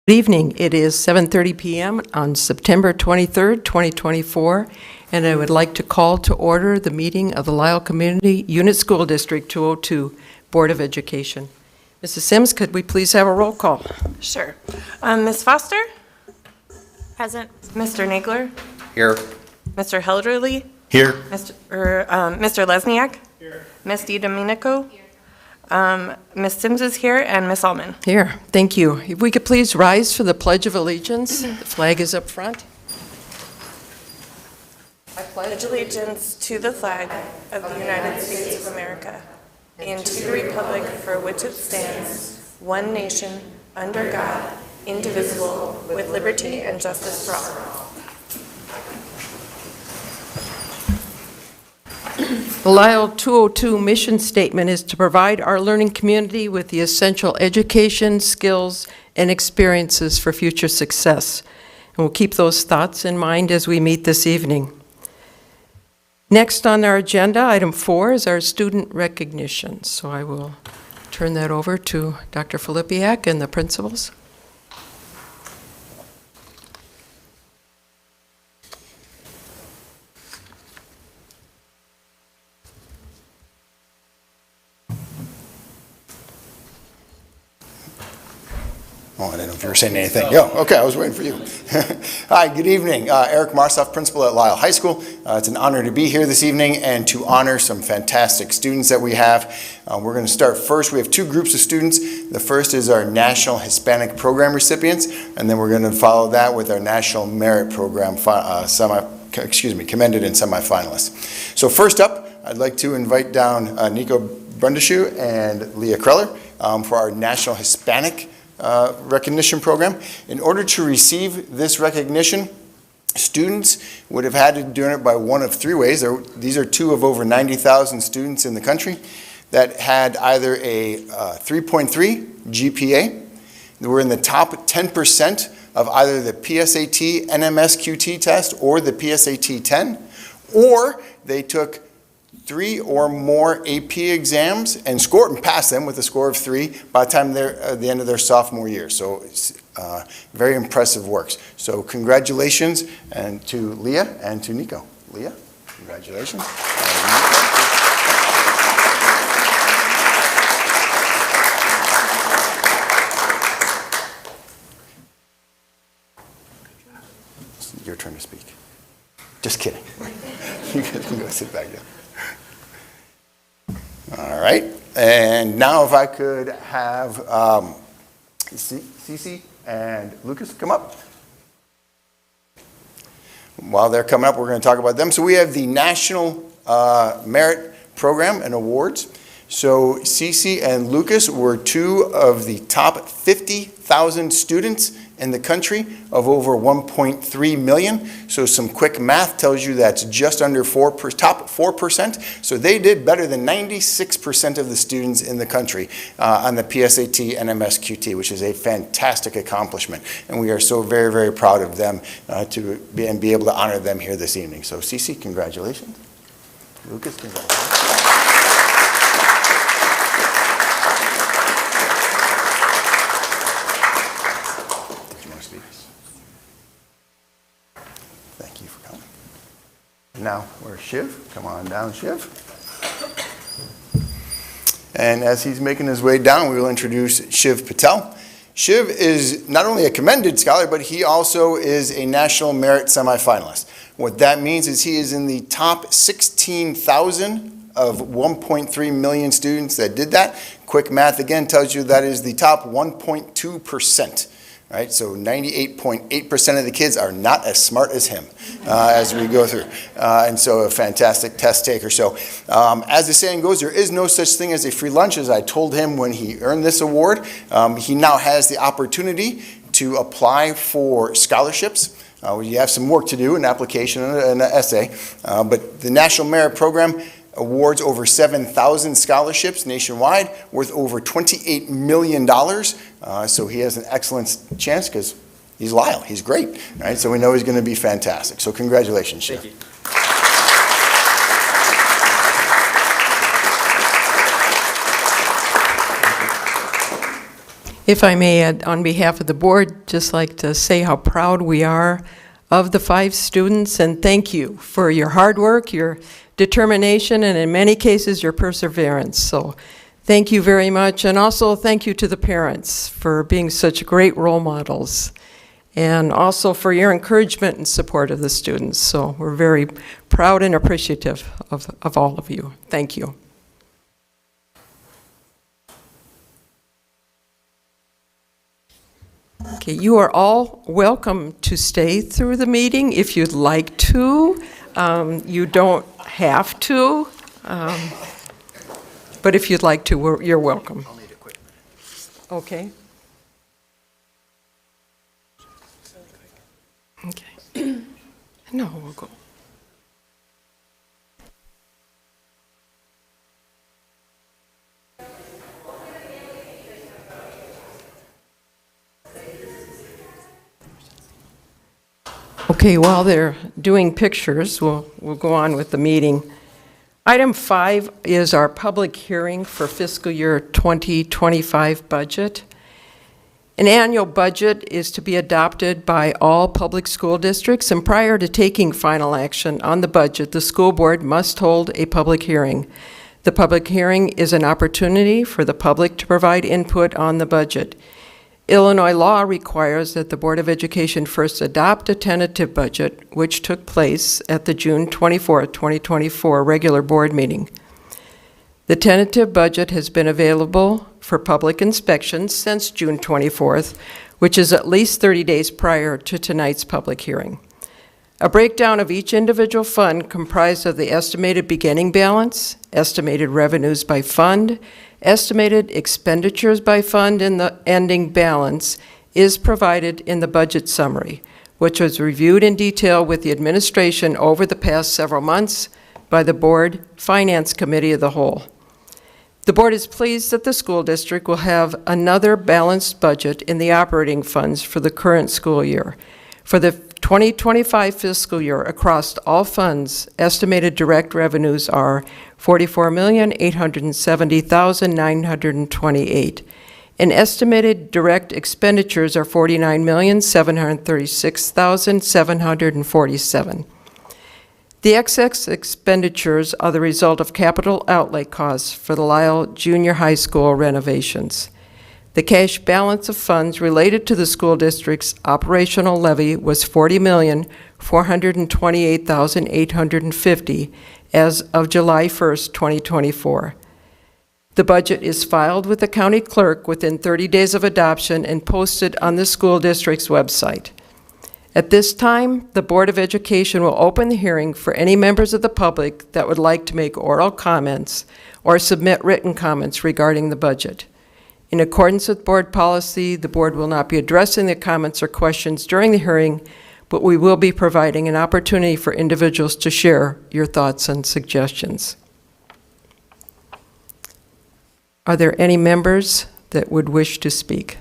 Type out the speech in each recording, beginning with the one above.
Good evening. It is 7:30 p.m. on September 23rd, 2024, and I would like to call to order the meeting of the Lisle Community Unit School District 202 Board of Education. Mrs. Sims, could we please have a roll call? Sure. Ms. Foster? Present. Mr. Nagler? Here. Mr. Helderly? Here. Mr. Lesniak? Here. Ms. DiDomenico? Here. Ms. Sims is here, and Ms. Allman. Here. Thank you. If we could please rise for the Pledge of Allegiance. The flag is up front. I pledge allegiance to the flag of the United States of America and to the republic for which it stands, one nation, under God, indivisible, with liberty and justice for all. The Lisle 202 mission statement is to provide our learning community with the essential education, skills, and experiences for future success. And we'll keep those thoughts in mind as we meet this evening. Next on our agenda, item 4, is our student recognition. So I will turn that over to Dr. Filipiak and the principals. Oh, I didn't know if you were saying anything. Yeah, okay, I was waiting for you. Hi, good evening. Eric Marsoff, principal at Lisle High School. It's an honor to be here this evening and to honor some fantastic students that we have. We're going to start first. We have two groups of students. The first is our National Hispanic Program recipients, and then we're going to follow that with our National Merit Program commended and semifinalists. So first up, I'd like to invite down Nico Brundishu and Leah Kreller for our National Hispanic recognition program. In order to receive this recognition, students would have had to do it by one of three ways. These are two of over 90,000 students in the country that had either a 3.3 GPA, they were in the top 10% of either the PSAT NMSQT test or the PSAT 10, or they took 3 or more AP exams and scored and passed them with a score of 3 by the time they're at the end of their sophomore year. So it's very impressive works. So congratulations and to Leah and to Nico. Leah, congratulations. It's your turn to speak. Just kidding. You can go sit back down. All right, and now if I could have Cece and Lucas come up. While they're coming up, we're going to talk about them. So we have the National Merit Program and Awards. So Cece and Lucas were two of the top 50,000 students in the country of over 1.3 million. So some quick math tells you that's just under top 4%. So they did better than 96% of the students in the country on the PSAT and MSQT, which is a fantastic accomplishment. And we are so very, very proud of them to be able to honor them here this evening. So Cece, congratulations. Lucas, congratulations. Now, where's Shiv? Come on down, Shiv. And as he's making his way down, we will introduce Shiv Patel. Shiv is not only a commended scholar, but he also is a National Merit semifinalist. What that means is he is in the top 16,000 of 1.3 million students that did that. Quick math again tells you that is the top 1.2%. Right, so 98.8% of the kids are not as smart as him as we go through. And so a fantastic test taker. So as the saying goes, there is no such thing as a free lunch. As I told him when he earned this award, he now has the opportunity to apply for scholarships. You have some work to do, an application and an essay. But the National Merit Program awards over 7,000 scholarships nationwide worth over $28 million. So he has an excellent chance because he's Lisle. He's great. Right? So we know he's going to be fantastic. So congratulations, Shiv. Thank you. If I may, on behalf of the board, just like to say how proud we are of the 5 students, and thank you for your hard work, your determination, and in many cases, your perseverance. So thank you very much, and also thank you to the parents for being such great role models, and also for your encouragement and support of the students. So we're very proud and appreciative of all of you. Thank you. Okay, you are all welcome to stay through the meeting if you'd like to. You don't have to, but if you'd like to, you're welcome. I'll need a quick minute. Okay. Okay. No, we'll go. Okay, while they're doing pictures, we'll go on with the meeting. Item 5 is our public hearing for fiscal year 2025 budget. An annual budget is to be adopted by all public school districts, and prior to taking final action on the budget, the school board must hold a public hearing. The public hearing is an opportunity for the public to provide input on the budget. Illinois law requires that the Board of Education first adopt a tentative budget, which took place at the June 24, 2024 regular board meeting. The tentative budget has been available for public inspection since June 24th, which is at least 30 days prior to tonight's public hearing. A breakdown of each individual fund comprised of the estimated beginning balance, estimated revenues by fund, estimated expenditures by fund, and the ending balance is provided in the budget summary, which was reviewed in detail with the administration over the past several months by the Board Finance Committee of the whole. The board is pleased that the school district will have another balanced budget in the operating funds for the current school year. For the 2025 fiscal year, across all funds, estimated direct revenues are $44,870,928, and estimated direct expenditures are $49,736,747. The excess expenditures are the result of capital outlay costs for the Lisle Junior High School renovations. The cash balance of funds related to the school district's operational levy was $40,428,850 as of July 1st, 2024. The budget is filed with the county clerk within 30 days of adoption and posted on the school district's website. At this time, the Board of Education will open the hearing for any members of the public that would like to make oral comments or submit written comments regarding the budget. In accordance with board policy, the board will not be addressing the comments or questions during the hearing, but we will be providing an opportunity for individuals to share your thoughts and suggestions. Are there any members that would wish to speak?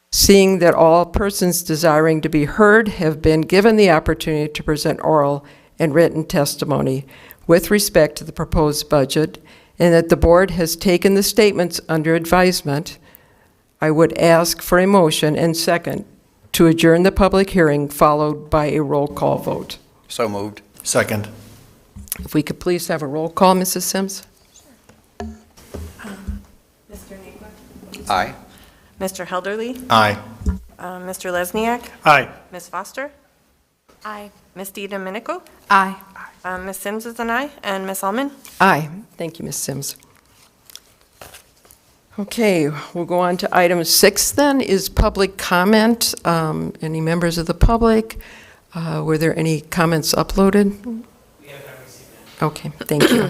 Seeing that all persons desiring to be heard have been given the opportunity to present oral and written testimony with respect to the proposed budget, and that the board has taken the statements under advisement, I would ask for a motion and second to adjourn the public hearing, followed by a roll call vote. So moved. Second. If we could please have a roll call, Mrs. Sims? Mr. Nagler? Aye. Mr. Helderly? Aye. Mr. Lesniak? Aye. Ms. Foster? Aye. Ms. Domenico? Aye. Ms. Sims is an aye, and Ms. Allman? Aye. Thank you, Ms. Sims. Okay, we'll go on to item 6 then, is public comment. Any members of the public? Were there any comments uploaded? We have not received any. Okay, thank you.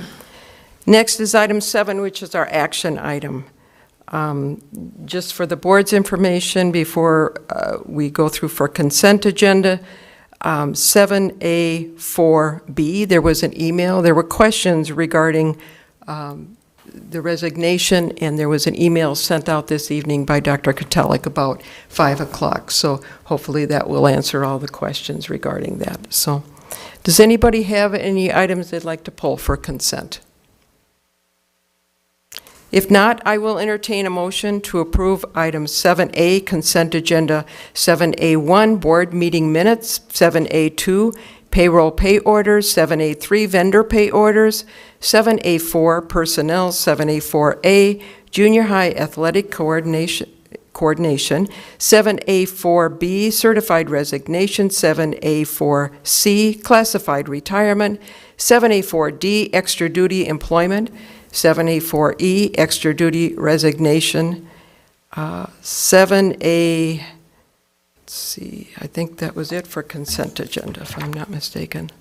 Next is item 7, which is our action item. Just for the board's information, before we go through for consent agenda, 7A4B, there was an email. There were questions regarding the resignation, and there was an email sent out this evening by Dr. Kotelik about 5 o'clock. So hopefully that will answer all the questions regarding that. So does anybody have any items they'd like to pull for consent? If not, I will entertain a motion to approve items 7A, consent agenda, 7A1, board meeting minutes, 7A2, payroll pay orders, 7A3, vendor pay orders, 7A4, personnel, 7A4A, junior high athletic coordination, 7A4B, certified resignation, 7A4C, classified retirement, 7A4D, extra duty employment, 7A4E, extra duty resignation, 7A, let's see, I think that was it for consent agenda, if I'm not mistaken.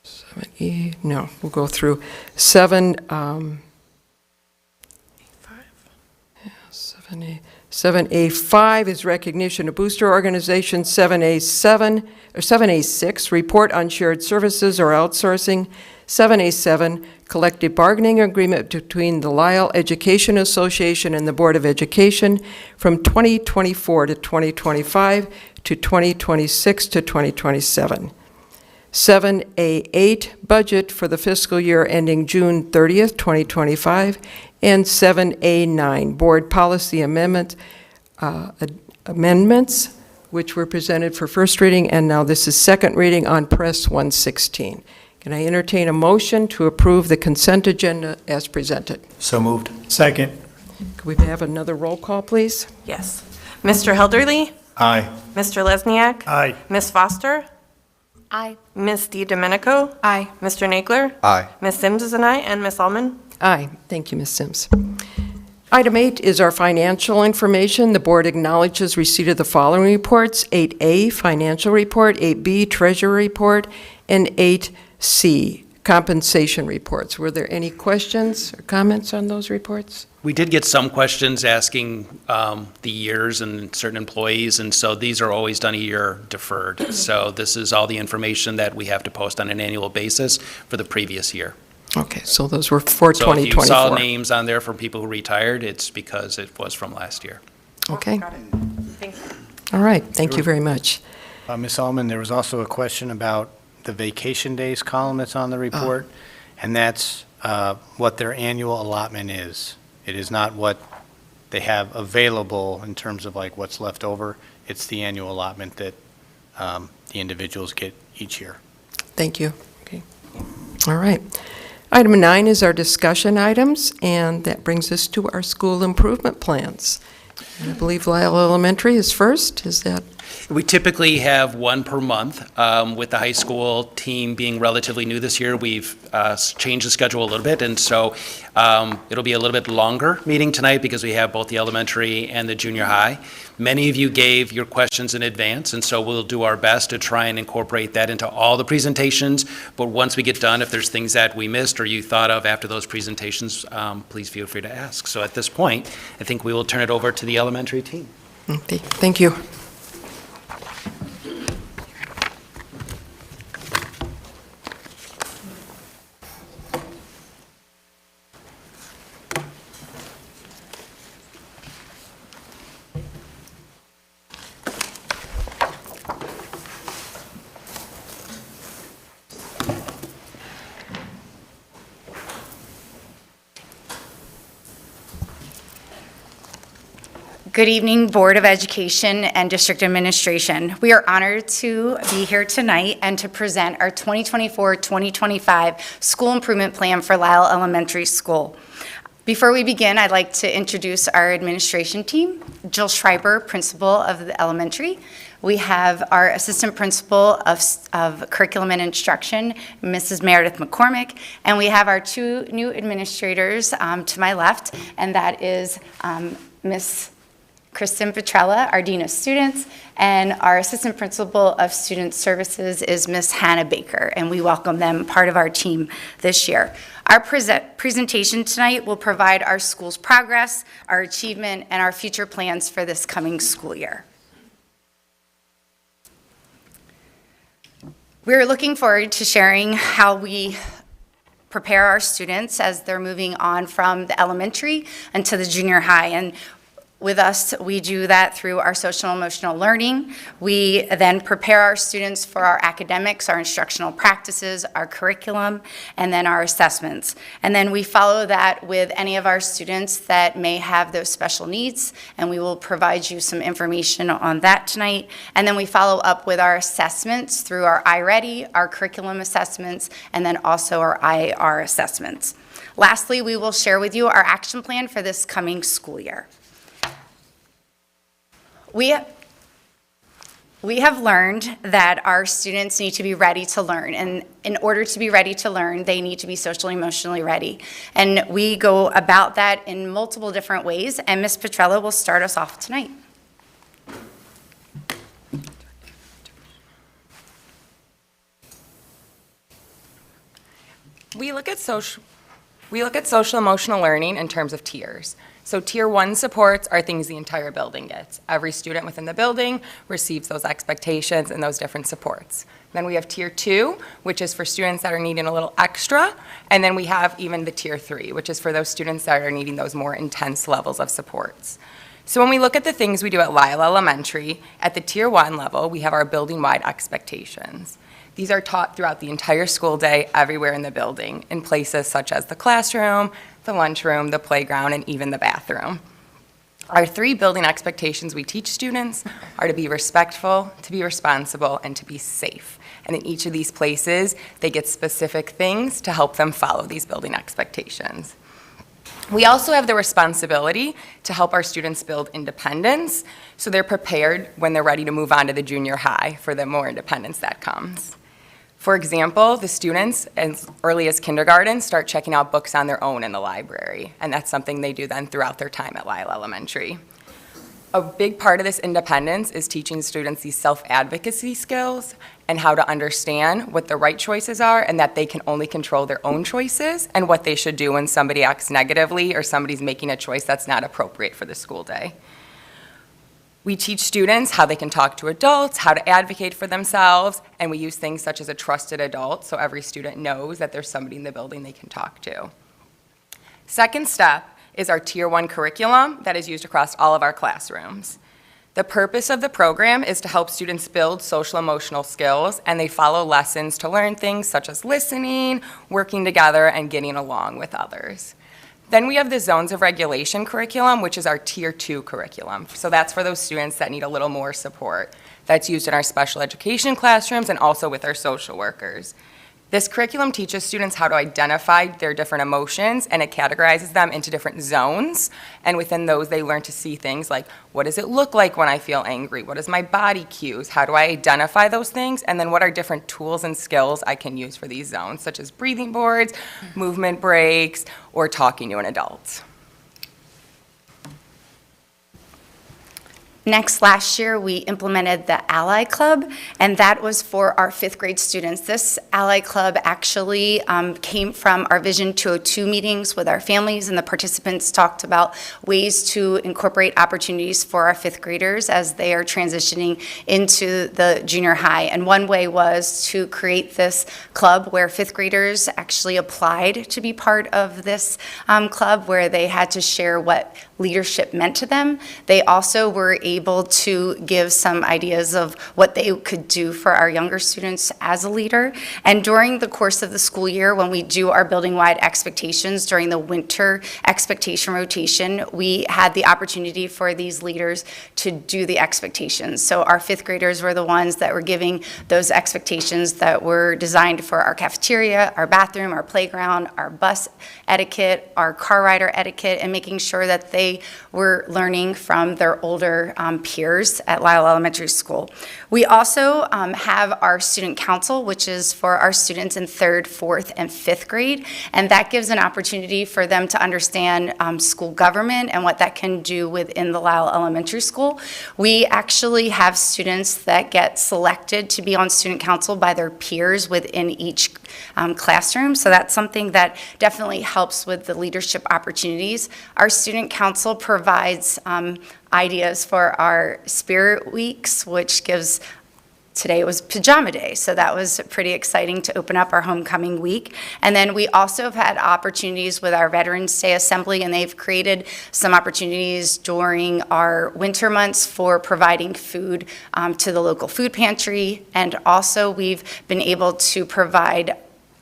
7E, no, we'll go through. 7A5 is recognition of booster organizations. 7A6, report on shared services or outsourcing. 7A7, collective bargaining agreement between the Lisle Education Association and the Board of Education from 2024 to 2025 to 2026 to 2027. 7A8, budget for the fiscal year ending June 30th, 2025, and 7A9, board policy amendments, which were presented for first reading, and now this is second reading on Press 116. Can I entertain a motion to approve the consent agenda as presented? So moved. Second. Could we have another roll call, please? Yes. Mr. Helderly? Aye. Mr. Lesniak? Aye. Ms. Foster? Aye. Ms. DiDomenico? Aye. Mr. Nagler? Aye. Ms. Sims is an aye, and Ms. Alman? Aye. Thank you, Ms. Sims. Item 8 is our financial information. The board acknowledges receipt of the following reports: 8A, financial report; 8B, treasurer report; and 8C, compensation reports. Were there any questions or comments on those reports? We did get some questions asking the years and certain employees, and so these are always done a year deferred. So this is all the information that we have to post on an annual basis for the previous year. Okay, so those were for So if you 2024. saw names on there from people who retired, it's because it was from last year. Okay, Got it. Thank you. all right, thank you very much. Ms. Allman, there was also a question about the vacation days column that's on the report, and that's what their annual allotment is. It is not what they have available in terms of like what's left over. It's the annual allotment that the individuals get each year. Thank you. Okay, all right. Item 9 is our discussion items, and that brings us to our school improvement plans. And I believe Lisle Elementary is first, is that? We typically have one per month. With the high school team being relatively new this year, we've changed the schedule a little bit, and so it'll be a little bit longer meeting tonight because we have both the elementary and the junior high. Many of you gave your questions in advance, and so we'll do our best to try and incorporate that into all the presentations. But once we get done, if there's things that we missed or you thought of after those presentations, please feel free to ask. So at this point, I think we will turn it over to the elementary team. Okay, thank you. Good evening, Board of Education and District Administration. We are honored to be here tonight and to present our 2024-2025 School Improvement Plan for Lisle Elementary School. Before we begin, I'd like to introduce our administration team. Jill Schreiber, Principal of the Elementary. We have our Assistant Principal of Curriculum and Instruction, Mrs. Meredith McCormick, and we have our two new administrators to my left, and that is Ms. Kristen Petrella, our Dean of Students, and our Assistant Principal of Student Services is Ms. Hannah Baker, and we welcome them part of our team this year. Our presentation tonight will provide our school's progress, our achievement, and our future plans for this coming school year. We're looking forward to sharing how we prepare our students as they're moving on from the elementary into the junior high. And with us, we do that through our social and emotional learning. We then prepare our students for our academics, our instructional practices, our curriculum, and then our assessments. And then we follow that with any of our students that may have those special needs, and we will provide you some information on that tonight. And then we follow up with our assessments through our iReady, our curriculum assessments, and then also our IR assessments. Lastly, we will share with you our action plan for this coming school year. We have learned that our students need to be ready to learn, and in order to be ready to learn, they need to be socially, emotionally ready. And we go about that in multiple different ways, and Ms. Petrella will start us off tonight. We look at social emotional learning in terms of tiers. So tier 1 supports are things the entire building gets. Every student within the building receives those expectations and those different supports. Then we have tier 2, which is for students that are needing a little extra. And then we have even the tier 3, which is for those students that are needing those more intense levels of supports. So when we look at the things we do at Lisle Elementary, at the tier 1 level, we have our building-wide expectations. These are taught throughout the entire school day, everywhere in the building, in places such as the classroom, the lunchroom, the playground, and even the bathroom. Our 3 building expectations we teach students are to be respectful, to be responsible, and to be safe. And in each of these places, they get specific things to help them follow these building expectations. We also have the responsibility to help our students build independence, so they're prepared when they're ready to move on to the junior high for the more independence that comes. For example, the students as early as kindergarten start checking out books on their own in the library, and that's something they do then throughout their time at Lisle Elementary. A big part of this independence is teaching students these self-advocacy skills and how to understand what the right choices are and that they can only control their own choices and what they should do when somebody acts negatively or somebody's making a choice that's not appropriate for the school day. We teach students how they can talk to adults, how to advocate for themselves, and we use things such as a trusted adult so every student knows that there's somebody in the building they can talk to. Second step is our Tier 1 curriculum that is used across all of our classrooms. The purpose of the program is to help students build social emotional skills, and they follow lessons to learn things such as listening, working together, and getting along with others. Then we have the Zones of Regulation curriculum, which is our Tier 2 curriculum. So that's for those students that need a little more support. That's used in our special education classrooms and also with our social workers. This curriculum teaches students how to identify their different emotions, and it categorizes them into different zones. And within those, they learn to see things like, what does it look like when I feel angry? What is my body cues? How do I identify those things? And then what are different tools and skills I can use for these zones, such as breathing boards, movement breaks, or talking to an adult. Next, last year, we implemented the Ally Club, and that was for our 5th grade students. This Ally Club actually came from our Vision 202 meetings with our families, and the participants talked about ways to incorporate opportunities for our 5th graders as they are transitioning into the junior high. And one way was to create this club where 5th graders actually applied to be part of this club, where they had to share what leadership meant to them. They also were able to give some ideas of what they could do for our younger students as a leader. And during the course of the school year, when we do our building-wide expectations during the winter expectation rotation, we had the opportunity for these leaders to do the expectations. So our 5th graders were the ones that were giving those expectations that were designed for our cafeteria, our bathroom, our playground, our bus etiquette, our car rider etiquette, and making sure that they were learning from their older peers at Lisle Elementary School. We also have our student council, which is for our students in 3rd, 4th, and 5th grade, and that gives an opportunity for them to understand school government and what that can do within the Lisle Elementary School. We actually have students that get selected to be on student council by their peers within each classroom, so that's something that definitely helps with the leadership opportunities. Our student council provides ideas for our spirit weeks, which gives Today was pajama day, so that was pretty exciting to open up our homecoming week. And then we also have had opportunities with our Veterans Day Assembly, and they've created some opportunities during our winter months for providing food to the local food pantry. And also we've been able to provide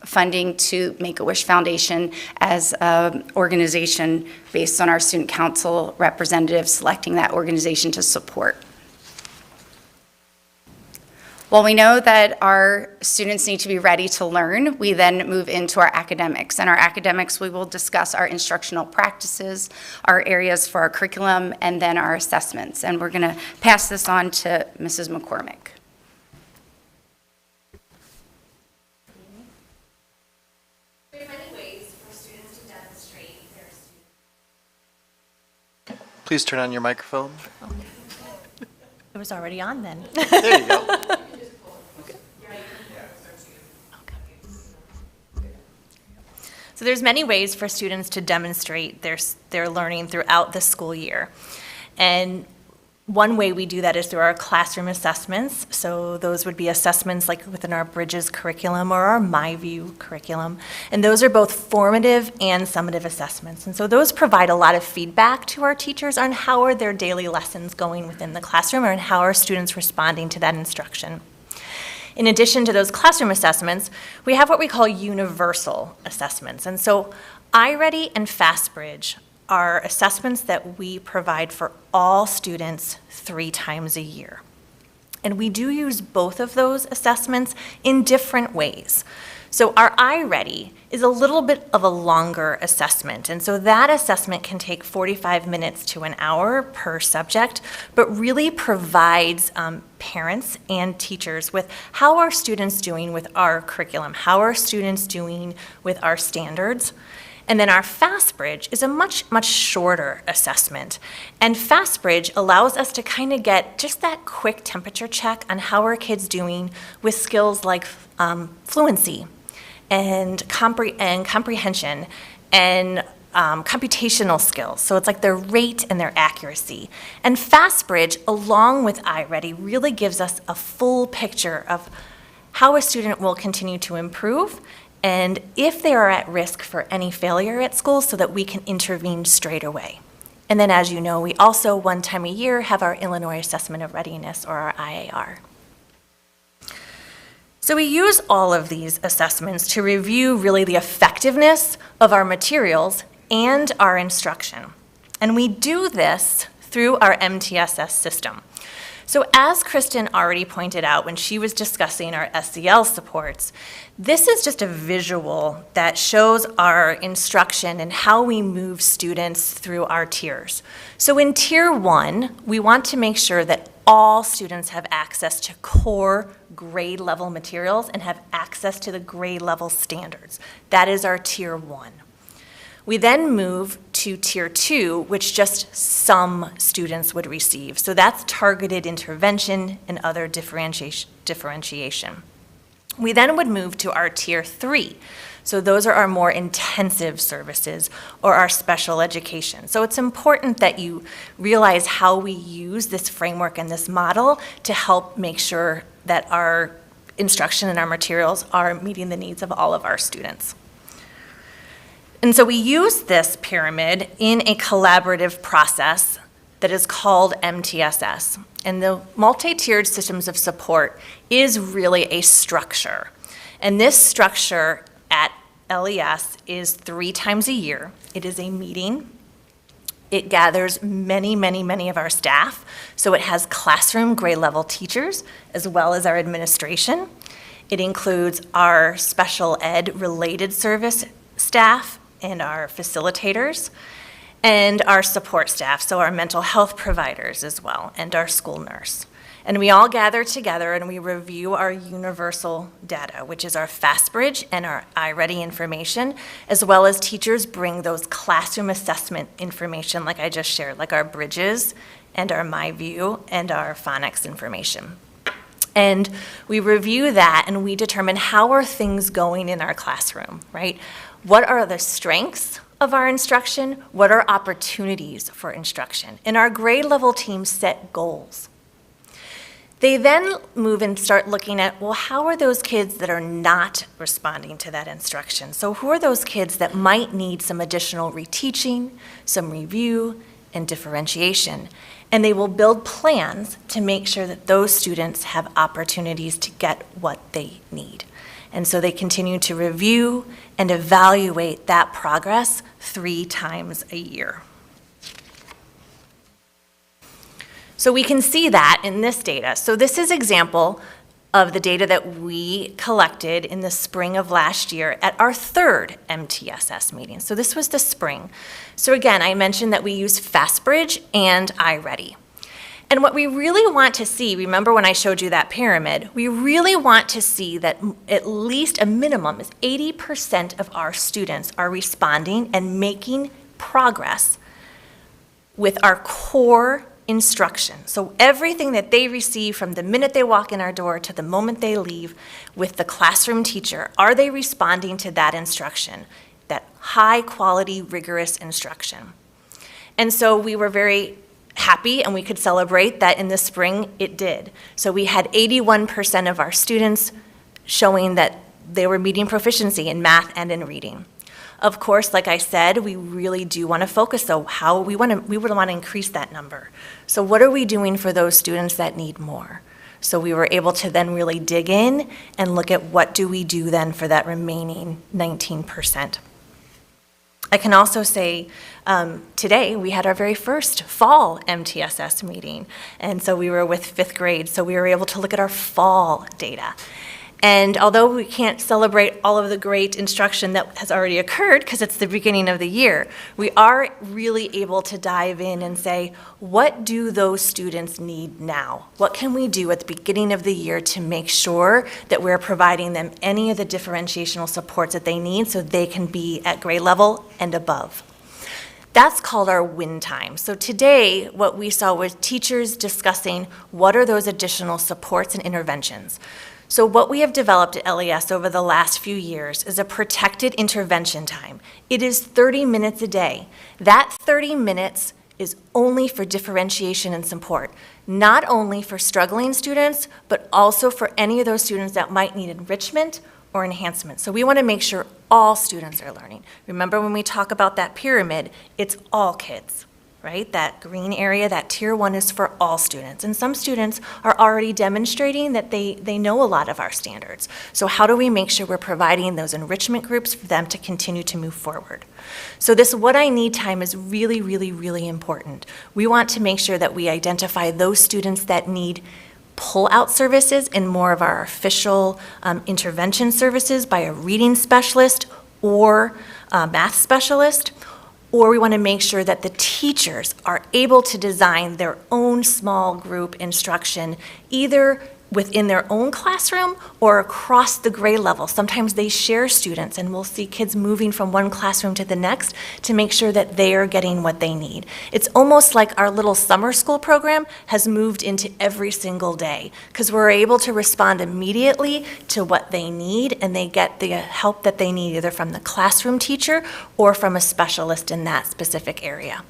funding to Make-A-Wish Foundation as an organization based on our student council representatives selecting that organization to support. While we know that our students need to be ready to learn, we then move into our academics. And our academics, we will discuss our instructional practices, our areas for our curriculum, and then our assessments. And we're going to pass this on to Mrs. McCormick. There are many ways for students to demonstrate their Please turn on your microphone. It was already on then. There you go. So there's many ways for students to demonstrate their learning throughout the school year. And one way we do that is through our classroom assessments. So those would be assessments like within our Bridges curriculum or our MyView curriculum. And those are both formative and summative assessments. And so those provide a lot of feedback to our teachers on how are their daily lessons going within the classroom and how are students responding to that instruction. In addition to those classroom assessments, we have what we call universal assessments. And so iReady and FastBridge are assessments that we provide for all students 3 times a year. And we do use both of those assessments in different ways. So our iReady is a little bit of a longer assessment, and so that assessment can take 45 minutes to an hour per subject, but really provides parents and teachers with how are students doing with our curriculum, how are students doing with our standards. And then our FastBridge is a much, much shorter assessment. And FastBridge allows us to kind of get just that quick temperature check on how are kids doing with skills like fluency and comprehension and computational skills. So it's like their rate and their accuracy. And FastBridge, along with iReady, really gives us a full picture of how a student will continue to improve and if they are at risk for any failure at school so that we can intervene straight away. And then, as you know, we also, one time a year, have our Illinois Assessment of Readiness, or our IAR. So we use all of these assessments to review really the effectiveness of our materials and our instruction. And we do this through our MTSS system. So as Kristen already pointed out when she was discussing our SEL supports, this is just a visual that shows our instruction and how we move students through our tiers. So in Tier 1, we want to make sure that all students have access to core grade level materials and have access to the grade level standards. That is our Tier 1. We then move to Tier 2, which just some students would receive. So that's targeted intervention and other differentiation. We then would move to our Tier 3. So those are our more intensive services or our special education. So it's important that you realize how we use this framework and this model to help make sure that our instruction and our materials are meeting the needs of all of our students. And so we use this pyramid in a collaborative process that is called MTSS. And the multi-tiered systems of support is really a structure. And this structure at LES is 3 times a year. It is a meeting. It gathers many, many, many of our staff. So it has classroom grade level teachers as well as our administration. It includes our special ed related service staff and our facilitators, and our support staff, so our mental health providers as well, and our school nurse. And we all gather together and we review our universal data, which is our FastBridge and our iReady information, as well as teachers bring those classroom assessment information like I just shared, like our Bridges and our MyView and our phonics information. And we review that and we determine how are things going in our classroom, right? What are the strengths of our instruction? What are opportunities for instruction? And our grade level teams set goals. They then move and start looking at, well, how are those kids that are not responding to that instruction? So who are those kids that might need some additional reteaching, some review, and differentiation? And they will build plans to make sure that those students have opportunities to get what they need. And so they continue to review and evaluate that progress 3 times a year. So we can see that in this data. So this is example of the data that we collected in the spring of last year at our 3rd MTSS meeting. So this was the spring. So again, I mentioned that we use FastBridge and iReady. And what we really want to see, remember when I showed you that pyramid, we really want to see that at least a minimum is 80% of our students are responding and making progress with our core instruction. So everything that they receive from the minute they walk in our door to the moment they leave with the classroom teacher, are they responding to that instruction, that high quality, rigorous instruction? And so we were very happy and we could celebrate that in the spring it did. So we had 81% of our students showing that they were meeting proficiency in math and in reading. Of course, like I said, we really do want to focus, though, how we would want to increase that number. So what are we doing for those students that need more? So we were able to then really dig in and look at what do we do then for that remaining 19%. I can also say today we had our very first fall MTSS meeting, and so we were with 5th grade, so we were able to look at our fall data. And although we can't celebrate all of the great instruction that has already occurred because it's the beginning of the year, we are really able to dive in and say, what do those students need now? What can we do at the beginning of the year to make sure that we're providing them any of the differentiational supports that they need so they can be at grade level and above? That's called our win time. So today, what we saw was teachers discussing what are those additional supports and interventions. So what we have developed at LES over the last few years is a protected intervention time. It is 30 minutes a day. That 30 minutes is only for differentiation and support, not only for struggling students, but also for any of those students that might need enrichment or enhancement. So we want to make sure all students are learning. Remember when we talk about that pyramid, it's all kids, right? That green area, that tier 1 is for all students. And some students are already demonstrating that they know a lot of our standards. So how do we make sure we're providing those enrichment groups for them to continue to move forward? So this what I need time is really, really, really important. We want to make sure that we identify those students that need pull-out services and more of our official intervention services by a reading specialist or a math specialist, or we want to make sure that the teachers are able to design their own small group instruction, either within their own classroom or across the grade level. Sometimes they share students, and we'll see kids moving from one classroom to the next to make sure that they are getting what they need. It's almost like our little summer school program has moved into every single day because we're able to respond immediately to what they need, and they get the help that they need either from the classroom teacher or from a specialist in that specific area.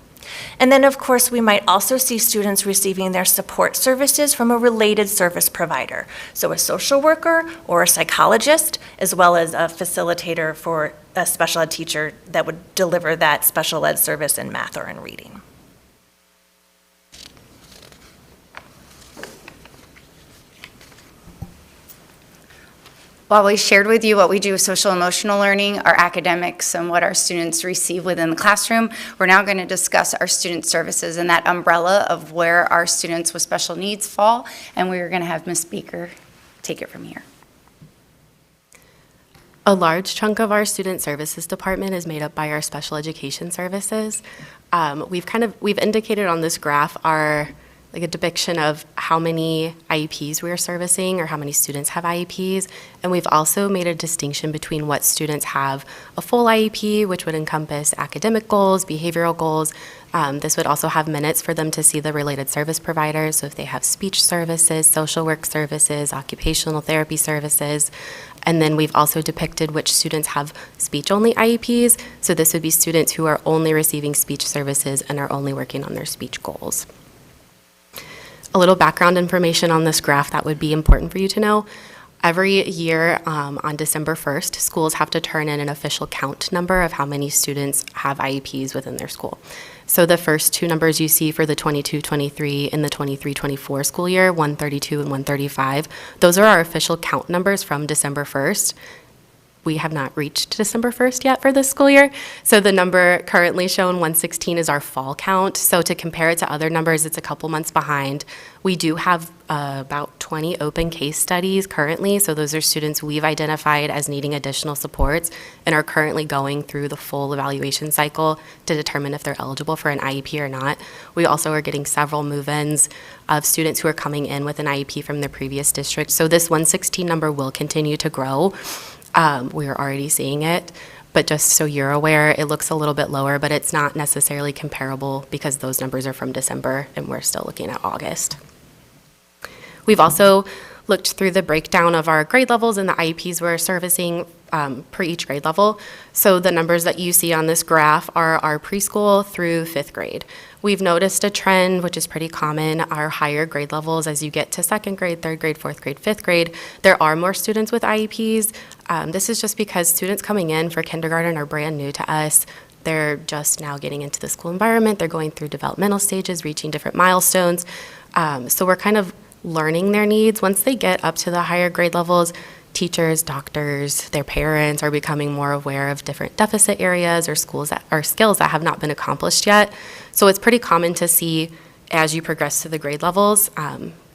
And then, of course, we might also see students receiving their support services from a related service provider. So a social worker or a psychologist, as well as a facilitator for a special ed teacher that would deliver that special ed service in math or in reading. While we shared with you what we do with social emotional learning, our academics, and what our students receive within the classroom, we're now going to discuss our student services and that umbrella of where our students with special needs fall, and we're going to have Ms. Beaker take it from here. A large chunk of our student services department is made up by our special education services. We've indicated on this graph a depiction of how many IEPs we are servicing or how many students have IEPs. And we've also made a distinction between what students have a full IEP, which would encompass academic goals, behavioral goals. This would also have minutes for them to see the related service providers. So if they have speech services, social work services, occupational therapy services. And then we've also depicted which students have speech-only IEPs. So this would be students who are only receiving speech services and are only working on their speech goals. A little background information on this graph that would be important for you to know. Every year on December 1st, schools have to turn in an official count number of how many students have IEPs within their school. So the first two numbers you see for the 22-23 and the 23-24 school year, 132 and 135, those are our official count numbers from December 1st. We have not reached December 1st yet for this school year. So the number currently shown, 116, is our fall count. So to compare it to other numbers, it's a couple months behind. We do have about 20 open case studies currently. So those are students we've identified as needing additional supports and are currently going through the full evaluation cycle to determine if they're eligible for an IEP or not. We also are getting several move-ins of students who are coming in with an IEP from their previous district. So this 116 number will continue to grow. We are already seeing it, but just so you're aware, it looks a little bit lower, but it's not necessarily comparable because those numbers are from December and we're still looking at August. We've also looked through the breakdown of our grade levels and the IEPs we're servicing per each grade level. So the numbers that you see on this graph are our preschool through 5th grade. We've noticed a trend, which is pretty common, our higher grade levels as you get to 2nd grade, 3rd grade, 4th grade, 5th grade, there are more students with IEPs. This is just because students coming in for kindergarten are brand new to us. They're just now getting into the school environment. They're going through developmental stages, reaching different milestones. So we're kind of learning their needs. Once they get up to the higher grade levels, teachers, doctors, their parents are becoming more aware of different deficit areas or skills that have not been accomplished yet. So it's pretty common to see as you progress to the grade levels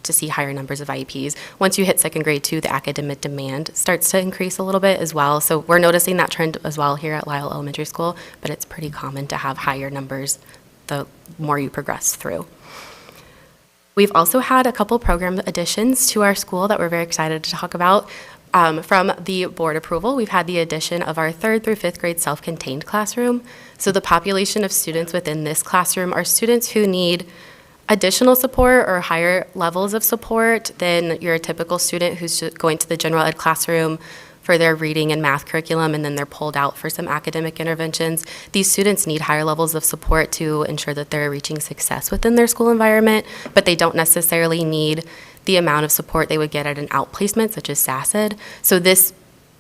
to see higher numbers of IEPs. Once you hit 2nd grade too, the academic demand starts to increase a little bit as well. So we're noticing that trend as well here at Lisle Elementary School, but it's pretty common to have higher numbers the more you progress through. We've also had a couple program additions to our school that we're very excited to talk about. From the board approval, we've had the addition of our 3rd through 5th grade self-contained classroom. So the population of students within this classroom are students who need additional support or higher levels of support than your typical student who's just going to the general ed classroom for their reading and math curriculum, and then they're pulled out for some academic interventions. These students need higher levels of support to ensure that they're reaching success within their school environment, but they don't necessarily need the amount of support they would get at an outplacement, such as SASD. So this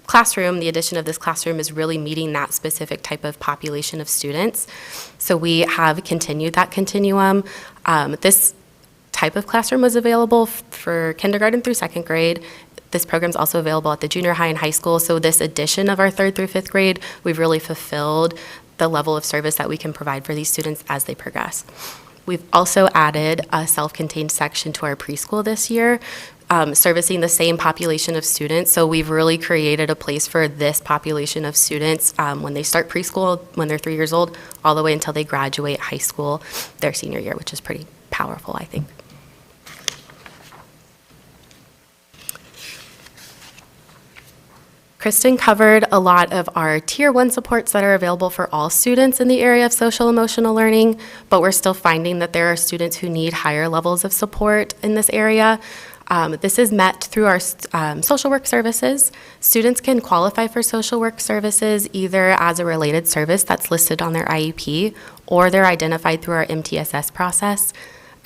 classroom, the addition of this classroom, is really meeting that specific type of population of students. So we have continued that continuum. This type of classroom was available for kindergarten through 2nd grade. This program is also available at the junior high and high school. So this addition of our 3rd through 5th grade, we've really fulfilled the level of service that we can provide for these students as they progress. We've also added a self-contained section to our preschool this year, servicing the same population of students. So we've really created a place for this population of students when they start preschool, when they're 3 years old, all the way until they graduate high school their senior year, which is pretty powerful, I think. Kristen covered a lot of our Tier 1 supports that are available for all students in the area of social emotional learning, but we're still finding that there are students who need higher levels of support in this area. This is met through our social work services. Students can qualify for social work services either as a related service that's listed on their IEP, or they're identified through our MTSS process.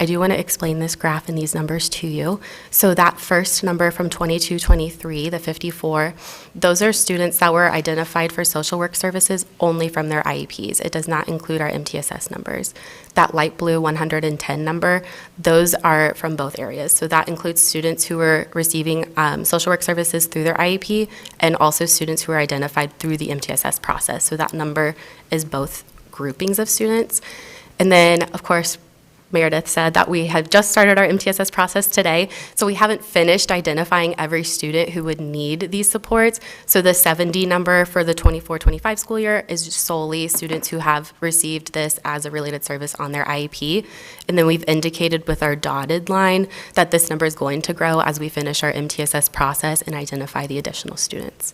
I do want to explain this graph and these numbers to you. So that first number from 22-23, the 54, those are students that were identified for social work services only from their IEPs. It does not include our MTSS numbers. That light blue 110 number, those are from both areas. So that includes students who were receiving social work services through their IEP and also students who are identified through the MTSS process. So that number is both groupings of students. And then, of course, Meredith said that we have just started our MTSS process today, so we haven't finished identifying every student who would need these supports. So the 70 number for the 24-25 school year is solely students who have received this as a related service on their IEP. And then we've indicated with our dotted line that this number is going to grow as we finish our MTSS process and identify the additional students.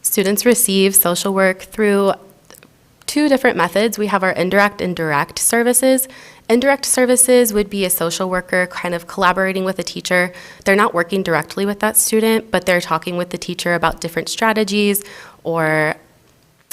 Students receive social work through two different methods. We have our indirect and direct services. Indirect services would be a social worker kind of collaborating with a teacher. They're not working directly with that student, but they're talking with the teacher about different strategies or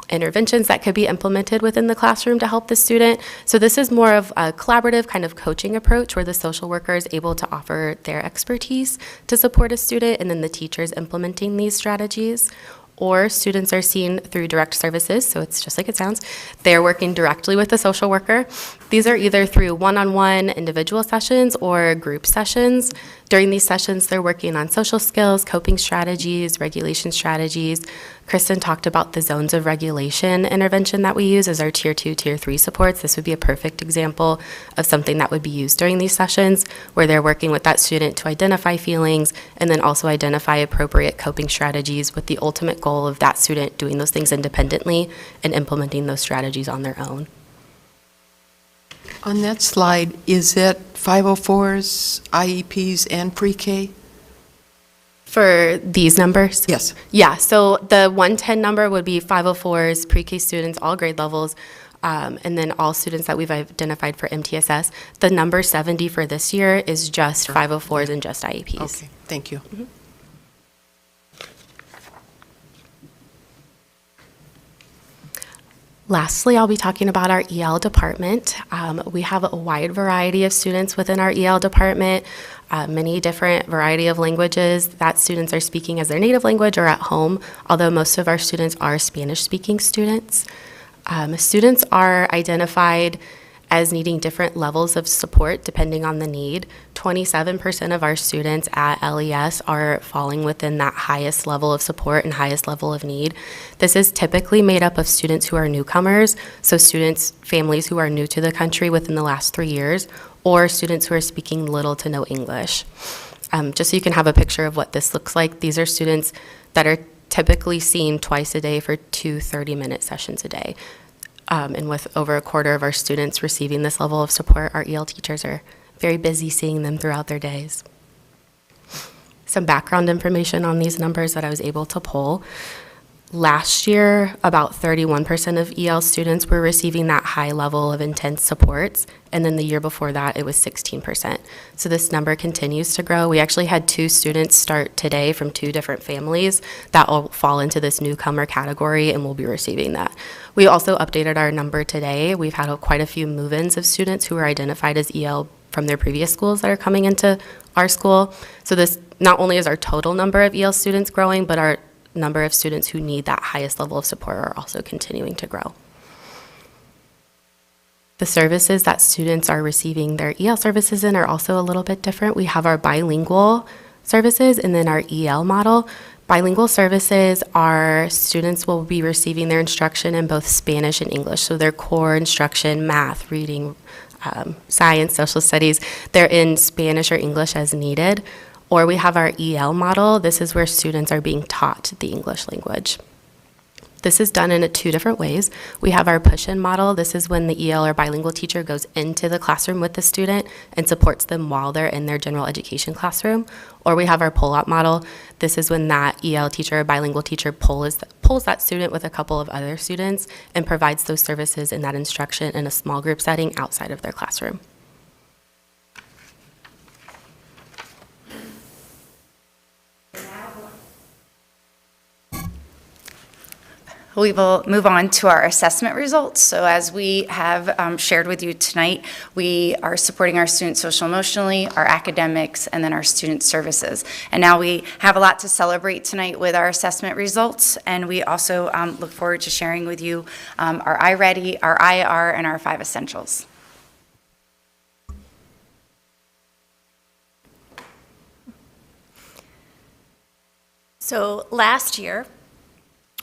interventions that could be implemented within the classroom to help the student. So this is more of a collaborative kind of coaching approach where the social worker is able to offer their expertise to support a student, and then the teachers implementing these strategies. Or students are seen through direct services, so it's just like it sounds. They're working directly with the social worker. These are either through one-on-one individual sessions or group sessions. During these sessions, they're working on social skills, coping strategies, regulation strategies. Kristen talked about the zones of regulation intervention that we use as our Tier 2, Tier 3 supports. This would be a perfect example of something that would be used during these sessions, where they're working with that student to identify feelings and then also identify appropriate coping strategies, with the ultimate goal of that student doing those things independently and implementing those strategies on their own. On that slide, is it 504s, IEPs, and pre-K? For these numbers? Yes. Yeah, so the 110 number would be 504s, pre-K students, all grade levels, and then all students that we've identified for MTSS. The number 70 for this year is just 504s and just IEPs. Okay, thank you. Lastly, I'll be talking about our EL department. We have a wide variety of students within our EL department, many different variety of languages that students are speaking as their native language or at home, although most of our students are Spanish-speaking students. Students are identified as needing different levels of support depending on the need. 27% of our students at LES are falling within that highest level of support and highest level of need. This is typically made up of students who are newcomers, so students, families who are new to the country within the last 3 years, or students who are speaking little to no English. Just so you can have a picture of what this looks like, these are students that are typically seen twice a day for 2 30-minute sessions a day. And with over a quarter of our students receiving this level of support, our EL teachers are very busy seeing them throughout their days. Some background information on these numbers that I was able to pull. Last year, about 31% of EL students were receiving that high level of intense supports, and then the year before that, it was 16%. So this number continues to grow. We actually had 2 students start today from 2 different families that all fall into this newcomer category and will be receiving that. We also updated our number today. We've had quite a few move-ins of students who are identified as EL from their previous schools that are coming into our school. So this not only is our total number of EL students growing, but our number of students who need that highest level of support are also continuing to grow. The services that students are receiving their EL services in are also a little bit different. We have our bilingual services and then our EL model. Bilingual services are students will be receiving their instruction in both Spanish and English, so their core instruction, math, reading, science, social studies, they're in Spanish or English as needed. Or we have our EL model. This is where students are being taught the English language. This is done in 2 different ways. We have our push-in model. This is when the EL or bilingual teacher goes into the classroom with the student and supports them while they're in their general education classroom. Or we have our pull-out model. This is when that EL teacher or bilingual teacher pulls that student with a couple of other students and provides those services and that instruction in a small group setting outside of their classroom. We will move on to our assessment results. So as we have shared with you tonight, we are supporting our students social-emotionally, our academics, and then our student services. And now we have a lot to celebrate tonight with our assessment results, and we also look forward to sharing with you our iReady, our IR, and our 5 essentials. So last year,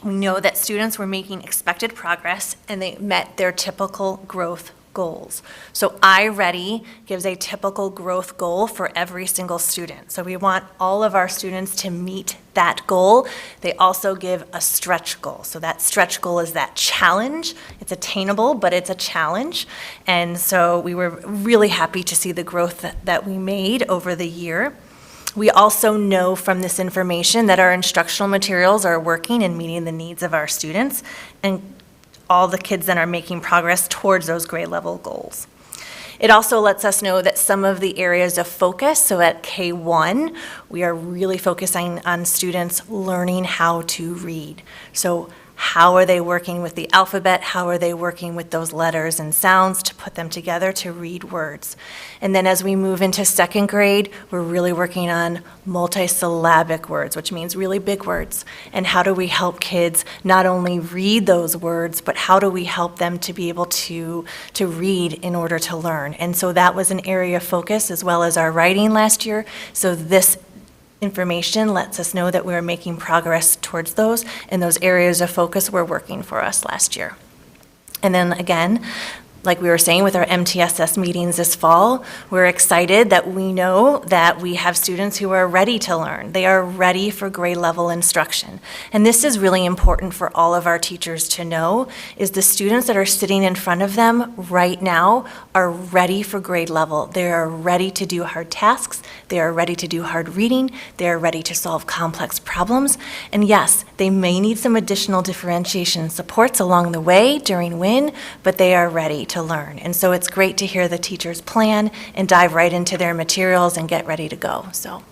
we know that students were making expected progress and they met their typical growth goals. So iReady gives a typical growth goal for every single student. So we want all of our students to meet that goal. They also give a stretch goal. So that stretch goal is that challenge. It's attainable, but it's a challenge. And so we were really happy to see the growth that we made over the year. We also know from this information that our instructional materials are working and meeting the needs of our students, and all the kids then are making progress towards those grade level goals. It also lets us know that some of the areas of focus, so at K1, we are really focusing on students learning how to read. So How are they working with the alphabet? How are they working with those letters and sounds to put them together to read words? And then as we move into second grade, we're really working on multisyllabic words, which means really big words. And how do we help kids not only read those words, but how do we help them to be able to read in order to learn? And so that was an area of focus, as well as our writing last year. So this information lets us know that we're making progress towards those, and those areas of focus were working for us last year. And then again, like we were saying with our MTSS meetings this fall, we're excited that we know that we have students who are ready to learn. They are ready for grade level instruction. And this is really important for all of our teachers to know, is the students that are sitting in front of them right now are ready for grade level. They are ready to do hard tasks. They are ready to do hard reading. They are ready to solve complex problems. And yes, they may need some additional differentiation supports along the way during WIN, but they are ready to learn. And so it's great to hear the teachers plan and dive right into their materials and get ready to go. So.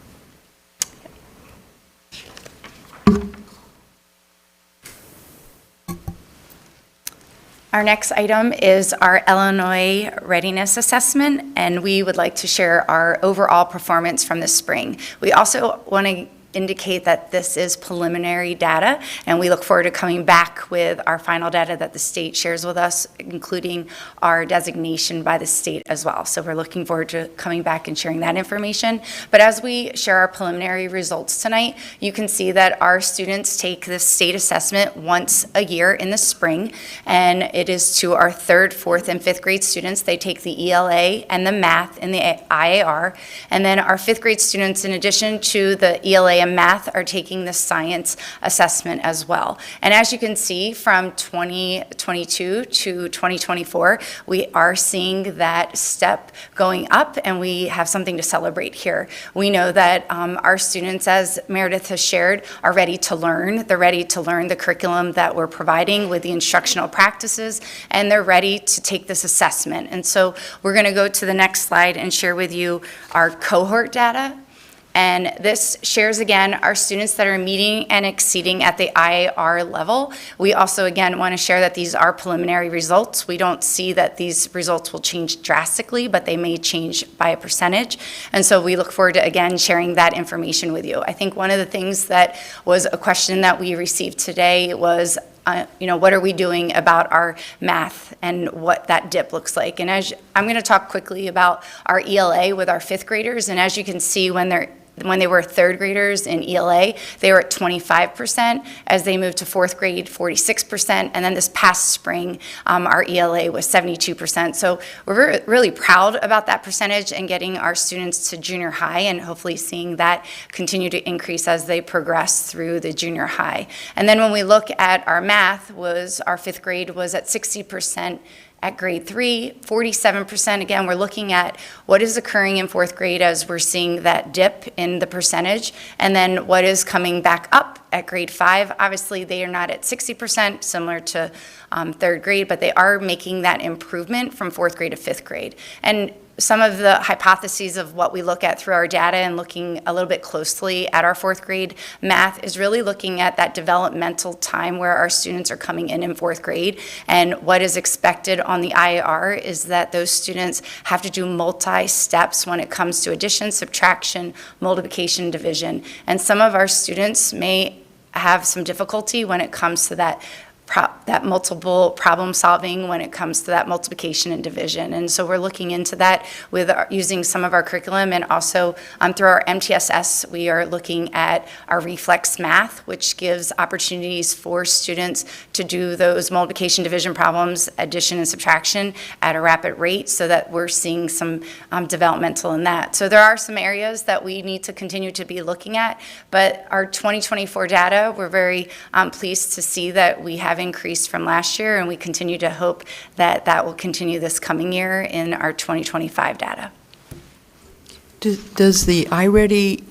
Our next item is our Illinois Readiness Assessment, and we would like to share our overall performance from this spring. We also want to indicate that this is preliminary data, and we look forward to coming back with our final data that the state shares with us, including our designation by the state as well. So we're looking forward to coming back and sharing that information. But as we share our preliminary results tonight, you can see that our students take this state assessment once a year in the spring, and it is to our 3rd, 4th, and 5th grade students. They take the ELA and the math and the IAR, and then our 5th grade students, in addition to the ELA and math, are taking the science assessment as well. And as you can see, from 2022 to 2024, we are seeing that step going up, and we have something to celebrate here. We know that our students, as Meredith has shared, are ready to learn. They're ready to learn the curriculum that we're providing with the instructional practices, and they're ready to take this assessment. And so we're going to go to the next slide and share with you our cohort data. And this shares, again, our students that are meeting and exceeding at the IAR level. We also, again, want to share that these are preliminary results. We don't see that these results will change drastically, but they may change by a percentage. And so we look forward to, again, sharing that information with you. I think one of the things that was a question that we received today was, what are we doing about our math and what that dip looks like? And I'm going to talk quickly about our ELA with our 5th graders. And as you can see, when they were 3rd graders in ELA, they were at 25%. As they moved to 4th grade, 46%. And then this past spring, our ELA was 72%. So we're really proud about that percentage and getting our students to junior high, and hopefully seeing that continue to increase as they progress through the junior high. And then when we look at our math, our 5th grade was at 60%. At grade 3, 47%. Again, we're looking at what is occurring in 4th grade as we're seeing that dip in the percentage, and then what is coming back up at grade 5. Obviously, they are not at 60%, similar to 3rd grade, but they are making that improvement from 4th grade to 5th grade. And some of the hypotheses of what we look at through our data and looking a little bit closely at our 4th grade math is really looking at that developmental time where our students are coming in 4th grade. And what is expected on the IAR is that those students have to do multi-steps when it comes to addition, subtraction, multiplication, division. And some of our students may have some difficulty when it comes to that multiple problem solving when it comes to that multiplication and division. And so we're looking into that with using some of our curriculum, and also through our MTSS, we are looking at our reflex math, which gives opportunities for students to do those multiplication, division problems, addition and subtraction at a rapid rate, so that we're seeing some developmental in that. So there are some areas that we need to continue to be looking at, but our 2024 data, we're very pleased to see that we have increased from last year, and we continue to hope that that will continue this coming year in our 2025 data. Does the iReady,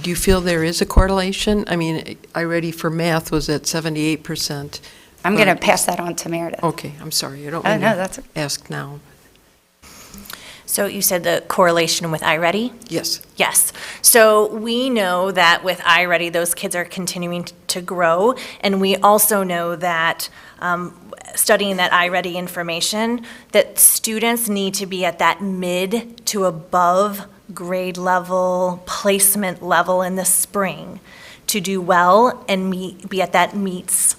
do you feel there is a correlation? I mean, iReady for math was at 78%. I'm going to pass that on to Meredith. Okay, I'm sorry. I don't Oh, want no, that's to ask now. So you said the correlation with iReady? Yes. Yes. So we know that with iReady, those kids are continuing to grow, and we also know that studying that iReady information, that students need to be at that mid to above grade level, placement level in the spring to do well and be at that meets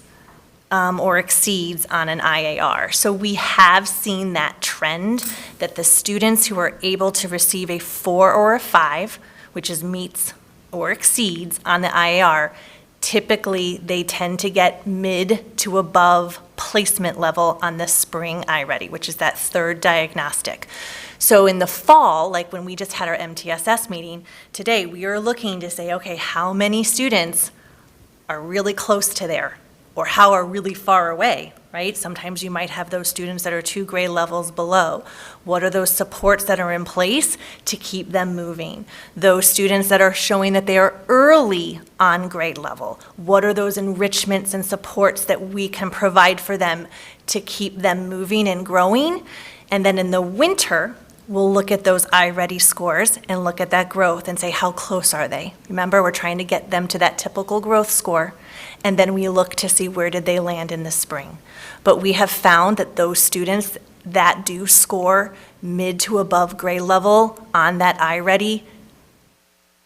or exceeds on an IAR. So we have seen that trend that the students who are able to receive a 4 or a 5, which is meets or exceeds on the IAR, typically they tend to get mid to above placement level on the spring iReady, which is that third diagnostic. So in the fall, like when we just had our MTSS meeting today, we are looking to say, okay, how many students are really close to there? Or how are really far away, right? Sometimes you might have those students that are 2 grade levels below. What are those supports that are in place to keep them moving? Those students that are showing that they are early on grade level, what are those enrichments and supports that we can provide for them to keep them moving and growing? And then in the winter, we'll look at those iReady scores and look at that growth and say, how close are they? Remember, we're trying to get them to that typical growth score, and then we look to see where did they land in the spring. But we have found that those students that do score mid to above grade level on that iReady,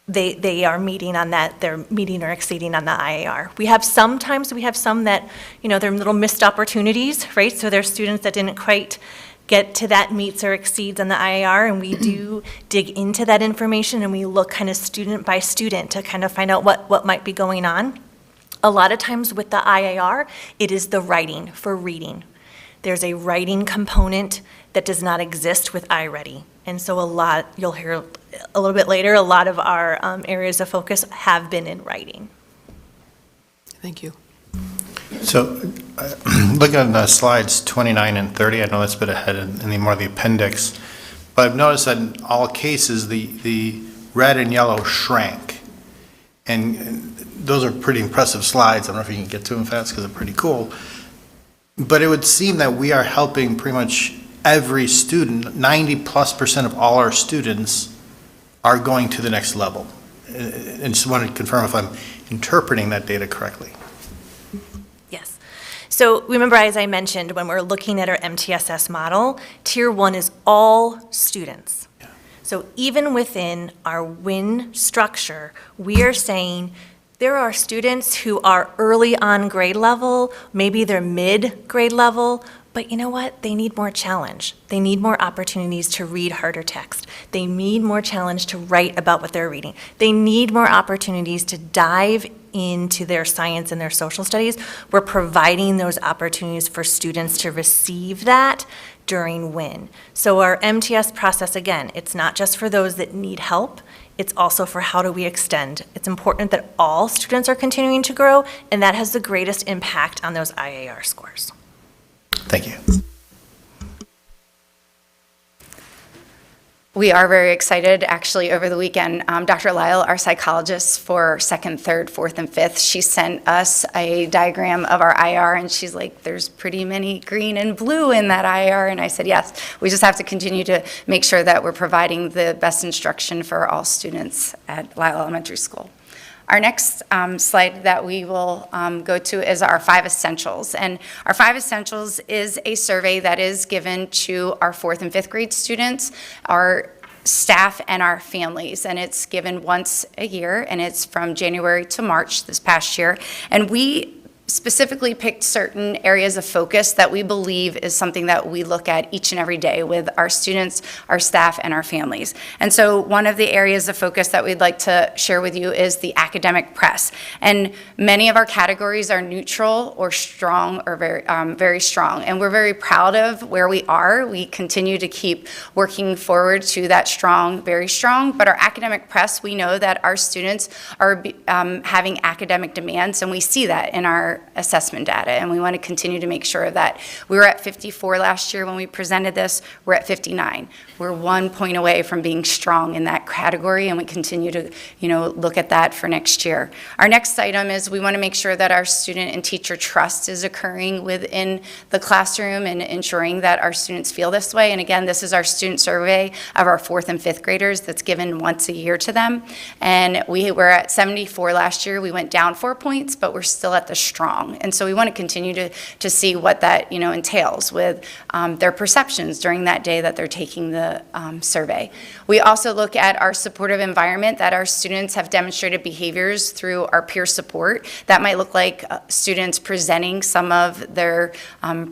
they are meeting on that, they're meeting or exceeding on the IAR. We have some that, they're little missed opportunities, right? So there's students that didn't quite get to that meets or exceeds on the IAR, and we do dig into that information and we look kind of student by student to kind of find out what might be going on. A lot of times with the IAR, it is the writing for reading. There's a writing component that does not exist with iReady. And so you'll hear a little bit later, a lot of our areas of focus have been in writing. Thank you. So, looking at slides 29 and 30, I know that's a bit ahead in the more of the appendix, but I've noticed that in all cases, the red and yellow shrank. And those are pretty impressive slides. I don't know if you can get to them fast because they're pretty cool. But it would seem that we are helping pretty much every student, 90+% of all our students are going to the next level. And just wanted to confirm if I'm interpreting that data correctly. Yes. So remember, as I mentioned, when we're looking at our MTSS model, Tier 1 is all students. Yeah. So even within our WIN structure, we are saying there are students who are early on grade level, maybe they're mid grade level, but you know what? They need more challenge. They need more opportunities to read harder text. They need more challenge to write about what they're reading. They need more opportunities to dive into their science and their social studies. We're providing those opportunities for students to receive that during WIN. So our MTS process, again, it's not just for those that need help, it's also for how do we extend. It's important that all students are continuing to grow, and that has the greatest impact on those IAR scores. Thank you. We are very excited. Actually, over the weekend, Dr. Lisle, our psychologist for 2nd, 3rd, 4th, and 5th, she sent us a diagram of our IR, and she's like, there's pretty many green and blue in that IR. And I said, yes, we just have to continue to make sure that we're providing the best instruction for all students at Lisle Elementary School. Our next slide that we will go to is our 5 essentials. And our 5 essentials is a survey that is given to our 4th and 5th grade students, our staff, and our families. And it's given once a year, and it's from January to March this past year. And we specifically picked certain areas of focus that we believe is something that we look at each and every day with our students, our staff, and our families. And so one of the areas of focus that we'd like to share with you is the academic press. And many of our categories are neutral or strong or very strong. And we're very proud of where we are. We continue to keep working forward to that strong, very strong. But our academic press, we know that our students are having academic demands, and we see that in our our assessment data. And we want to continue to make sure that we were at 54 last year when we presented this, we're at 59. We're 1 point away from being strong in that category, and we continue to, look at that for next year. Our next item is we want to make sure that our student and teacher trust is occurring within the classroom and ensuring that our students feel this way. And again, this is our student survey of our 4th and 5th graders that's given once a year to them. And we were at 74 last year. We went down 4 points, but we're still at the strong. And so we want to continue to see what that, entails with their perceptions during that day that they're taking the survey. We also look at our supportive environment, that our students have demonstrated behaviors through our peer support. That might look like students presenting some of their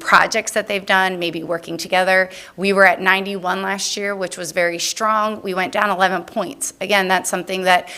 projects that they've done, maybe working together. We were at 91 last year, which was very strong. We went down 11 points. Again, that's something that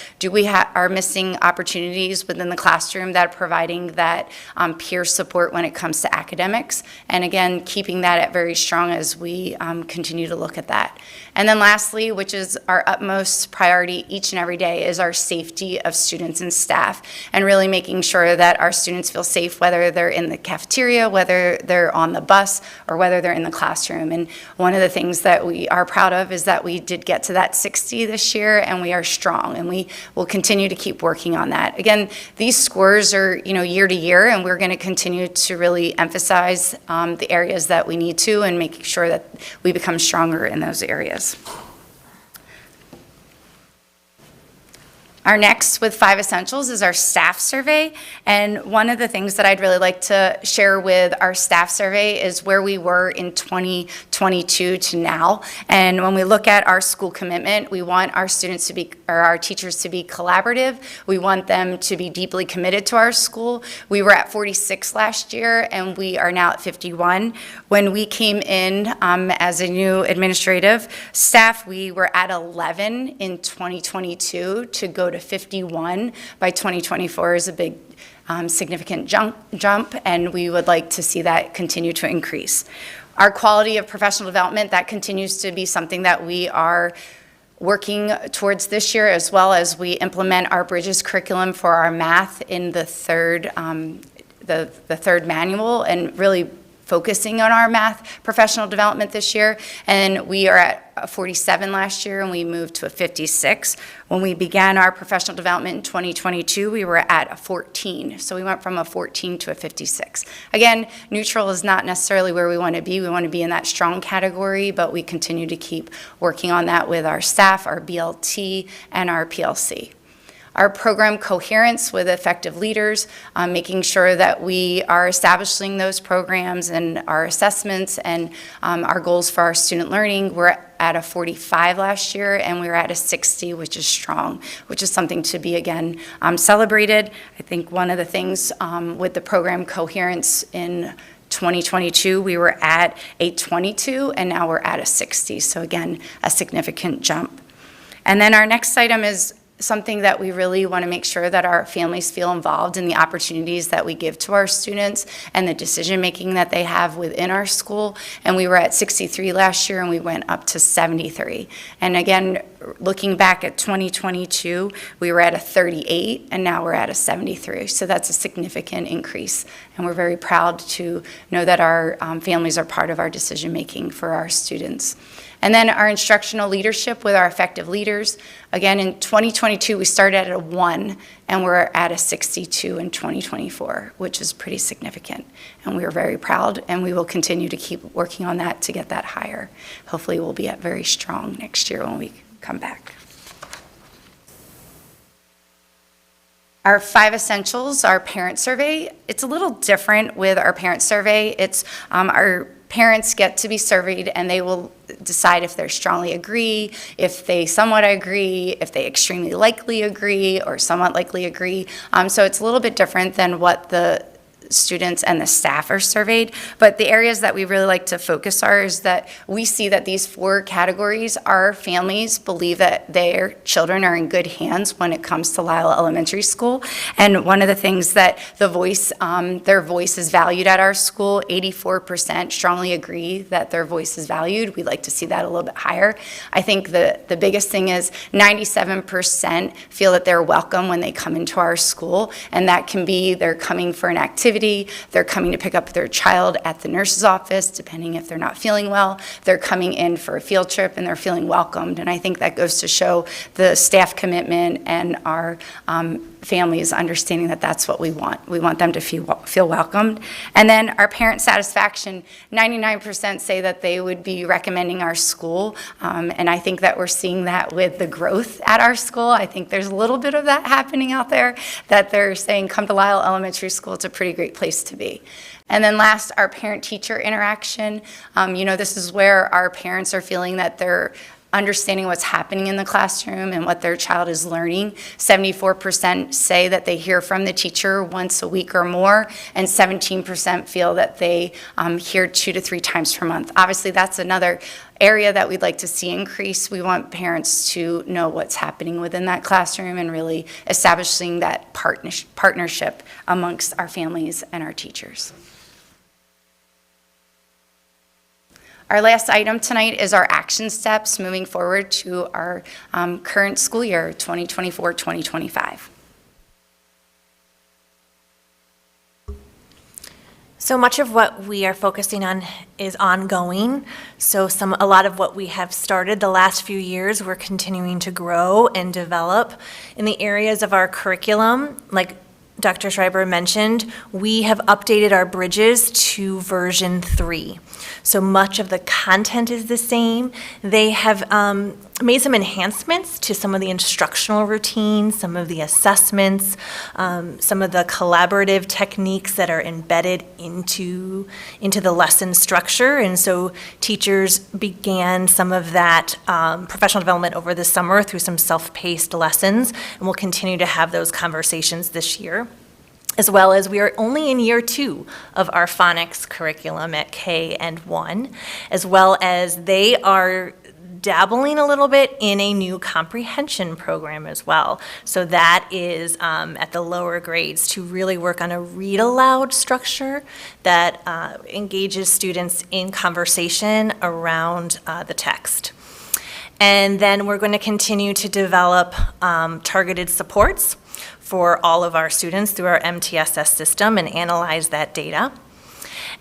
are missing opportunities within the classroom that are providing that peer support when it comes to academics. And again, keeping that at very strong as we continue to look at that. And then lastly, which is our utmost priority each and every day, is our safety of students and staff, and really making sure that our students feel safe, whether they're in the cafeteria, whether they're on the bus, or whether they're in the classroom. And one of the things that we are proud of is that we did get to that 60 this year, and we are strong, and we will continue to keep working on that. Again, these scores are, year to year, and we're going to continue to really emphasize the areas that we need to, and make sure that we become stronger in those areas. Our next with 5 essentials is our staff survey. And one of the things that I'd really like to share with our staff survey is where we were in 2022 to now. And when we look at our school commitment, we want our students to be, or our teachers to be collaborative. We want them to be deeply committed to our school. We were at 46 last year, and we are now at 51. When we came in as a new administrative staff, we were at 11 in 2022 to go to 51 by 2024 is a big significant jump, and we would like to see that continue to increase. Our quality of professional development, that continues to be something that we are working towards this year, as well as we implement our Bridges curriculum for our math in the third manual, and really focusing on our math professional development this year. And we are at 47 last year, and we moved to a 56. When we began our professional development in 2022, we were at a 14. So we went from a 14 to a 56. Again, neutral is not necessarily where we want to be. We want to be in that strong category, but we continue to keep working on that with our staff, our BLT, and our PLC. Our program coherence with effective leaders, making sure that we are establishing those programs and our assessments and our goals for our student learning. We're at a 45 last year, and we were at a 60, which is strong, which is something to be, again, celebrated. I think one of the things with the program coherence in 2022, we were at a 22, and now we're at a 60. So again, a significant jump. And then our next item is something that we really want to make sure that our families feel involved in the opportunities that we give to our students and the decision-making that they have within our school. And we were at 63 last year, and we went up to 73. And again, looking back at 2022, we were at a 38, and now we're at a 73. So that's a significant increase. And we're very proud to know that our families are part of our decision-making for our students. And then our instructional leadership with our effective leaders. Again, in 2022, we started at a 1, and we're at a 62 in 2024, which is pretty significant. And we are very proud, and we will continue to keep working on that to get that higher. Hopefully, we'll be at very strong next year when we come back. Our 5 essentials, our parent survey, it's a little different with our parent survey. It's our parents get to be surveyed, and they will decide if they strongly agree, if they somewhat agree, if they extremely likely agree, or somewhat likely agree. So it's a little bit different than what the students and the staff are surveyed. But the areas that we really like to focus are is that we see that these 4 categories, our families believe that their children are in good hands when it comes to Lisle Elementary School. And one of the things that their voice is valued at our school, 84% strongly agree that their voice is valued. We'd like to see that a little bit higher. I think the biggest thing is 97% feel that they're welcome when they come into our school, and that can be they're coming for an activity, activity. They're coming to pick up their child at the nurse's office, depending if they're not feeling well. They're coming in for a field trip, and they're feeling welcomed. And I think that goes to show the staff commitment and our families understanding that that's what we want. We want them to feel welcomed. And then our parent satisfaction, 99% say that they would be recommending our school. And I think that we're seeing that with the growth at our school. I think there's a little bit of that happening out there, that they're saying, come to Lisle Elementary School, it's a pretty great place to be. And then last, our parent-teacher interaction. This is where our parents are feeling that they're understanding what's happening in the classroom and what their child is learning. 74% say that they hear from the teacher once a week or more, and 17% feel that they hear 2 to 3 times per month. Obviously, that's another area that we'd like to see increase. We want parents to know what's happening within that classroom and really establishing that partnership amongst our families and our teachers. Our last item tonight is our action steps moving forward to our current school year, 2024-2025. So much of what we are focusing on is ongoing. So a lot of what we have started the last few years, we're continuing to grow and develop. In the areas of our curriculum, like Dr. Schreiber mentioned, we have updated our bridges to version 3. So much of the content is the same. They have made some enhancements to some of the instructional routines, some of the assessments, some of the collaborative techniques that are embedded into the lesson structure. And so teachers began some of that professional development over the summer through some self-paced lessons, and we'll continue to have those conversations this year. As well as we are only in year 2 of our phonics curriculum at K and 1, as well as they are dabbling a little bit in a new comprehension program as well. So that is at the lower grades to really work on a read aloud structure that engages students in conversation around the text. And then we're going to continue to develop targeted supports for all of our students through our MTSS system and analyze that data.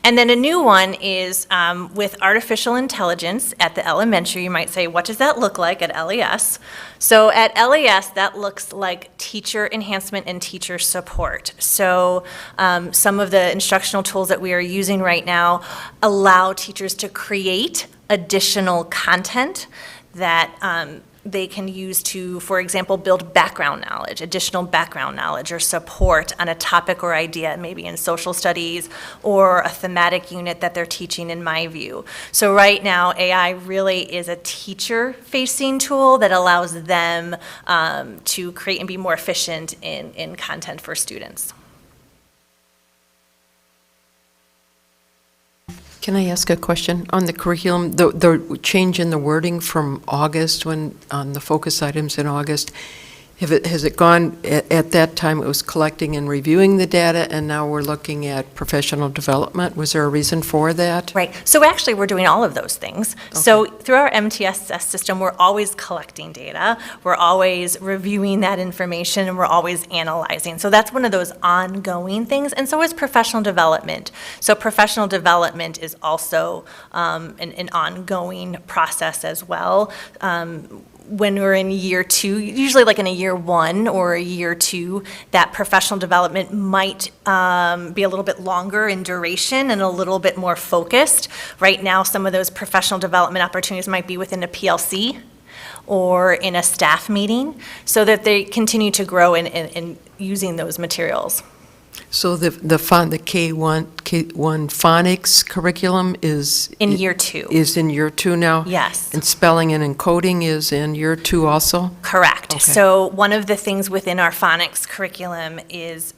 And then a new one is with artificial intelligence at the elementary. You might say, what does that look like at LES? So at LES, that looks like teacher enhancement and teacher support. So some of the instructional tools that we are using right now allow teachers to create additional content that they can use to, for example, build background knowledge, additional background knowledge or support on a topic or idea, maybe in social studies or a thematic unit that they're teaching, in my view. So right now, AI really is a teacher-facing tool that allows them to create and be more efficient in content for students. Can I ask a question on the curriculum? The change in the wording from August, when on the focus items in August, has it gone, at that time it was collecting and reviewing the data, and now we're looking at professional development? Was there a reason for that? Right. So actually, we're doing all of those things. Okay. So through our MTSS system, we're always collecting data. We're always reviewing that information, and we're always analyzing. So that's one of those ongoing things. And so is professional development. So professional development is also an ongoing process as well. When we're in year 2, usually like in a year 1 or a year 2, that professional development might be a little bit longer in duration and a little bit more focused. Right now, some of those professional development opportunities might be within a PLC or in a staff meeting, so that they continue to grow in using those materials. So the K1 phonics curriculum is in year 2. Is in year 2 now? Yes. And spelling and encoding is in year 2 also? Correct. Okay. So one of the things within our phonics curriculum is,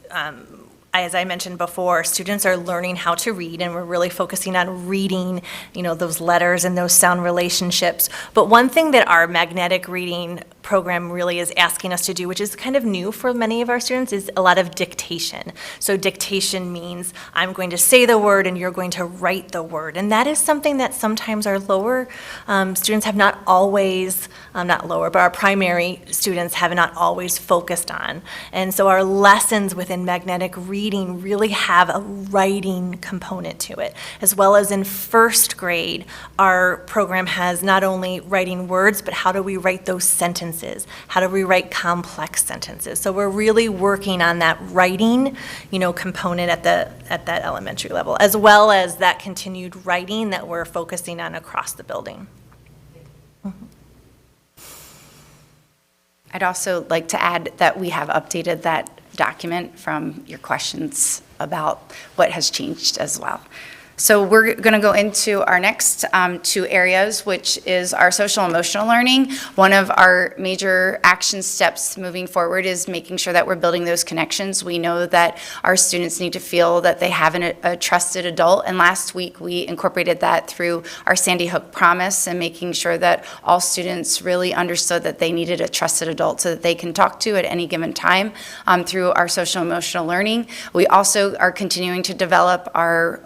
as I mentioned before, students are learning how to read, and we're really focusing on reading, those letters and those sound relationships. But one thing that our magnetic reading program really is asking us to do, which is kind of new for many of our students, is a lot of dictation. So dictation means I'm going to say the word and you're going to write the word. And that is something that sometimes our lower students have not always, not lower, but our primary students have not always focused on. And so our lessons within magnetic reading reading really have a writing component to it. As well as in first grade, our program has not only writing words, but how do we write those sentences? How do we write complex sentences? So we're really working on that writing, component at that elementary level, as well as that continued writing that we're focusing on across the building. I'd also like to add that we have updated that document from your questions about what has changed as well. So we're going to go into our next two areas, which is our social emotional learning. One of our major action steps moving forward is making sure that we're building those connections. We know that our students need to feel that they have a trusted adult, and last week we incorporated that through our Sandy Hook Promise and making sure that all students really understood that they needed a trusted adult so that they can talk to at any given time through our social emotional learning. We also are continuing to develop our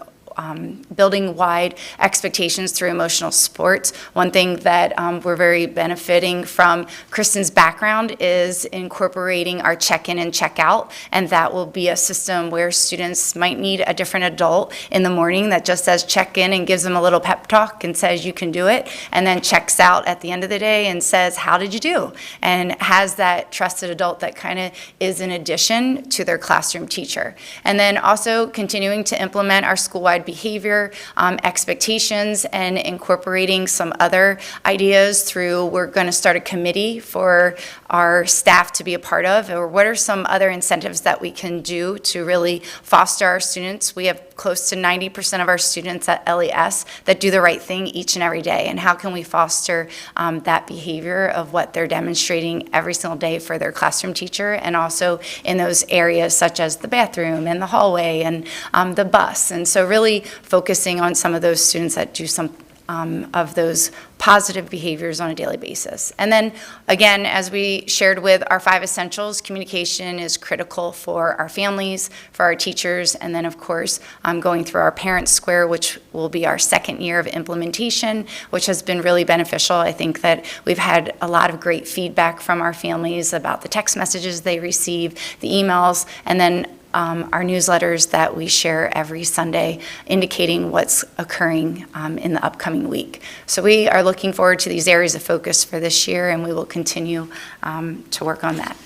building-wide expectations through emotional sports. One thing that we're very benefiting from Kristen's background is incorporating our check-in and check-out, and that will be a system where students might need a different adult in the morning that just says check-in and gives them a little pep talk and says you can do it, and then checks out at the end of the day and says how did you do, and has that trusted adult that kind of is an addition to their classroom teacher. And then also continuing to implement our school-wide behavior expectations and incorporating some other ideas through, we're going to start a committee for our staff to be a part of, or what are some other incentives that we can do to really foster our students. We have close to 90% of our students at LES that do the right thing each and every day, and how can we foster that behavior of what they're demonstrating every single day for their classroom teacher, and also in those areas such as the bathroom and the hallway and the bus. And so really focusing on some of those students that do some of those positive behaviors on a daily basis. And then again, as we shared with our 5 essentials, communication is critical for our families, for our teachers, and then of course going through our parent square, which will be our second year of implementation, which has been really beneficial. I think that we've had a lot of great feedback from our families about the text messages they receive, the emails, and then our newsletters that we share every Sunday indicating what's occurring in the upcoming week. So we are looking forward to these areas of focus for this year, and we will continue to work on that.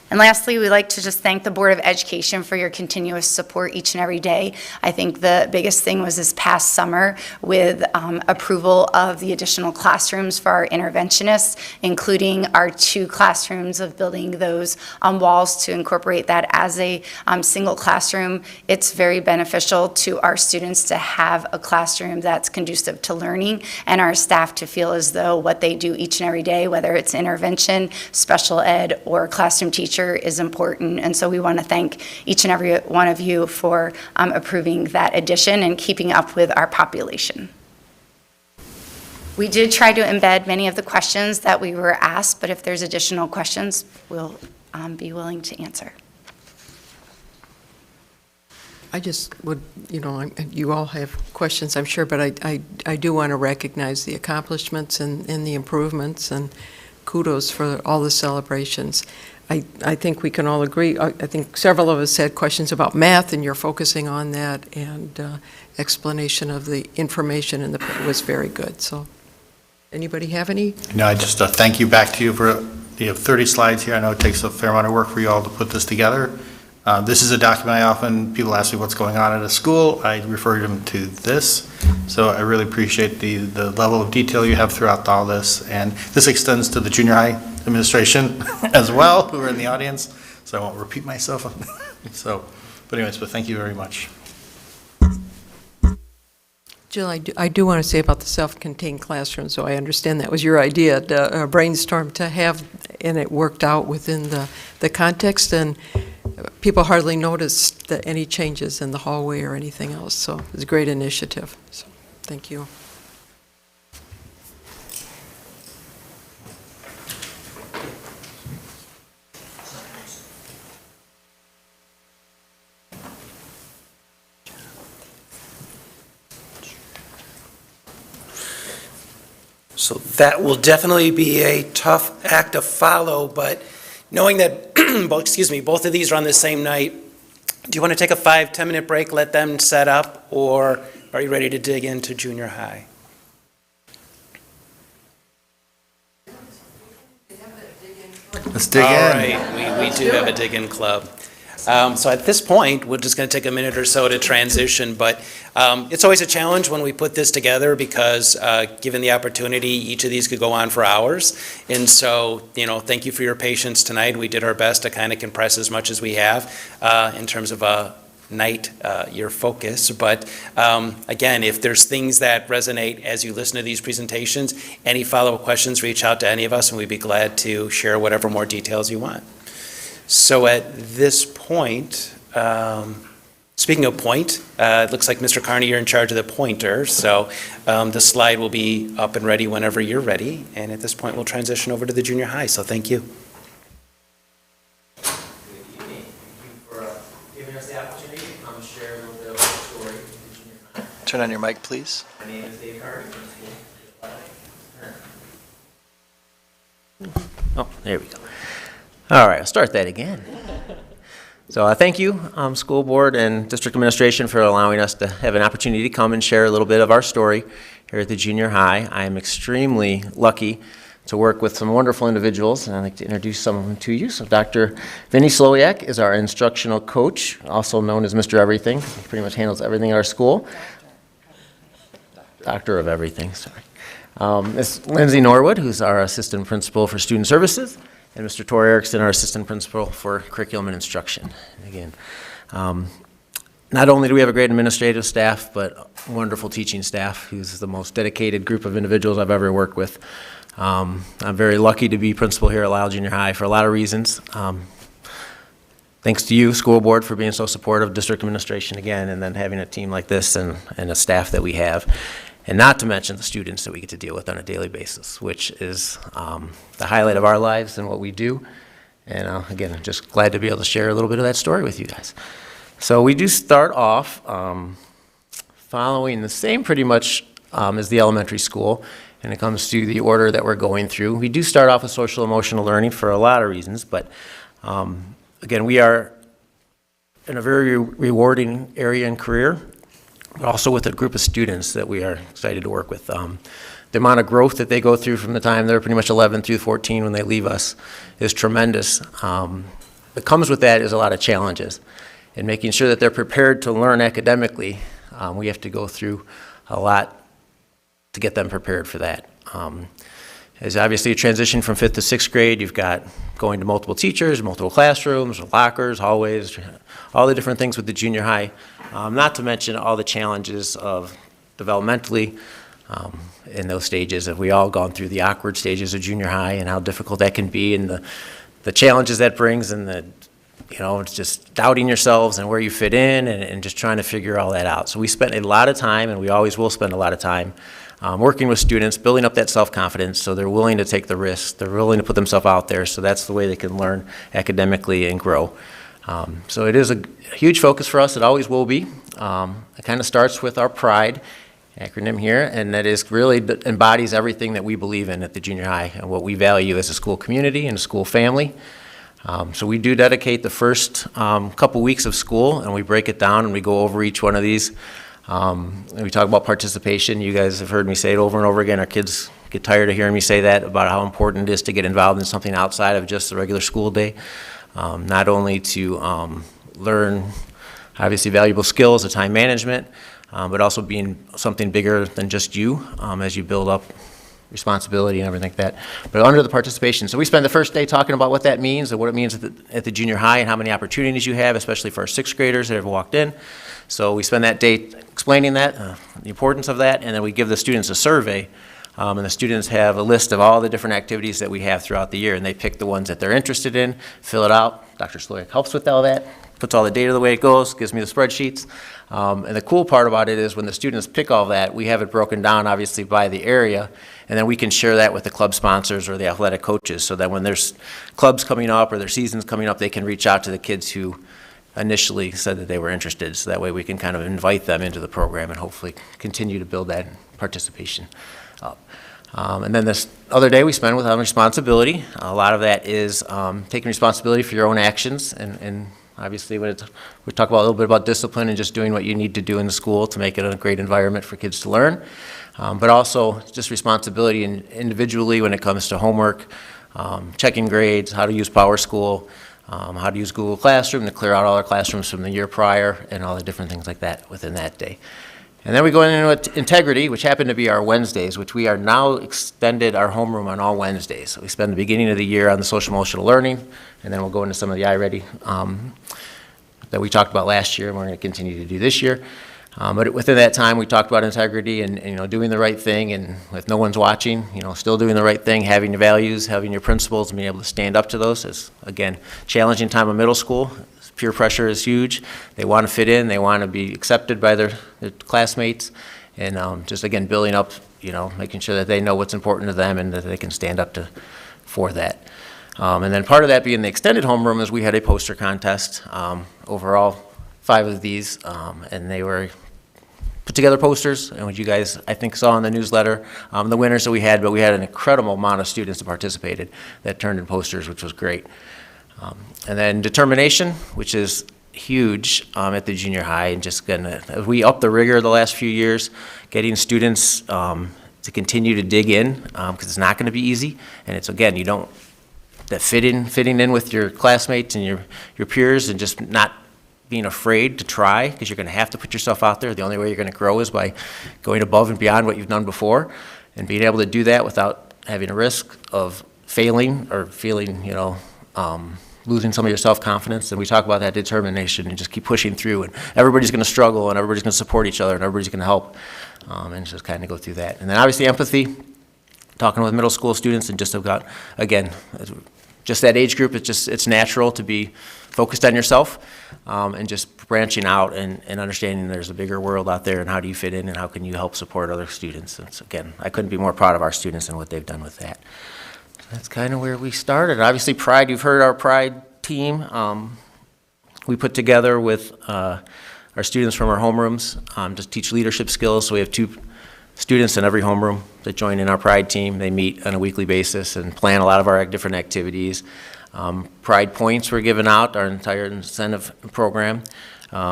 And lastly, we'd like to just thank the Board of Education for your continuous support each and every day. I think the biggest thing was this past summer with approval of the additional classrooms for our interventionists, including our 2 classrooms of building those walls to incorporate that as a single classroom. It's very beneficial to our students to have a classroom that's conducive to learning, and our staff to feel as though what they do each and every day, whether it's intervention, special ed, or classroom teacher, is important. And so we want to thank each and every one of you for approving that addition and keeping up with our population. We did try to embed many of the questions that we were asked, but if there's additional questions, we'll be willing to answer. I just would, you all have questions, I'm sure, but I do want to recognize the accomplishments and the improvements, and kudos for all the celebrations. I think we can all agree. I think several of us had questions about math, and you're focusing on that, and explanation of the information in was very good. So, anybody have any? No, I just thank you back to you for, you have 30 slides here. I know it takes a fair amount of work for you all to put this together. This is a document people ask me what's going on at a school. I refer them to this. So I really appreciate the level of detail you have throughout all this. And this extends to the junior high administration as well, who are in the audience. So I won't repeat myself. But anyways, thank you very much. Jill, I do want to say about the self-contained classroom, so I understand that was your idea, to brainstorm to have, and it worked out within the context, and people hardly noticed any changes in the hallway or anything else, so it was a great initiative, so thank you. So that will definitely be a tough act to follow, but knowing that both of these are on the same night. Do you want to take a 5-10 minute break, let them set up, or are you ready to dig into junior high? Let's dig in. All right, we do have a dig-in club. So at this point, we're just going to take a minute or so to transition, but it's always a challenge when we put this together because given the opportunity, each of these could go on for hours. And so, thank you for your patience tonight. We did our best to kind of compress as much as we have in terms of a night, your focus. But again, if there's things that resonate as you listen to these presentations, any follow-up questions, reach out to any of us and we'd be glad to share whatever more details you want. So at this point, speaking of point, it looks like Mr. Carney, you're in charge of the pointer. So the slide will be up and ready whenever you're ready. And at this point, we'll transition over to the junior high. So thank you. Good evening. Thank you for giving us the opportunity to come share a little bit of our story with the junior high. Turn on your mic, please. My name is Dave Carney. Oh, there we go. All right, I'll start that again. So thank you, school board and district administration for allowing us to have an opportunity to come and share a little bit of our story here at the junior high. I am extremely lucky to work with some wonderful individuals, and I'd like to introduce some of them to you. So Dr. Vinny Slowiak is our instructional coach, also known as Mr. Everything. He pretty much handles everything at our school. Doctor of everything, sorry. Ms. Lindsay Norwood, who's our assistant principal for student services, and Mr. Tor Erickson, our assistant principal for curriculum and instruction. And again, not only do we have a great administrative staff, but wonderful teaching staff, who's the most dedicated group of individuals I've ever worked with. I'm very lucky to be principal here at Lisle Junior High for a lot of reasons. Thanks to you, school board, for being so supportive, district administration again, and then having a team like this and a staff that we have. And not to mention the students that we get to deal with on a daily basis, which is the highlight of our lives and what we do. And again, I'm just glad to be able to share a little bit of that story with you guys. So we do start off following the same pretty much as the elementary school, and it comes to the order that we're going through. We do start off with social emotional learning for a lot of reasons, but again, we are in a very rewarding area and career, but also with a group of students that we are excited to work with. The amount of growth that they go through from the time they're pretty much 11 through 14 when they leave us is tremendous. What comes with that is a lot of challenges. And making sure that they're prepared to learn academically, we have to go through a lot to get them prepared for that. There's obviously a transition from 5th to 6th grade. You've got going to multiple teachers, multiple classrooms, lockers, hallways, all the different things with the junior high. Not to mention all the challenges of developmentally in those stages. Have we all gone through the awkward stages of junior high and how difficult that can be, and the challenges that brings, and it's just doubting yourselves and where you fit in, and just trying to figure all that out. So we spent a lot of time, and we always will spend a lot of time working with students, building up that self-confidence so they're willing to take the risks, they're willing to put themselves out there, so that's the way they can learn academically and grow. So it is a huge focus for us. It always will be. It kind of starts with our PRIDE acronym here, and that is really embodies everything that we believe in at the junior high and what we value as a school community and a school family. So we do dedicate the first couple weeks of school, and we break it down and we go over each one of these. And we talk about participation. You guys have heard me say it over and over again. Our kids get tired of hearing me say that, about how important it is to get involved in something outside of just the regular school day. Not only to learn obviously valuable skills of time management, but also being something bigger than just you as you build up responsibility and everything like that. But under the participation, so we spend the first day talking about what that means and what it means at the junior high and how many opportunities you have, especially for our 6th graders that have walked in. So we spend that day explaining that, the importance of that, and then we give the students a survey. And the students have a list of all the different activities that we have throughout the year, and they pick the ones that they're interested in, fill it out. Dr. Slowiak helps with all that, puts all the data the way it goes, gives me the spreadsheets. And the cool part about it is when the students pick all that, we have it broken down obviously by the area, and then we can share that with the club sponsors or the athletic coaches, so that when there's clubs coming up or their seasons coming up, they can reach out to the kids who initially said that they were interested. So that way we can kind of invite them into the program and hopefully continue to build that participation up. And then this other day we spend with responsibility. A lot of that is taking responsibility for your own actions, and obviously we talk about a little bit about discipline and just doing what you need to do in the school to make it a great environment for kids to learn. But also just responsibility individually when it comes to homework, checking grades, how to use PowerSchool, how to use Google Classroom to clear out all our classrooms from the year prior, and all the different things like that within that day. And then we go into integrity, which happen to be our Wednesdays, which we are now extended our homeroom on all Wednesdays. So we spend the beginning of the year on the social emotional learning, and then we'll go into some of the iReady that we talked about last year, and we're going to continue to do this year. But within that time, we talked about integrity and doing the right thing, and if no one's watching, still doing the right thing, having your values, having your principles, and being able to stand up to those. Is again, challenging time of middle school. Peer pressure is huge. They want to fit in. They want to be accepted by their classmates, and just again building up, making sure that they know what's important to them and that they can stand up for that. And then part of that being the extended homeroom is we had a poster contest. Overall, 5 of these, and they were put together posters, and what you guys, I think, saw in the newsletter, the winners that we had, but we had an incredible amount of students that participated that turned in posters, which was great. And then determination, which is huge at the junior high, and just as we up the rigor the last few years, getting students to continue to dig in, because it's not going to be easy, and it's, again, fitting in with your classmates and your peers, and just not being afraid to try, because you're going to have to put yourself out there. The only way you're going to grow is by going above and beyond what you've done before, and being able to do that without having a risk of failing or feeling, losing some of your self-confidence. And we talk about that determination and just keep pushing through, and everybody's going to struggle, and everybody's going to support each other, and everybody's going to help, and just kind of go through that. And then obviously empathy, talking with middle school students, and just about, again, just that age group, it's natural to be focused on yourself, and just branching out and understanding there's a bigger world out there, and how do you fit in, and how can you help support other students. And so again, I couldn't be more proud of our students and what they've done with that. That's kind of where we started. Obviously, Pride, you've heard our Pride team. We put together with our students from our homerooms to teach leadership skills. So we have 2 students in every homeroom that join in our Pride team. They meet on a weekly basis and plan a lot of our different activities. Pride points were given out, our entire incentive program.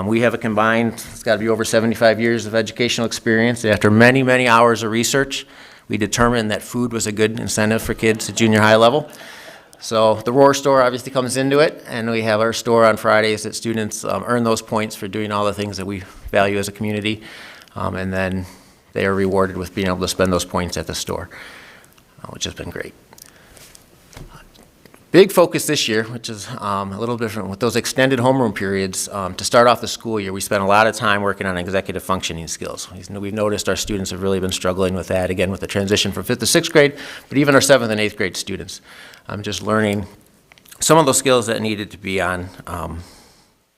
We have a combined, it's got to be over 75 years of educational experience. After many, many hours of research, we determined that food was a good incentive for kids at junior high level. So the Roar store obviously comes into it, and we have our store on Fridays that students earn those points for doing all the things that we value as a community, and then they are rewarded with being able to spend those points at the store, which has been great. Big focus this year, which is a little different, with those extended homeroom periods. To start off the school year, we spent a lot of time working on executive functioning skills. We've noticed our students have really been struggling with that, again, with the transition from 5th to 6th grade, but even our 7th and 8th grade students. Just learning some of those skills that needed to be on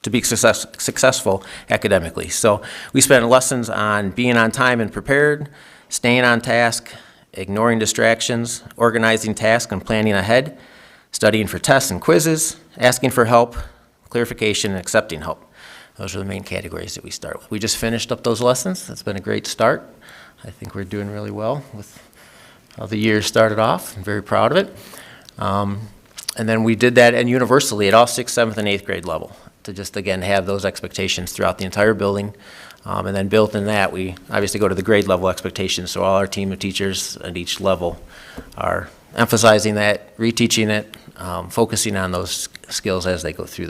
to be successful academically. So we spent lessons on being on time and prepared, staying on task, ignoring distractions, organizing tasks and planning ahead, studying for tests and quizzes, asking for help, clarification, and accepting help. Those are the main categories that we start with. We just finished up those lessons. That's been a great start. I think we're doing really well with how the year started off. I'm very proud of it. And then we did that and universally at all 6th, 7th, and 8th grade level to just, again, have those expectations throughout the entire building. And then built in that, we obviously go to the grade level expectations. So all our team of teachers at each level are emphasizing that, reteaching it, focusing on those skills as they go through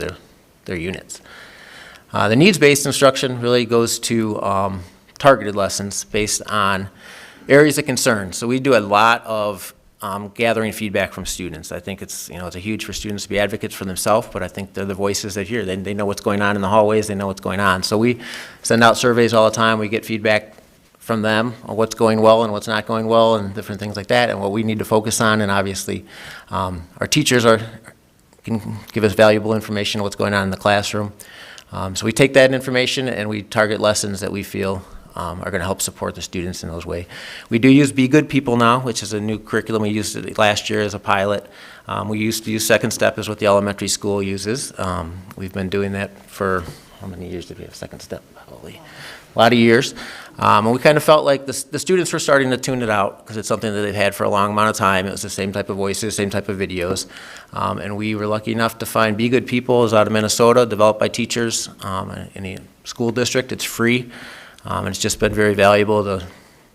their units. The needs-based instruction really goes to targeted lessons based on areas of concern. So we do a lot of gathering feedback from students. I think it's a huge for students to be advocates for themselves, but I think they're the voices that hear. They know what's going on in the hallways. They know what's going on. So we send out surveys all the time. We get feedback from them on what's going well and what's not going well and different things like that and what we need to focus on. And obviously our teachers can give us valuable information on what's going on in the classroom. So we take that information and we target lessons that we feel are going to help support the students in those ways. We do use Be Good People now, which is a new curriculum. We used it last year as a pilot. We used to use Second Step is what the elementary school uses. We've been doing that for, how many years did we have Second Step? Probably lot of years. And we kind of felt like the students were starting to tune it out because it's something that they've had for a long amount of time. It was the same type of voices, same type of videos. And we were lucky enough to find Be Good People is out of Minnesota, developed by teachers in the school district. It's free. And it's just been very valuable. The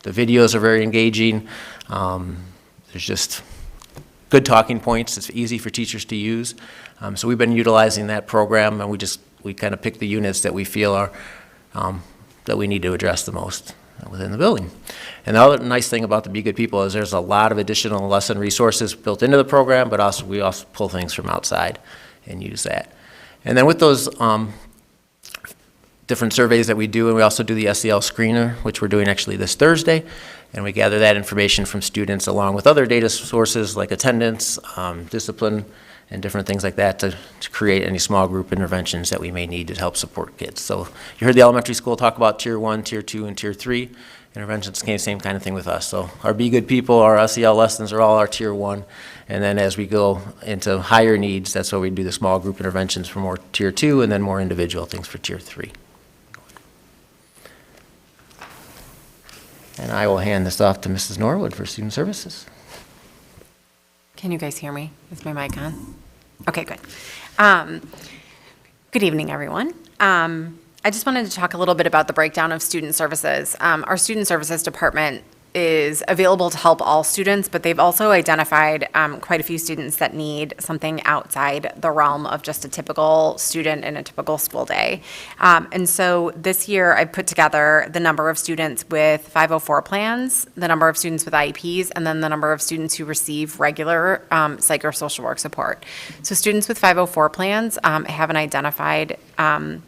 videos are very engaging. There's just good talking points. It's easy for teachers to use. So we've been utilizing that program, and we kind of pick the units that we feel are that we need to address the most within the building. And the other nice thing about the Be Good People is there's a lot of additional lesson resources built into the program, but we also pull things from outside and use that. And then with those different surveys that we do, and we also do the SEL screener, which we're doing actually this Thursday, and we gather that information from students along with other data sources like attendance, discipline, and different things like that to create any small group interventions that we may need to help support kids. So you heard the elementary school talk about Tier 1, Tier 2, and Tier 3 interventions. Same kind of thing with us. So our Be Good People, our SEL lessons are all our Tier 1. And then as we go into higher needs, that's where we do the small group interventions for more Tier 2 and then more individual things for Tier 3. And I will hand this off to Mrs. Norwood for Student Services. Can you guys hear me? Is my mic on? Okay, good. Good evening, everyone. I just wanted to talk a little bit about the breakdown of student services. Our student services department is available to help all students, but they've also identified quite a few students that need something outside the realm of just a typical student in a typical school day. And so this year I put together the number of students with 504 plans, the number of students with IEPs, and then the number of students who receive regular psych or social work support. So students with 504 plans have an identified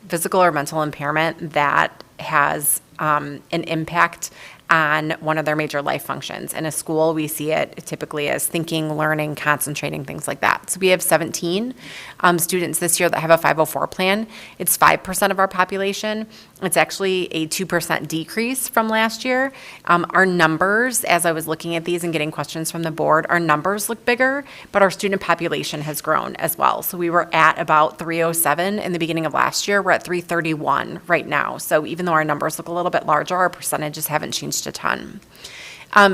physical or mental impairment that has an impact on one of their major life functions. In a school, we see it typically as thinking, learning, concentrating, things like that. So we have 17 students this year that have a 504 plan. It's 5% of our population. It's actually a 2% decrease from last year. Our numbers, as I was looking at these and getting questions from the board, our numbers look bigger, but our student population has grown as well. So we were at about 307 in the beginning of last year. We're at 331 right now. So even though our numbers look a little bit larger, our percentages haven't changed a ton.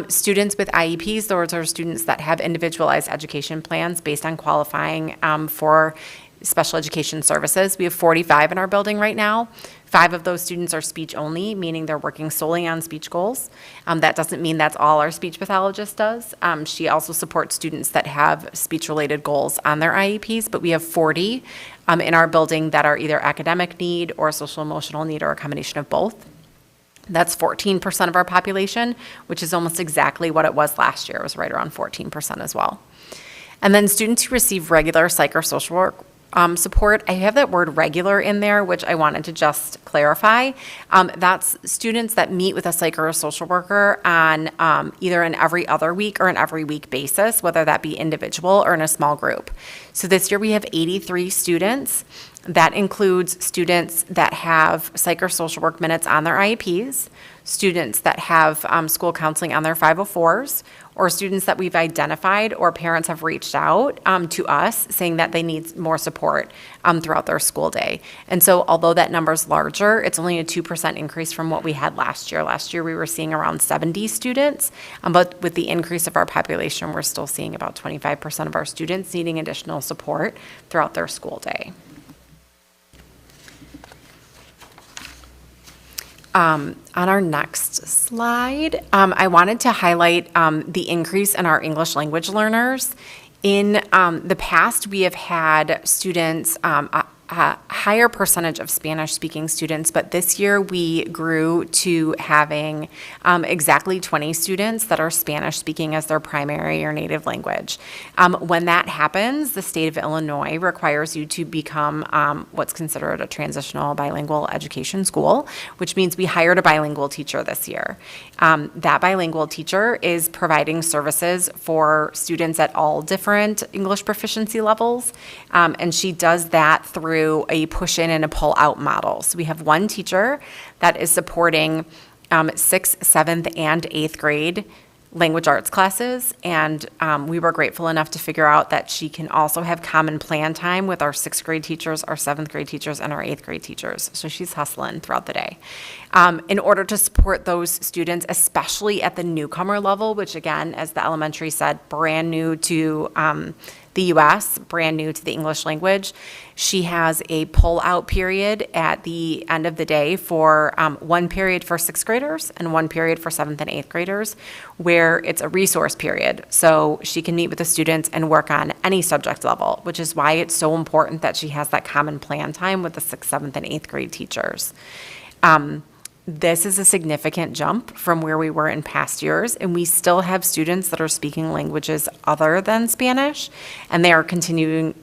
Students with IEPs, those are students that have individualized education plans based on qualifying for special education services. We have 45 in our building right now. 5 of those students are speech only, meaning they're working solely on speech goals. That doesn't mean that's all our speech pathologist does. She also supports students that have speech-related goals on their IEPs, but we have 40 in our building that are either academic need or social emotional need or a combination of both. That's 14% of our population, which is almost exactly what it was last year. It was right around 14% as well. And then students who receive regular psych or social work support, I have that word regular in there, which I wanted to just clarify. That's students that meet with a psych or a social worker on either an every other week or an every week basis, whether that be individual or in a small group. So this year we have 83 students. That includes students that have psych or social work minutes on their IEPs, students that have school counseling on their 504s, or students that we've identified or parents have reached out to us saying that they need more support throughout their school day. And so although that number's larger, it's only a 2% increase from what we had last year. Last year we were seeing around 70 students, but with the increase of our population, we're still seeing about 25% of our students needing additional support throughout their school day. On our next slide, I wanted to highlight the increase in our English language learners. In the past, we have had students, a higher percentage of Spanish-speaking students, but this year we grew to having exactly 20 students that are Spanish-speaking as their primary or native language. When that happens, the state of Illinois requires you to become what's considered a transitional bilingual education school, which means we hired a bilingual teacher this year. That bilingual teacher is providing services for students at all different English proficiency levels, and she does that through a push-in and a pull-out model. So we have one teacher that is supporting 6th, 7th, and 8th grade language arts classes, and we were grateful enough to figure out that she can also have common plan time with our 6th grade teachers, our 7th grade teachers, and our 8th grade teachers. So she's hustling throughout the day. In order to support those students, especially at the newcomer level, which again, as the elementary said, brand new to the U.S., brand new to the English language, she has a pull-out period at the end of the day for 1 period for 6th graders and 1 period for 7th and 8th graders, where it's a resource period. So she can meet with the students and work on any subject level, which is why it's so important that she has that common plan time with the 6th, 7th, and 8th grade teachers. This is a significant jump from where we were in past years, and we still have students that are speaking languages other than Spanish, and they are continued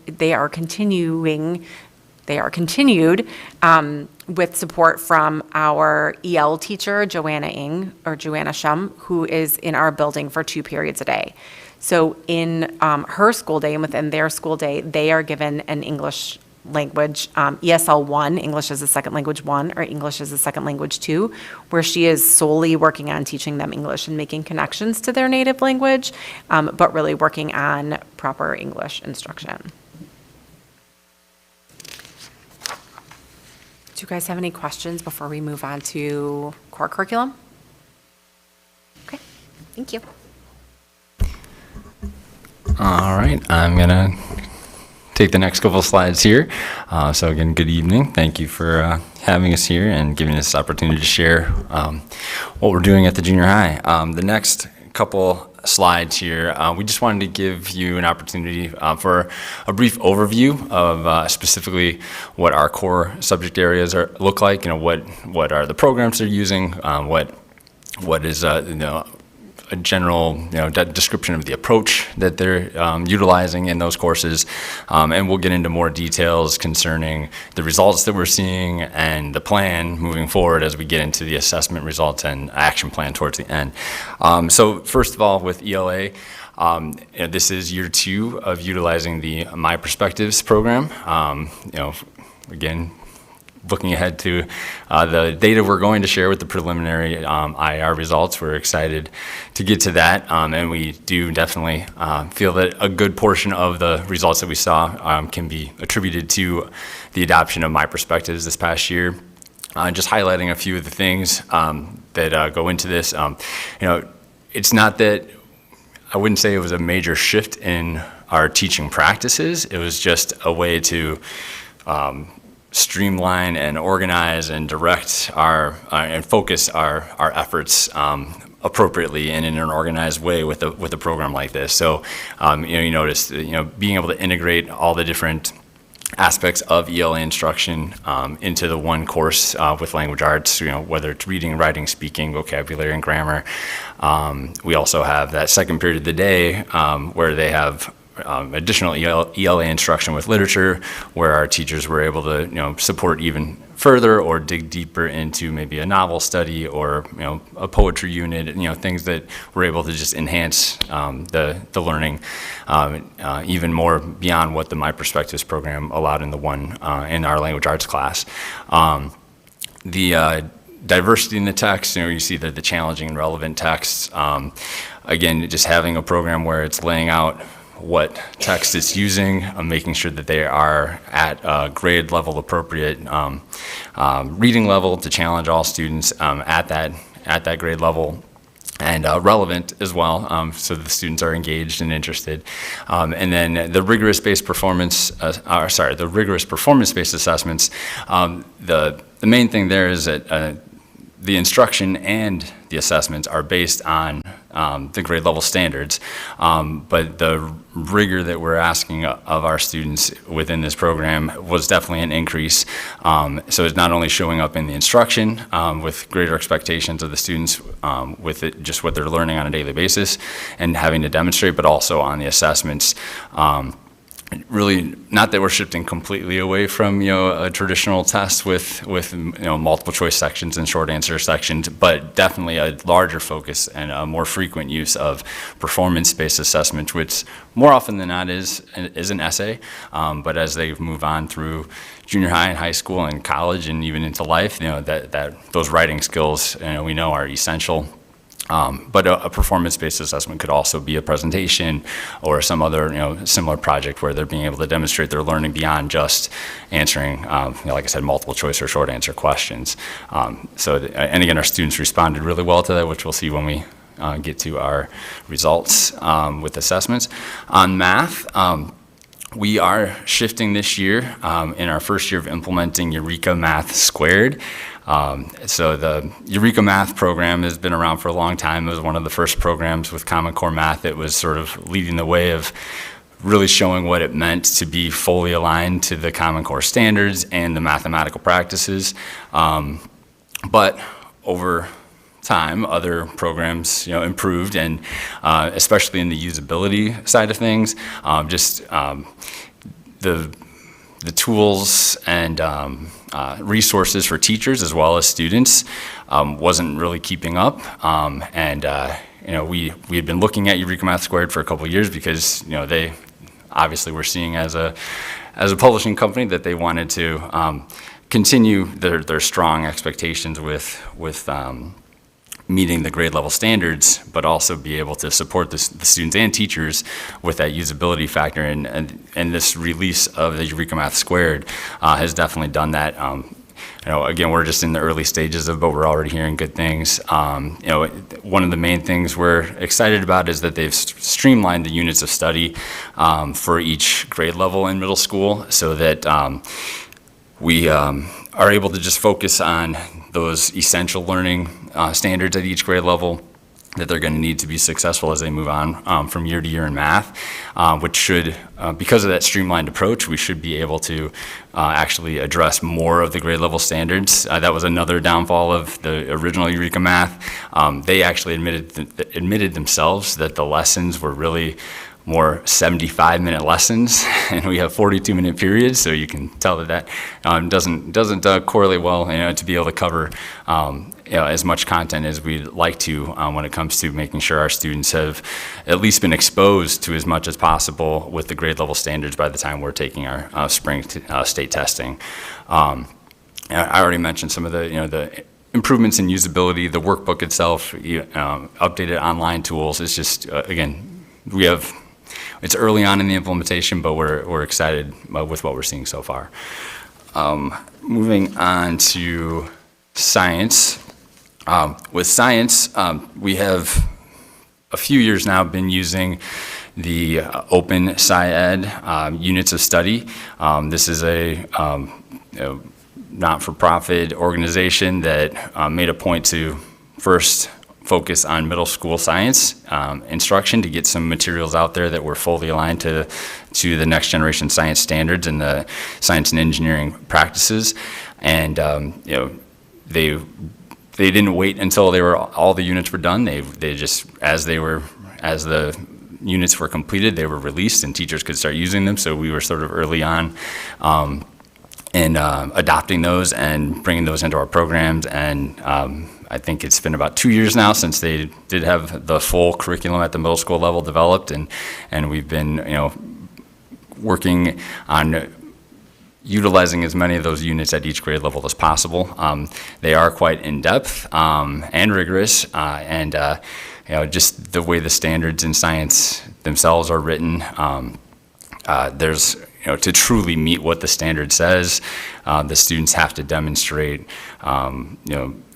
with support from our EL teacher, Joanna Shum, who is in our building for 2 periods a day. So in her school day and within their school day, they are given an English language, ESL 1, English as a Second Language 1, or English as a Second Language 2, where she is solely working on teaching them English and making connections to their native language, but really working on proper English instruction. Do you guys have any questions before we move on to core curriculum? Okay, thank you. All right, I'm going to take the next couple of slides here. So again, good evening. Thank you for having us here and giving us this opportunity to share what we're doing at the junior high. The next couple slides here, we just wanted to give you an opportunity for a brief overview of specifically what our core subject areas look like. You know, what are the programs they're using, what is a general description of the approach that they're utilizing in those courses, and we'll get into more details concerning the results that we're seeing and the plan moving forward as we get into the assessment results and action plan towards the end. So first of all, with ELA, this is year 2 of utilizing the My Perspectives program. Again, looking ahead to the data we're going to share with the preliminary IR results. We're excited to get to that, and we do definitely feel that a good portion of the results that we saw can be attributed to the adoption of My Perspectives this past year. Just highlighting a few of the things that go into this. It's not that, I wouldn't say it was a major shift in our teaching practices. It was just a way to streamline and organize and direct and focus our efforts appropriately and in an organized way with a program like this. So you notice being able to integrate all the different aspects of ELA instruction into the one course with language arts, whether it's reading, writing, speaking, vocabulary, and grammar. We also have that second period of the day where they have additional ELA instruction with literature, where our teachers were able to support even further or dig deeper into maybe a novel study or a poetry unit, things that were able to just enhance the learning even more beyond what the My Perspectives program allowed in in our language arts class. The diversity in the text, you see the challenging and relevant texts. Again, just having a program where it's laying out what text it's using, making sure that they are at grade level appropriate reading level to challenge all students at that grade level, and relevant as well, so the students are engaged and interested. And then the rigorous performance-based assessments. The main thing there is that the instruction and the assessments are based on the grade level standards, but the rigor that we're asking of our students within this program was definitely an increase. So it's not only showing up in the instruction with greater expectations of the students with just what they're learning on a daily basis and having to demonstrate, but also on the assessments. Really, not that we're shifting completely away from a traditional test with multiple choice sections and short answer sections, but definitely a larger focus and a more frequent use of performance-based assessment, which more often than not is an essay. But as they move on through junior high and high school and college and even into life, that those writing skills we know are essential. But a performance-based assessment could also be a presentation or some other, similar project where they're being able to demonstrate their learning beyond just answering, like I said, multiple choice or short answer questions. And again, our students responded really well to that, which we'll see when we get to our results with assessments. On math, we are shifting this year in our first year of implementing Eureka Math Squared. So the Eureka Math program has been around for a long time. It was one of the first programs with Common Core Math that was sort of leading the way of really showing what it meant to be fully aligned to the Common Core standards and the mathematical practices. But over time, other programs, improved, and especially in the usability side of things, the tools and resources for teachers as well as students wasn't really keeping up. We had been looking at Eureka Math Squared for a couple of years because they obviously were seeing as a publishing company that they wanted to continue their strong expectations with meeting the grade level standards, but also be able to support the students and teachers with that usability factor. And this release of the Eureka Math Squared has definitely done that. Again, we're just in the early stages of, but we're already hearing good things. One of the main things we're excited about is that they've streamlined the units of study for each grade level in middle school, so that we are able to just focus on those essential learning standards at each grade level that they're going to need to be successful as they move on from year to year in math, which should, because of that streamlined approach, we should be able to actually address more of the grade level standards. That was another downfall of the original Eureka Math. They actually admitted themselves that the lessons were really more 75-minute lessons, and we have 42-minute periods, so you can tell that doesn't correlate well, to be able to cover as much content as we'd like to when it comes to making sure our students have at least been exposed to as much as possible with the grade level standards by the time we're taking our spring state testing. I already mentioned some of the improvements in usability, the workbook itself, updated online tools. It's just, again, it's early on in the implementation, but we're excited with what we're seeing so far. Moving on to science. With science, we have a few years now been using the Open SciEd units of study. This is a not-for-profit organization that made a point to first focus on middle school science instruction to get some materials out there that were fully aligned to the next generation science standards and the science and engineering practices. And they didn't wait until all the units were done. They just, as the units were completed, they were released and teachers could start using them. So we were sort of early on in adopting those and bringing those into our programs. And I think it's been about 2 years now since they did have the full curriculum at the middle school level developed, and we've been working on utilizing as many of those units at each grade level as possible. They are quite in-depth and rigorous, and just the way the standards in science themselves are written, there's to truly meet what the standard says, the students have to demonstrate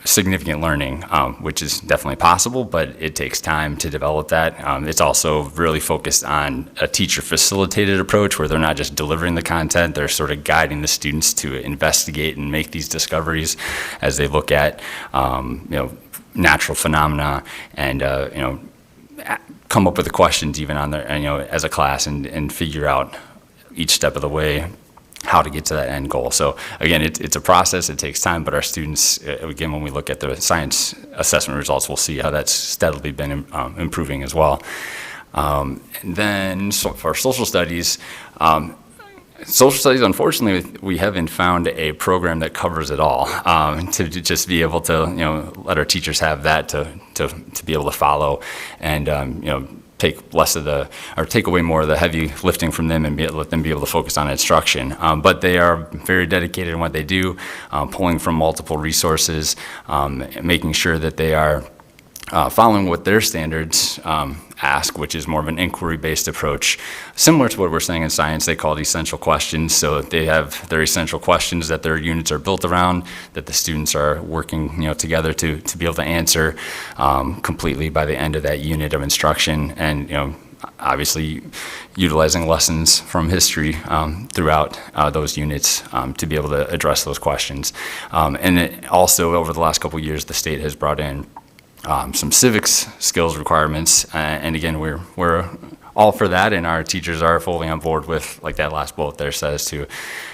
significant learning, which is definitely possible, but it takes time to develop that. It's also really focused on a teacher-facilitated approach where they're not just delivering the content, they're sort of guiding the students to investigate and make these discoveries as they look at natural phenomena and come up with the questions even on their, as a class and figure out each step of the way how to get to that end goal. So again, it's a process, it takes time, but our students, again, when we look at the science assessment results, we'll see how that's steadily been improving as well. And then for social studies, unfortunately, we haven't found a program that covers it all, to just be able to, let our teachers have that to be able to follow and, take away more of the heavy lifting from them and let them be able to focus on instruction. But they are very dedicated in what they do, pulling from multiple resources, making sure that they are following what their standards ask, which is more of an inquiry-based approach, similar to what we're saying in science. They call it essential questions. So they have their essential questions that their units are built around, that the students are working, together to be able to answer completely by the end of that unit of instruction, and obviously utilizing lessons from history throughout those units to be able to address those questions. And also, over the last couple of years, the state has brought in some civics skills requirements, and again, we're all for that, and our teachers are fully on board with, like that last bullet there says, to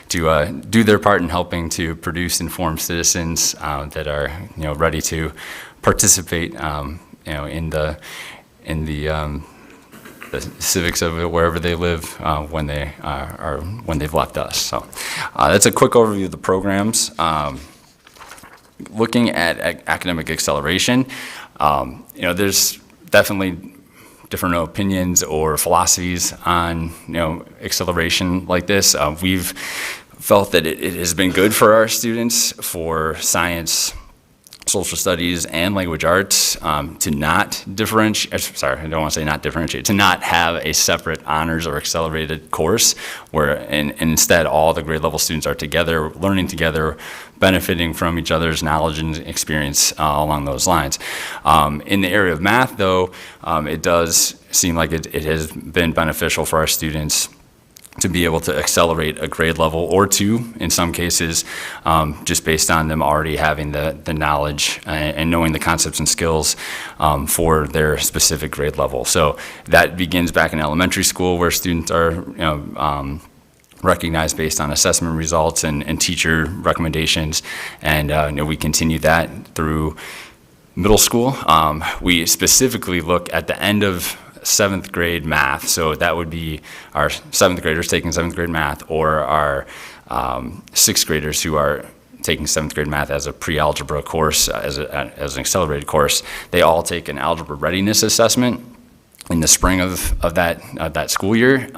do their part in helping to produce informed citizens that are ready to participate in the civics of wherever they live when they've left us. So that's a quick overview of the programs. Looking at academic acceleration, there's definitely different opinions or philosophies on acceleration like this. We've felt that it has been good for our students for science, social studies, and language arts to not differentiate, sorry, I don't want to say not differentiate, to not have a separate honors or accelerated course where instead all the grade level students are together, learning together, benefiting from each other's knowledge and experience along those lines. In the area of math, though, it does seem like it has been beneficial for our students to be able to accelerate a grade level or two in some cases, just based on them already having the knowledge and knowing the concepts and skills for their specific grade level. So that begins back in elementary school, where students are recognized based on assessment results and teacher recommendations, and we continue that through middle school. We specifically look at the end of 7th grade math, so that would be our 7th graders taking 7th grade math, or our 6th graders who are taking 7th grade math as a pre-algebra course, as an accelerated course. They all take an algebra readiness assessment in the spring of that school year,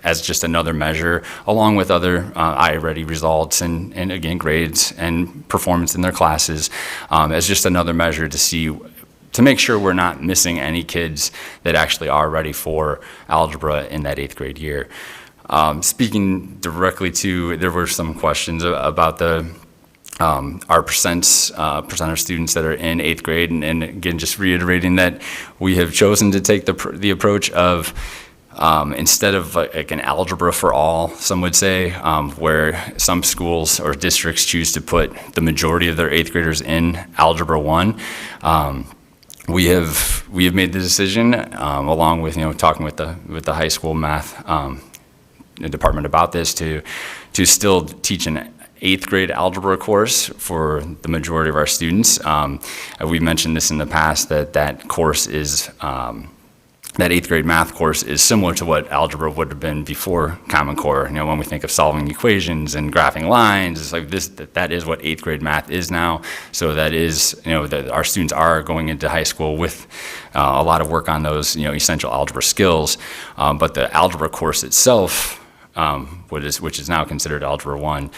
as just another measure, along with other I-ready results and again grades and performance in their classes, as just another measure to make sure we're not missing any kids that actually are ready for algebra in that 8th grade year. Speaking directly to, there were some questions about our percent of students that are in 8th grade, and again, just reiterating that we have chosen to take the approach of instead of like an algebra for all, some would say, where some schools or districts choose to put the majority of their 8th graders in Algebra 1. We have made the decision, along with talking with the high school math department about this, to still teach an 8th grade algebra course for the majority of our students. We've mentioned this in the past, that course is that 8th grade math course is similar to what algebra would have been before Common Core. When we think of solving equations and graphing lines, it's like that is what 8th grade math is now. So that is, that our students are going into high school with a lot of work on those, essential algebra skills. But the algebra course itself, which is now considered Algebra 1,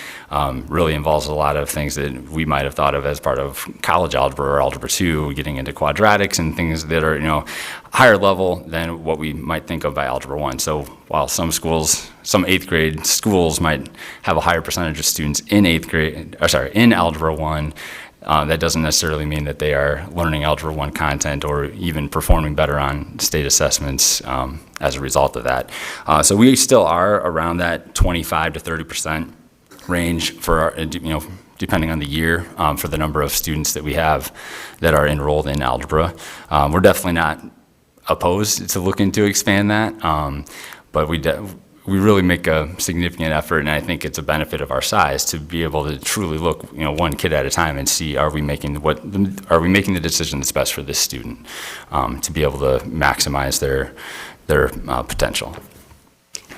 really involves a lot of things that we might have thought of as part of college algebra or Algebra 2, getting into quadratics and things that are, higher level than what we might think of by Algebra 1. So while some 8th grade schools might have a higher percentage of students in in Algebra 1, that doesn't necessarily mean that they are learning Algebra 1 content or even performing better on state assessments as a result of that. So we still are around that 25 to 30% range for depending on the year, for the number of students that we have that are enrolled in algebra. We're definitely not opposed to looking to expand that, but we really make a significant effort, and I think it's a benefit of our size to be able to truly look, one kid at a time and see, are we making the decision that's best for this student, to be able to maximize their potential.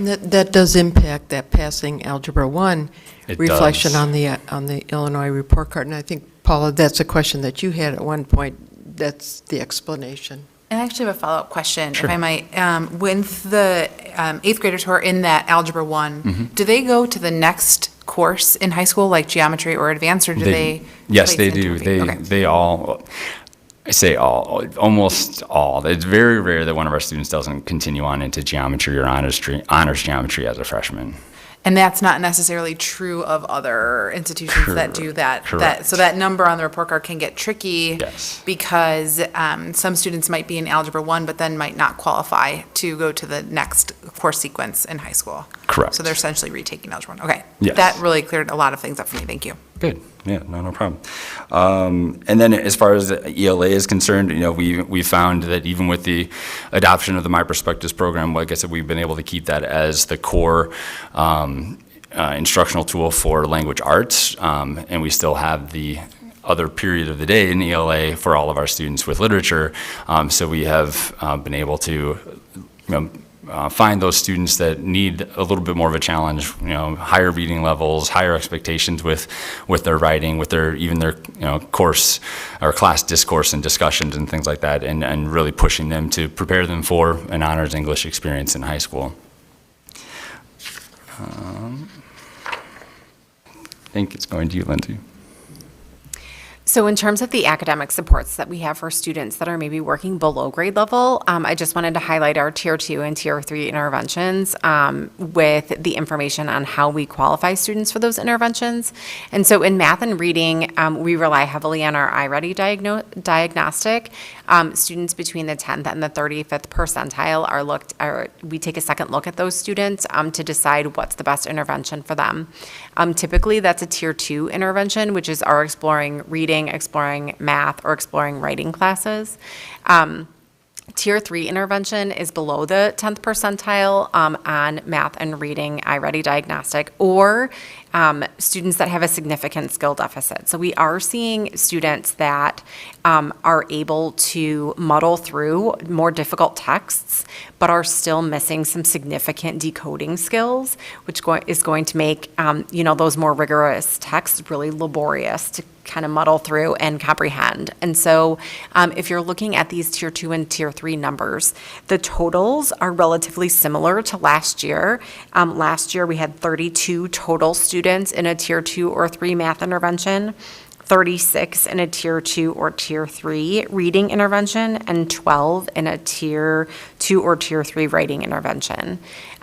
That does impact that passing Algebra 1 It reflection does. on the Illinois report card. And I think, Paula, that's a question that you had at one point. That's the explanation. And I actually have a follow-up question, Sure. if I might. With the 8th graders who are in that Algebra 1, Mm-hmm. do they go to the next course in high school, like geometry or advanced, or do they? Yes, place they do. into- okay. They all. I say all, almost all. It's very rare that one of our students doesn't continue on into geometry or honors geometry as a freshman. And that's not necessarily true of other institutions that do that. Correct. So that number on the report card can get tricky. Yes. Because some students might be in Algebra 1, but then might not qualify to go to the next course sequence in high school. Correct. So they're essentially retaking Algebra 1. Okay. Yes. That really cleared a lot of things up for me. Thank you. Good. Yeah, no problem. And then as far as the ELA is concerned, we found that even with the adoption of the My Perspectives program, like I said, we've been able to keep that as the core instructional tool for language arts, and we still have the other period of the day in ELA for all of our students with literature. So we have been able to, find those students that need a little bit more of a challenge, higher reading levels, higher expectations with their writing, with their course or class discourse and discussions and things like that, and really pushing them to prepare them for an honors English experience in high school. I think it's going to you, Lindsay. So in terms of the academic supports that we have for students that are maybe working below grade level, I just wanted to highlight our Tier 2 and Tier 3 interventions with the information on how we qualify students for those interventions. And so in math and reading, we rely heavily on our iReady diagnostic. Students between the 10th and the 35th percentile we take a second look at those students to decide what's the best intervention for them. Typically, that's a Tier 2 intervention, which is our exploring reading, exploring math, or exploring writing classes. Tier 3 intervention is below the 10th percentile on math and reading iReady diagnostic, or students that have a significant skill deficit. So we are seeing students that are able to muddle through more difficult texts, but are still missing some significant decoding skills, which is going to make those more rigorous texts really laborious to kind of muddle through and comprehend. And so if you're looking at these Tier 2 and Tier 3 numbers, the totals are relatively similar to last year. Last year, we had 32 total students in a Tier 2 or 3 math intervention, 36 in a Tier 2 or Tier 3 reading intervention, and 12 in a Tier 2 or Tier 3 writing intervention.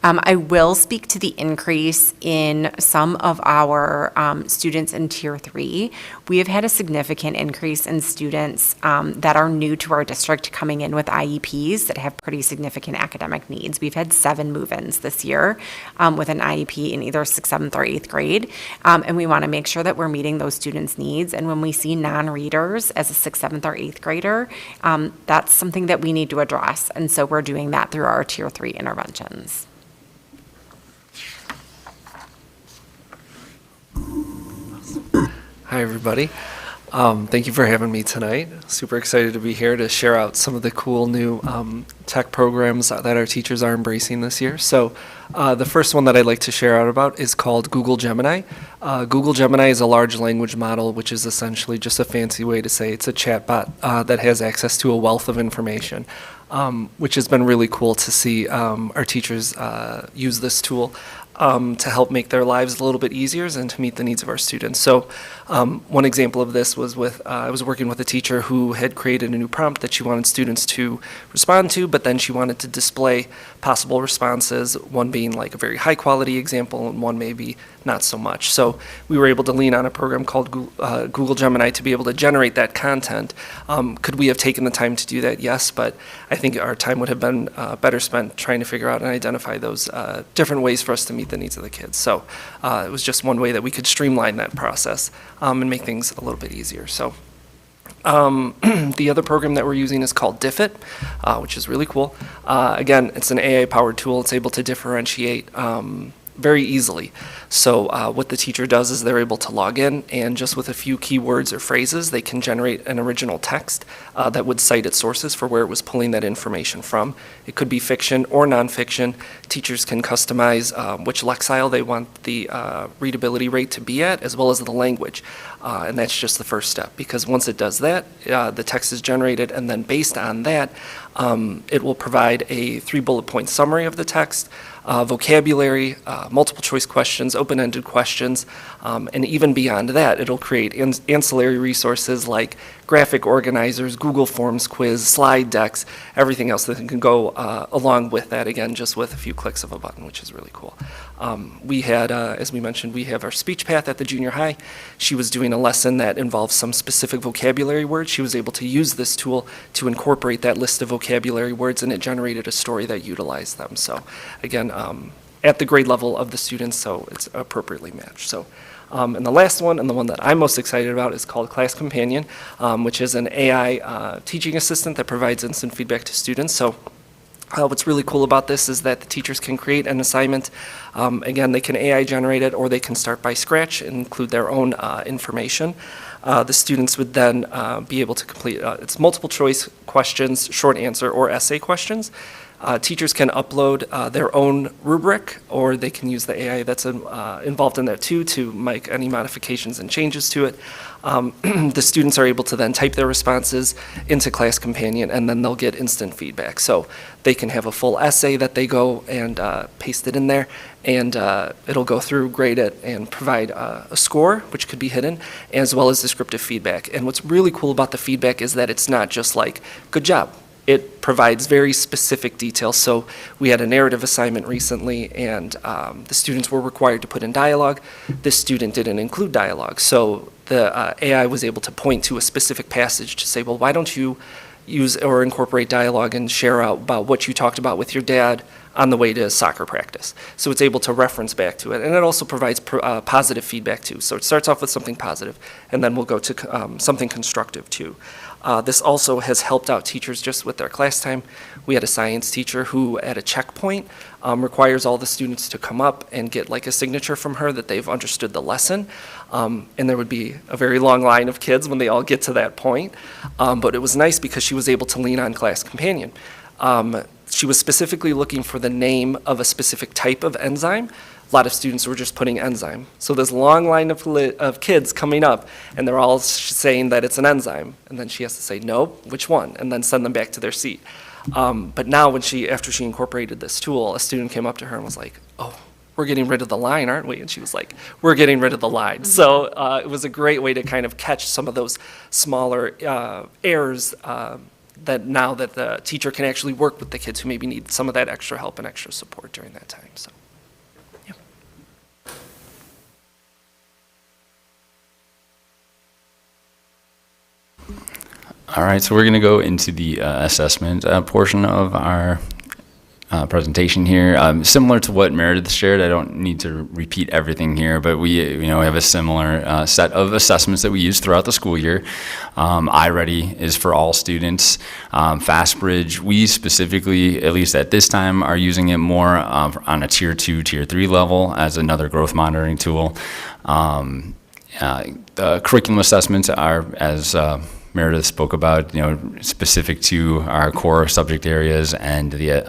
I will speak to the increase in some of our students in Tier 3. We have had a significant increase in students that are new to our district coming in with IEPs that have pretty significant academic needs. We've had 7 move-ins this year with an IEP in either 6th, 7th, or 8th grade. And we want to make sure that we're meeting those students' needs. And when we see non-readers as a 6th, 7th, or 8th grader, that's something that we need to address. And so we're doing that through our Tier 3 interventions. Hi, everybody. Thank you for having me tonight. Super excited to be here to share out some of the cool new tech programs that our teachers are embracing this year. So the first one that I'd like to share out about is called Google Gemini. Google Gemini is a large language model, which is essentially just a fancy way to say it's a chatbot that has access to a wealth of information, which has been really cool to see our teachers use this tool to help make their lives a little bit easier and to meet the needs of our students. So one example of this was I was working with a teacher who had created a new prompt that she wanted students to respond to, but then she wanted to display possible responses, one being like a very high quality example and one maybe not so much. So we were able to lean on a program called Google Gemini to be able to generate that content. Could we have taken the time to do that? Yes, but I think our time would have been better spent trying to figure out and identify those different ways for us to meet the needs of the kids. So it was just one way that we could streamline that process and make things a little bit easier. So the other program that we're using is called Diffit, which is really cool. Again, it's an AI-powered tool. It's able to differentiate very easily. So what the teacher does is they're able to log in, and just with a few keywords or phrases, they can generate an original text that would cite its sources for where it was pulling that information from. It could be fiction or nonfiction. Teachers can customize which lexile they want the readability rate to be at, as well as the language. And that's just the first step, because once it does that, the text is generated, and then based on that, it will provide a 3 bullet point summary of the text, vocabulary, multiple choice questions, open-ended questions, and even beyond that, it'll create ancillary resources like graphic organizers, Google Forms quiz, slide decks, everything else that can go along with that, again, just with a few clicks of a button, which is really cool. We had, as we mentioned, we have our speech path at the junior high. She was doing a lesson that involves some specific vocabulary words. She was able to use this tool to incorporate that list of vocabulary words, and it generated a story that utilized them. So again, at the grade level of the students, so it's appropriately matched. So, and the last one, and the one that I'm most excited about, is called Class Companion, which is an AI teaching assistant that provides instant feedback to students. So what's really cool about this is that the teachers can create an assignment. Again, they can AI generate it, or they can start by scratch and include their own information. The students would then be able to complete, it's multiple choice questions, short answer, or essay questions. Teachers can upload their own rubric, or they can use the AI that's involved in that too to make any modifications and changes to it. The students are able to then type their responses into Class Companion, and then they'll get instant feedback. So they can have a full essay that they go and paste it in there, and it'll go through, grade it, and provide a score, which could be hidden, as well as descriptive feedback. And what's really cool about the feedback is that it's not just like, good job. It provides very specific details. So we had a narrative assignment recently, and the students were required to put in dialogue. This student didn't include dialogue. So the AI was able to point to a specific passage to say, well, why don't you use or incorporate dialogue and share out about what you talked about with your dad on the way to soccer practice. So it's able to reference back to it. And it also provides positive feedback too. So it starts off with something positive, and then we'll go to something constructive too. This also has helped out teachers just with their class time. We had a science teacher who, at a checkpoint, requires all the students to come up and get like a signature from her that they've understood the lesson. And there would be a very long line of kids when they all get to that point. But it was nice because she was able to lean on Class Companion. She was specifically looking for the name of a specific type of enzyme. A lot of students were just putting enzyme. So this long line of kids coming up, and they're all saying that it's an enzyme. And then she has to say, no, which one? And then send them back to their seat. But now after she incorporated this tool, a student came up to her and was like, oh, we're getting rid of the line, aren't we? And she was like, we're getting rid of the line. So it was a great way to kind of catch some of those smaller errors that now that the teacher can actually work with the kids who maybe need some of that extra help and extra support during that time. So. All right, so we're going to go into the assessment portion of our presentation here. Similar to what Meredith shared, I don't need to repeat everything here, but we have a similar set of assessments that we use throughout the school year. iReady is for all students. FastBridge, we specifically, at least at this time, are using it more on a Tier 2, Tier 3 level as another growth monitoring tool. The curriculum assessments are, as Meredith spoke about, specific to our core subject areas, and the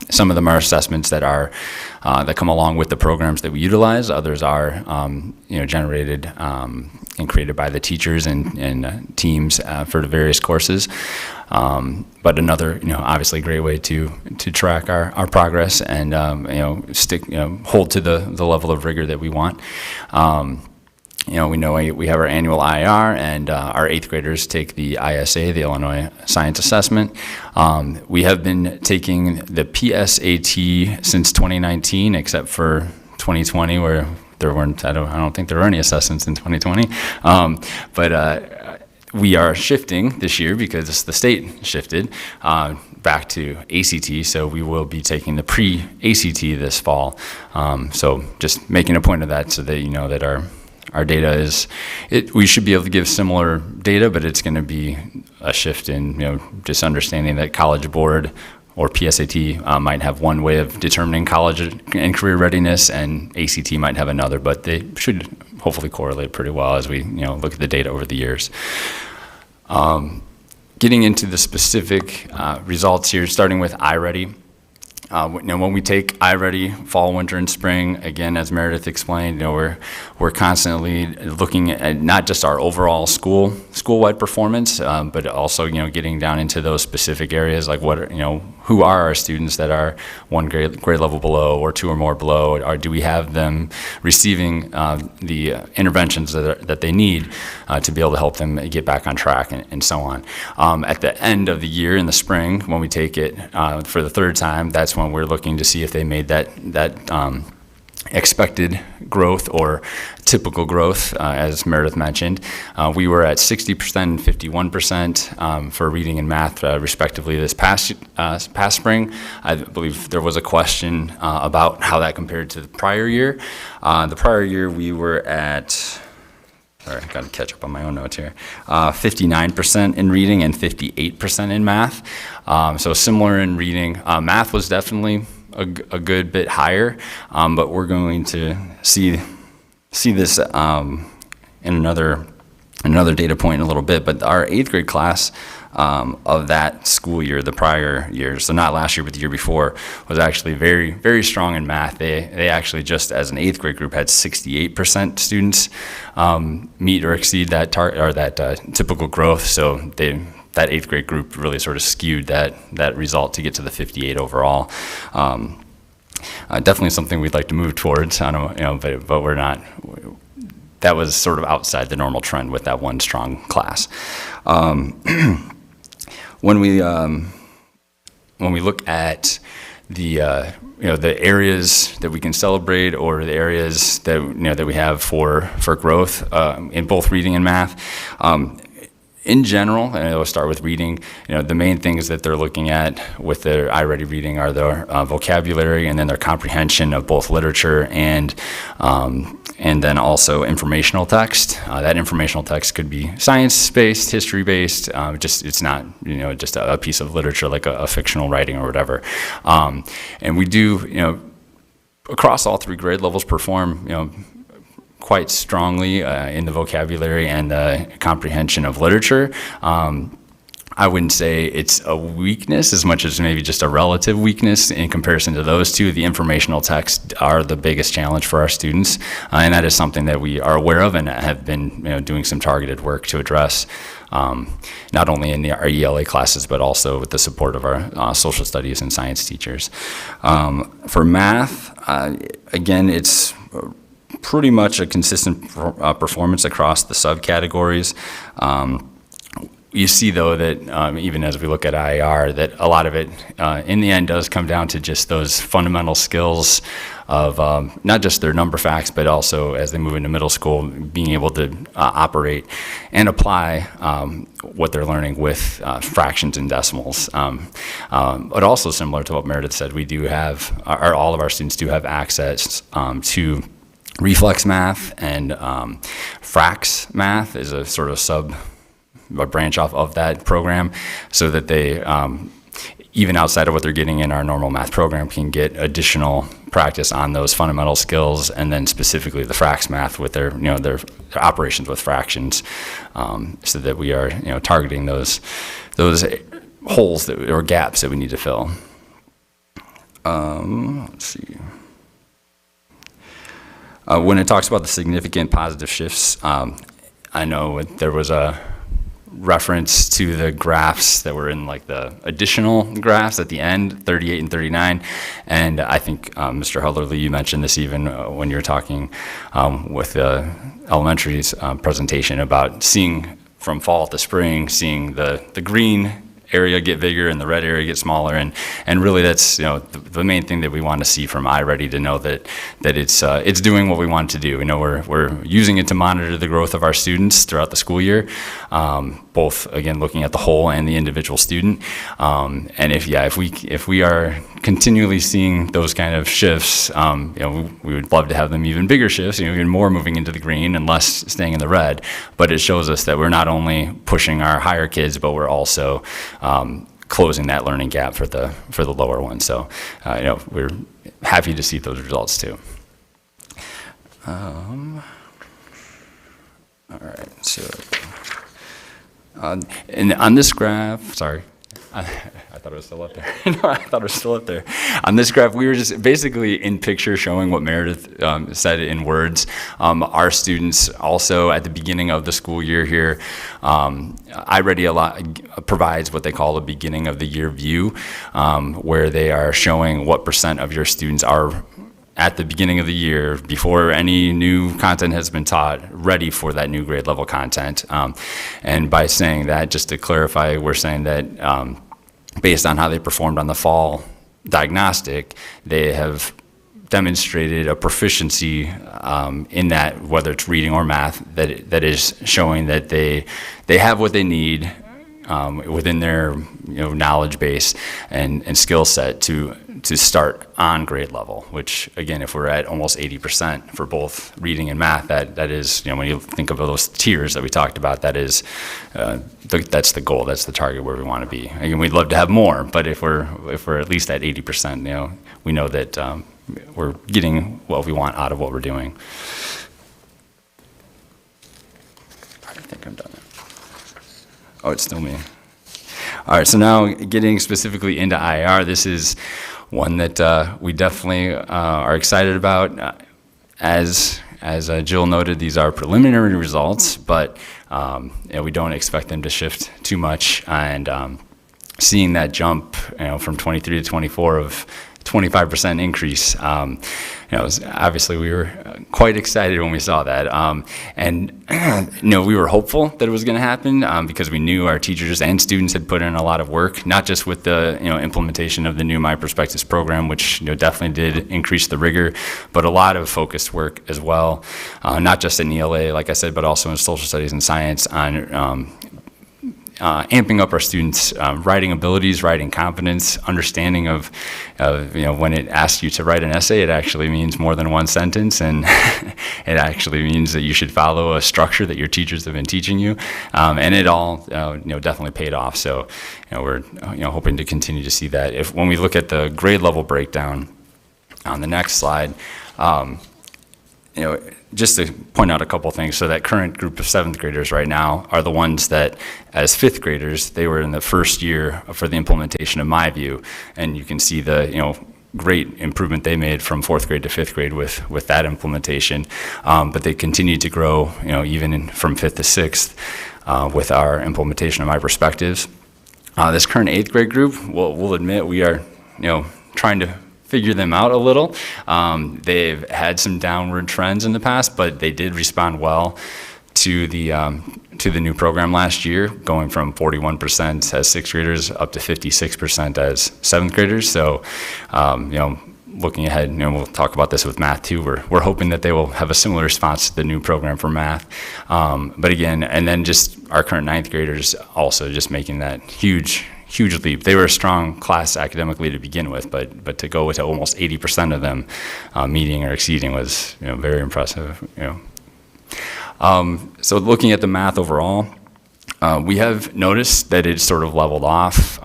some of them are assessments that are that come along with the programs that we utilize. Others are generated and created by the teachers and teams for the various courses. But another, obviously great way to track our progress and hold to the level of rigor that we want. We know we have our annual IR, and our 8th graders take the ISA, the Illinois Science Assessment. We have been taking the PSAT since 2019, except for 2020, where there weren't, I don't think there were any assessments in 2020. But we are shifting this year because the state shifted back to ACT, so we will be taking the pre-ACT this fall. So just making a point of that so that you know that our data we should be able to give similar data, but it's going to be a shift in, just understanding that College Board or PSAT might have one way of determining college and career readiness, and ACT might have another, but they should hopefully correlate pretty well as we, look at the data over the years. Getting into the specific results here, starting with iReady. When we take iReady fall, winter, and spring, again, as Meredith explained, we're constantly looking at not just our overall school-wide performance, but also getting down into those specific areas like who are our students that are one grade level below or two or more below, or do we have them receiving the interventions that they need to be able to help them get back on track and so on. At the end of the year in the spring, when we take it for the third time, that's when we're looking to see if they made that expected growth or typical growth, as Meredith mentioned. We were at 60% and 51% for reading and math, respectively, this past spring. I believe there was a question about how that compared to the prior year. The prior year, we were at, sorry, I got to catch up on my own notes here, 59% in reading and 58% in math. So similar in reading. Math was definitely a good bit higher, but we're going to see this in another data point in a little bit. But our 8th grade class of that school year, the prior year, so not last year but the year before, was actually very, very strong in math. They actually, just as an 8th grade group, had 68% students meet or exceed that typical growth. So that 8th grade group really sort of skewed that result to get to the 58 overall. Definitely something we'd like to move towards. I don't, but we're not. That was sort of outside the normal trend with that one strong class. When we look at the areas that we can celebrate, or the areas that that we have for growth in both reading and math. In general, and I'll start with reading, the main things that they're looking at with their iReady reading are their vocabulary, and then their comprehension of both literature and then also informational text. That informational text could be science-based, history-based, it's not, just a piece of literature like a fictional writing or whatever. And we do, across all 3 grade levels perform, quite strongly in the vocabulary and the comprehension of literature. I wouldn't say it's a weakness as much as maybe just a relative weakness in comparison to those two. The informational texts are the biggest challenge for our students, and that is something that we are aware of and have been doing some targeted work to address, not only in our ELA classes, but also with the support of our social studies and science teachers. For math, again, it's pretty much a consistent performance across the subcategories. You see, though, that even as we look at IAR, that a lot of it, in the end, does come down to just those fundamental skills of not just their number facts, but also as they move into middle school, being able to operate and apply what they're learning with fractions and decimals. But also similar to what Meredith said, we do have, all of our students do have access to reflex math, and fracs math is a sort of a branch off of that program, so that they, even outside of what they're getting in our normal math program, can get additional practice on those fundamental skills, and then specifically the fracs math with their operations with fractions, so that we are targeting those holes or gaps that we need to fill. Let's see. When it talks about the significant positive shifts, I know there was a reference to the graphs that were in like the additional graphs at the end, 38 and 39, and I think Mr. Hudlerly, you mentioned this even when you were talking with the elementary's presentation about seeing from fall to spring, seeing the green area get bigger and the red area get smaller, and really that's the main thing that we want to see from iReady, to know that it's doing what we want it to do. We're using it to monitor the growth of our students throughout the school year, both again looking at the whole and the individual student, and if we are continually seeing those kind of shifts, we would love to have them even bigger shifts, even more moving into the green and less staying in the red. But it shows us that we're not only pushing our higher kids, but we're also closing that learning gap for the lower ones. So, we're happy to see those results too. All right, so and on this graph, sorry. I thought thought it was still up there. No, I thought it was still up there. On this graph, we were just basically in picture showing what Meredith said in words. Our students also at the beginning of the school year here, iReady provides what they call a beginning of the year view, where they are showing what % of your students are at the beginning of the year, before any new content has been taught, ready for that new grade level content. And by saying that, just to clarify, we're saying that based on how they performed on the fall diagnostic, they have demonstrated a proficiency in that, whether it's reading or math, that is showing that they have what they need within their knowledge base and skill set to start on grade level, which again, if we're at almost 80% for both reading and math, that is, when you think of those tiers that we talked about, that is, that's the goal, that's the target where we want to be. Again, we'd love to have more, but if we're at least at 80%, we know that we're getting what we want out of what we're doing. I think I'm done. Oh, it's still me. All right, so now getting specifically into IR, this is one that we definitely are excited about. As Jill noted, these are preliminary results, but we don't expect them to shift too much. And seeing that jump, from 23 to 24 of 25% increase. Obviously we were quite excited when we saw that. And we were hopeful that it was going to happen because we knew our teachers and students had put in a lot of work, not just with the implementation of the new My Perspectives program, which definitely did increase the rigor, but a lot of focused work as well, not just in ELA, like I said, but also in social studies and science on amping up our students' writing abilities, writing confidence, understanding of when it asks you to write an essay, it actually means more than one sentence, and it actually means that you should follow a structure that your teachers have been teaching you, and it all definitely paid off. So we're hoping to continue to see that. When we look at the grade level breakdown on the next slide, just to point out a couple things, so that current group of 7th graders right now are the ones that, as 5th graders, they were in the first year for the implementation of My View, and you can see the great improvement they made from 4th grade to 5th grade with that implementation, but they continued to grow, even from 5th to 6th with our implementation of My Perspectives. This current 8th grade group, we'll admit we are, trying to figure them out a little. They've had some downward trends in the past, but they did respond well to the new program last year, going from 41% as 6th graders up to 56% as 7th graders. So, looking ahead, we'll talk about this with math too. We're hoping that they will have a similar response to the new program for math. But again, and then just our current 9th graders also just making that huge leap. They were a strong class academically to begin with, but to go to almost 80% of them meeting or exceeding was very impressive. So looking at the math overall, we have noticed that it's sort of leveled off.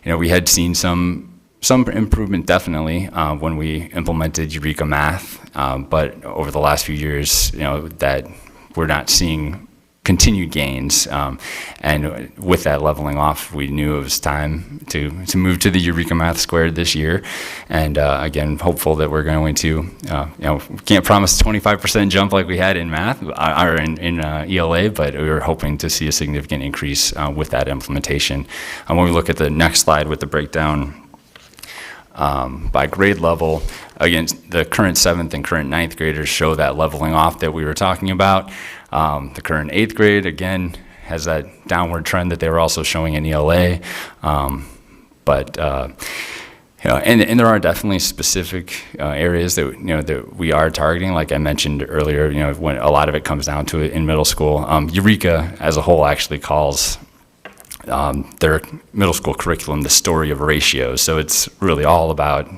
We had seen some improvement definitely when we implemented Eureka Math, but over the last few years, that we're not seeing continued gains, and with that leveling off, we knew it was time to move to the Eureka Math Squared this year, and again, hopeful that we're going to, we can't promise a 25% jump like we had in math, or in ELA, but we were hoping to see a significant increase with that implementation. And when we look at the next slide with the breakdown by grade level, again, the current 7th and current 9th graders show that leveling off that we were talking about. The current 8th grade, again, has that downward trend that they were also showing in ELA. And there are definitely specific areas that, that we are targeting. Like I mentioned earlier, when a lot of it comes down to it in middle school. Eureka as a whole actually calls their middle school curriculum the story of ratios. So it's really all about,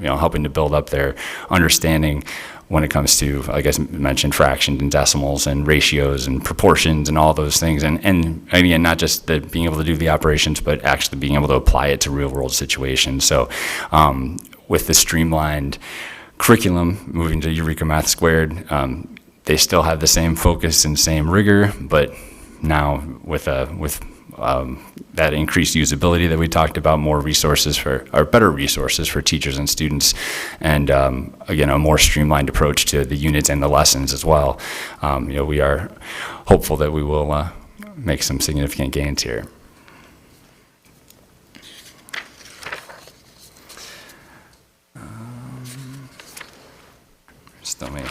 helping to build up their understanding when it comes to, like I mentioned, fractions and decimals and ratios and proportions and all those things. And again, not just being able to do the operations, but actually being able to apply it to real world situations. So with the streamlined curriculum, moving to Eureka Math Squared, they still have the same focus and same rigor, but now with that increased usability that we talked about, more resources or better resources for teachers and students, and again, a more streamlined approach to the units and the lessons as well. We are hopeful that we will make some significant gains here. Still me.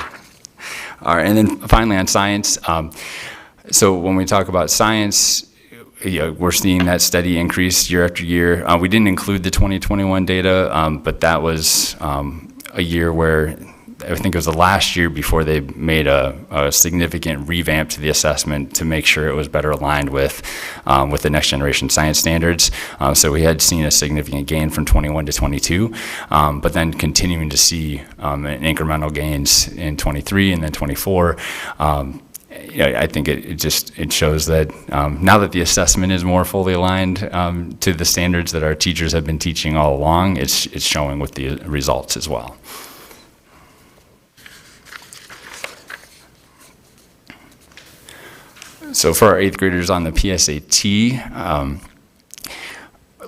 All right, and then finally on science. So when we talk about science, we're seeing that steady increase year after year. We didn't include the 2021 data, but that was a year where I think it was the last year before they made a significant revamp to the assessment to make sure it was better aligned with the next generation science standards. So we had seen a significant gain from 21 to 22, but then continuing to see incremental gains in 23 and then 24. I think it shows that now that the assessment is more fully aligned to the standards that our teachers have been teaching all along, it's showing with the results as well. So for our 8th graders on the PSAT,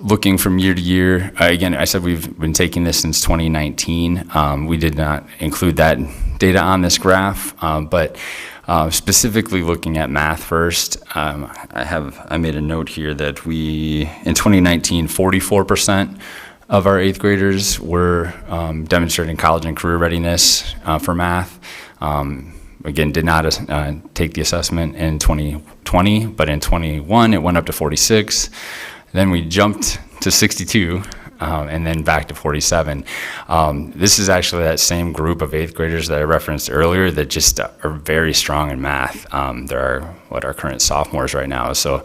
looking from year to year, again, I said we've been taking this since 2019. We did not include that data on this graph, but specifically looking at math first, I made a note here that in 2019, 44% of our 8th graders were demonstrating college and career readiness for math. Again, did not take the assessment in 2020, but in 21 it went up to 46. Then we jumped to 62, and then back to 47. This is actually that same group of 8th graders that I referenced earlier that just are very strong in math. There are our current sophomores right now. So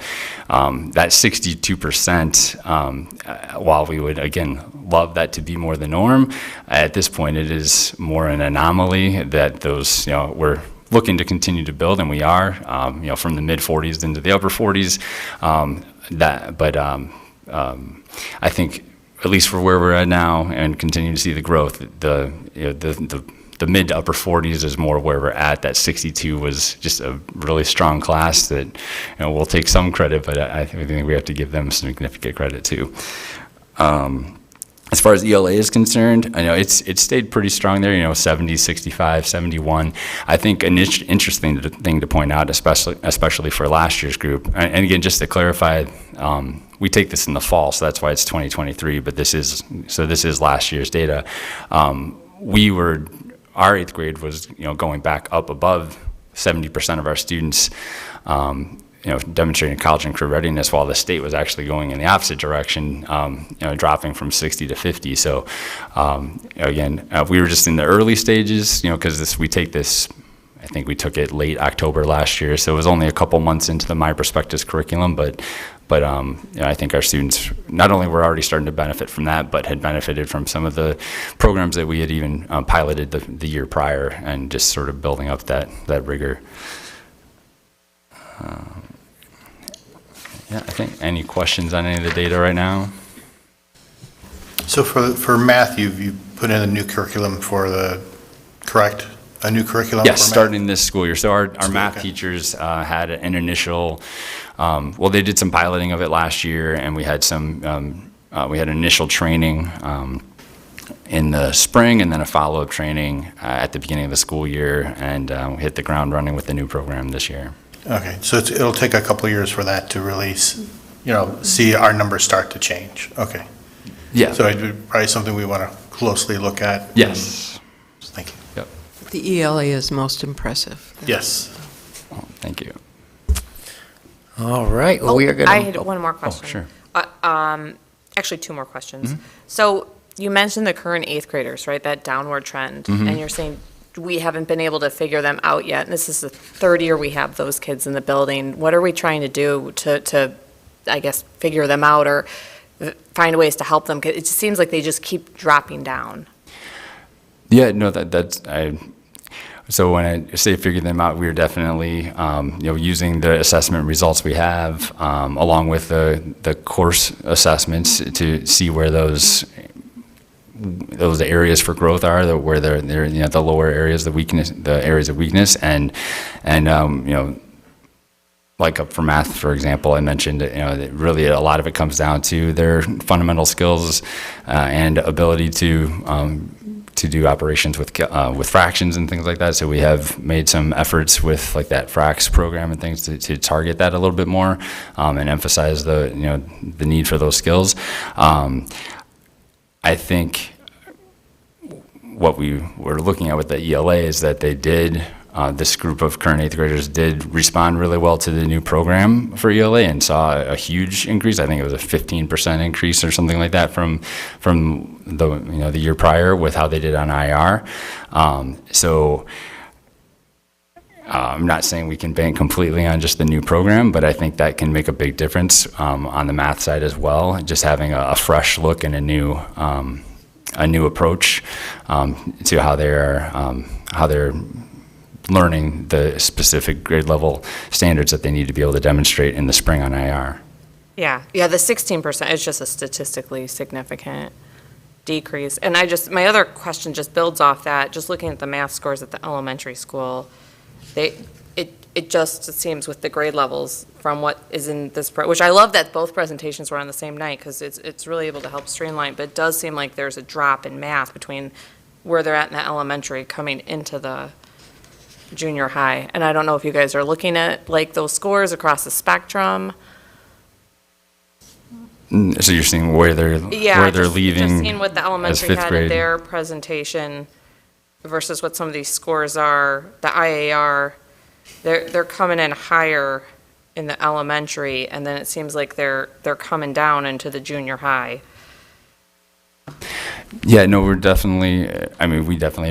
that 62%, while we would, again, love that to be more the norm, at this point it is more an anomaly that those, we're looking to continue to build, and we are, from the mid-40s into the upper 40s. I think, at least for where we're at now, and continue to see the growth, the mid to upper 40s is more where we're at. That 62 was just a really strong class that, we'll take some credit, but I think we have to give them significant credit too. As far as ELA is concerned, I know it's stayed pretty strong there, 70, 65, 71. I think an interesting thing to point out, especially for last year's group, and again, just to clarify, we take this in the fall, so that's why it's 2023, but this is last year's data. Our 8th grade was, going back up above 70% of our students, demonstrating college and career readiness, while the state was actually going in the opposite direction, dropping from 60 to 50. So, again, we were just in the early stages, because we take this, I think we took it late October last year, so it was only a couple months into the My Perspectives curriculum, but I think our students not only were already starting to benefit from that, but had benefited from some of the programs that we had even piloted the year prior, and just sort of building up that rigor. I think any questions on any of the data right now? So for math, you put in a new curriculum correct? A new curriculum? Yes, for starting this school year. So our math teachers had an initial, they did some piloting of it last year, and we had we had initial training in the spring, and then a follow-up training at the beginning of the school year, and we hit the ground running with the new program this year. Okay, so it'll take a couple of years for that to really, see our numbers start to change. Okay. Yeah. So it's probably something we want to closely look at. Yes. Thank you. Yep. The ELA is most impressive. Yes. Oh, thank you. All right. Well, we are going to. I had one more question. Oh, sure. Actually, two more questions. So you mentioned the current 8th graders, right? That downward trend, and you're saying we haven't been able to figure them out yet. And this is the 3rd year we have those kids in the building. What are we trying to do to I guess, figure them out or find ways to help them? 'Cause it just seems like they just keep dropping down. Yeah, no, so when I say figure them out, we are definitely, using the assessment results we have, along with the course assessments to see where those areas for growth are, where they're the lower areas, the areas of weakness, and like for math, for example, I mentioned, that really a lot of it comes down to their fundamental skills and ability to do operations with fractions and things like that. So we have made some efforts with like that fracs program and things to target that a little bit more and emphasize the need for those skills. I think what we were looking at with the ELA is that they did. This group of current 8th graders did respond really well to the new program for ELA and saw a huge increase. I think it was a 15% increase or something like that from the year prior with how they did on IR. So I'm not saying we can bank completely on just the new program, but I think that can make a big difference on the math side as well. Just having a fresh look and a new approach to how they're learning the specific grade level standards that they need to be able to demonstrate in the spring on IR. Yeah, the 16% is just a statistically significant decrease. And my other question just builds off that, just looking at the math scores at the elementary school, it just seems with the grade levels from what is in this, which I love that both presentations were on the same night because it's really able to help streamline, but it does seem like there's a drop in math between where they're at in the elementary coming into the junior high. And I don't know if you guys are looking at like those scores across the spectrum. So you're seeing where they're leaving. Just seeing what the elementary had in grade. their presentation versus what some of these scores are. The IAR, they're coming in higher in the elementary, and then it seems like they're coming down into the junior high. Yeah, no, we definitely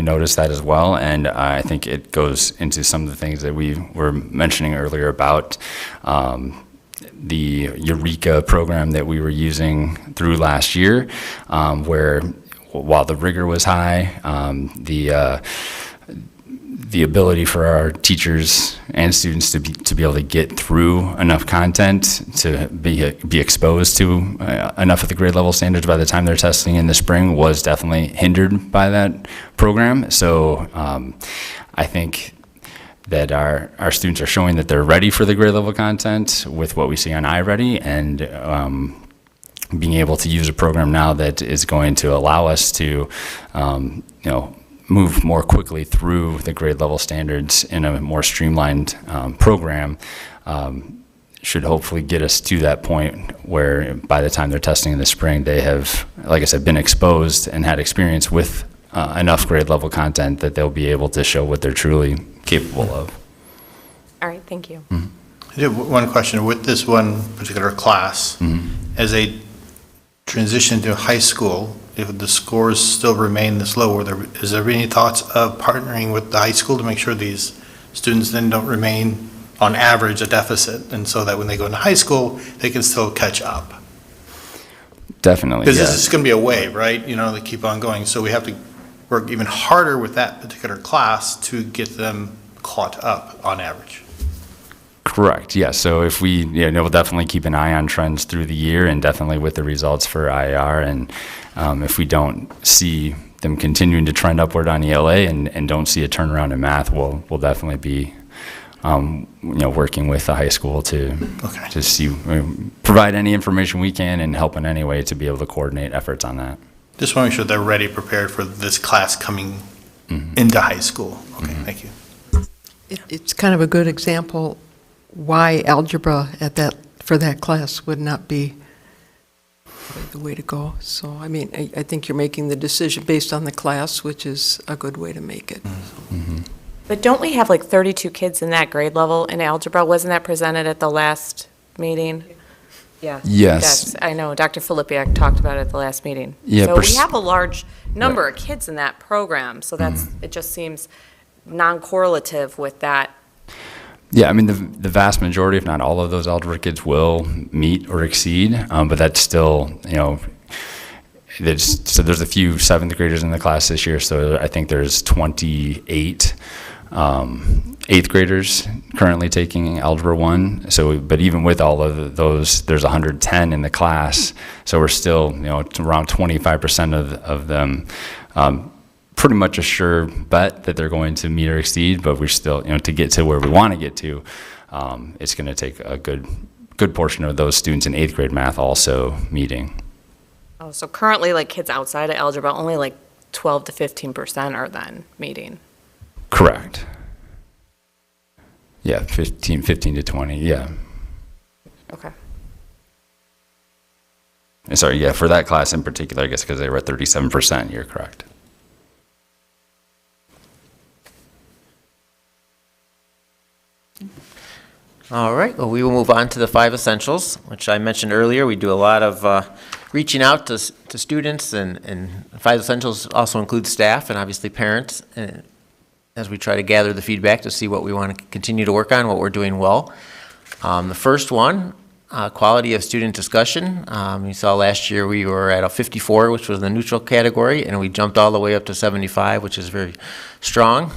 noticed that as well, and I think it goes into some of the things that we were mentioning earlier about the Eureka program that we were using through last year, where while the rigor was high, the ability for our teachers and students to be able to get through enough content to be exposed to enough of the grade level standards by the time they're testing in the spring was definitely hindered by that program. So I think that our students are showing that they're ready for the grade level content with what we see on iReady, and being able to use a program now that is going to allow us to move more quickly through the grade level standards in a more streamlined program should hopefully get us to that point where by the time they're testing in the spring, they have, like I said, been exposed and had experience with enough grade level content that they'll be able to show what they're truly capable of. All right, thank you. I do have one question. With this one particular class, as they transition to high school, if the scores still remain this low, is there any thoughts of partnering with the high school to make sure these students then don't remain, on average, a deficit, and so that when they go into high school, they can still catch up? Definitely, Because yeah. this is going to be a wave, right? They keep on going. So we have to work even harder with that particular class to get them caught up on average. Correct, yeah. So if we'll definitely keep an eye on trends through the year, and definitely with the results for IR, and if we don't see them continuing to trend upward on ELA and don't see a turnaround in math, we'll definitely be working with the high school to see, provide any information we can and help in any way to be able to coordinate efforts on that. Just want to make sure they're ready, prepared for this class coming into high school. Okay, thank you. It's kind of a good example why algebra for that class would not be the way to go. So, I mean, I think you're making the decision based on the class, which is a good way to make it. But don't we have like 32 kids in that grade level in algebra? Wasn't that presented at the last meeting? Yeah. Yes. I know, Dr. Filipiak talked about it at the last meeting. Yeah, So we have a large number of kids in that program, so it just seems non-correlative with that. Yeah, I mean, the vast majority, if not all of those algebra kids will meet or exceed, but that's still, there's a few 7th graders in the class this year, so I think there's 28 8th graders currently taking Algebra 1. So, but even with all of those, there's 110 in the class, so we're still, around 25% of them pretty much a sure bet that they're going to meet or exceed, but we're still, to get to where we want to get to, it's going to take a good portion of those students in 8th grade math also meeting. Oh, so currently, like kids outside of algebra, only like 12 to 15% are then meeting. Correct. Yeah, 15 to 20, yeah. Okay. Sorry, yeah, for that class in particular, I guess because they were at 37%, you're correct. All right, well, we will move on to the 5 essentials, which I mentioned earlier. We do a lot of reaching out to students, and 5 essentials also include staff and obviously parents, as we try to gather the feedback to see what we want to continue to work on, what we're doing well. The first one, quality of student discussion. You saw last year we were at a 54, which was the neutral category, and we jumped all the way up to 75, which is very strong.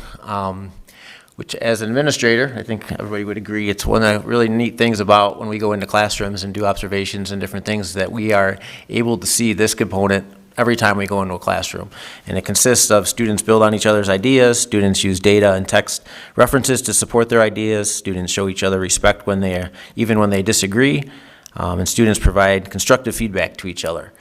Which, as an administrator, I think everybody would agree, it's one of the really neat things about when we go into classrooms and do observations and different things, that we are able to see this component every time we go into a classroom. And it consists of students build on each other's ideas, students use data and text references to support their ideas, students show each other respect even when they disagree, and students provide constructive feedback to each other.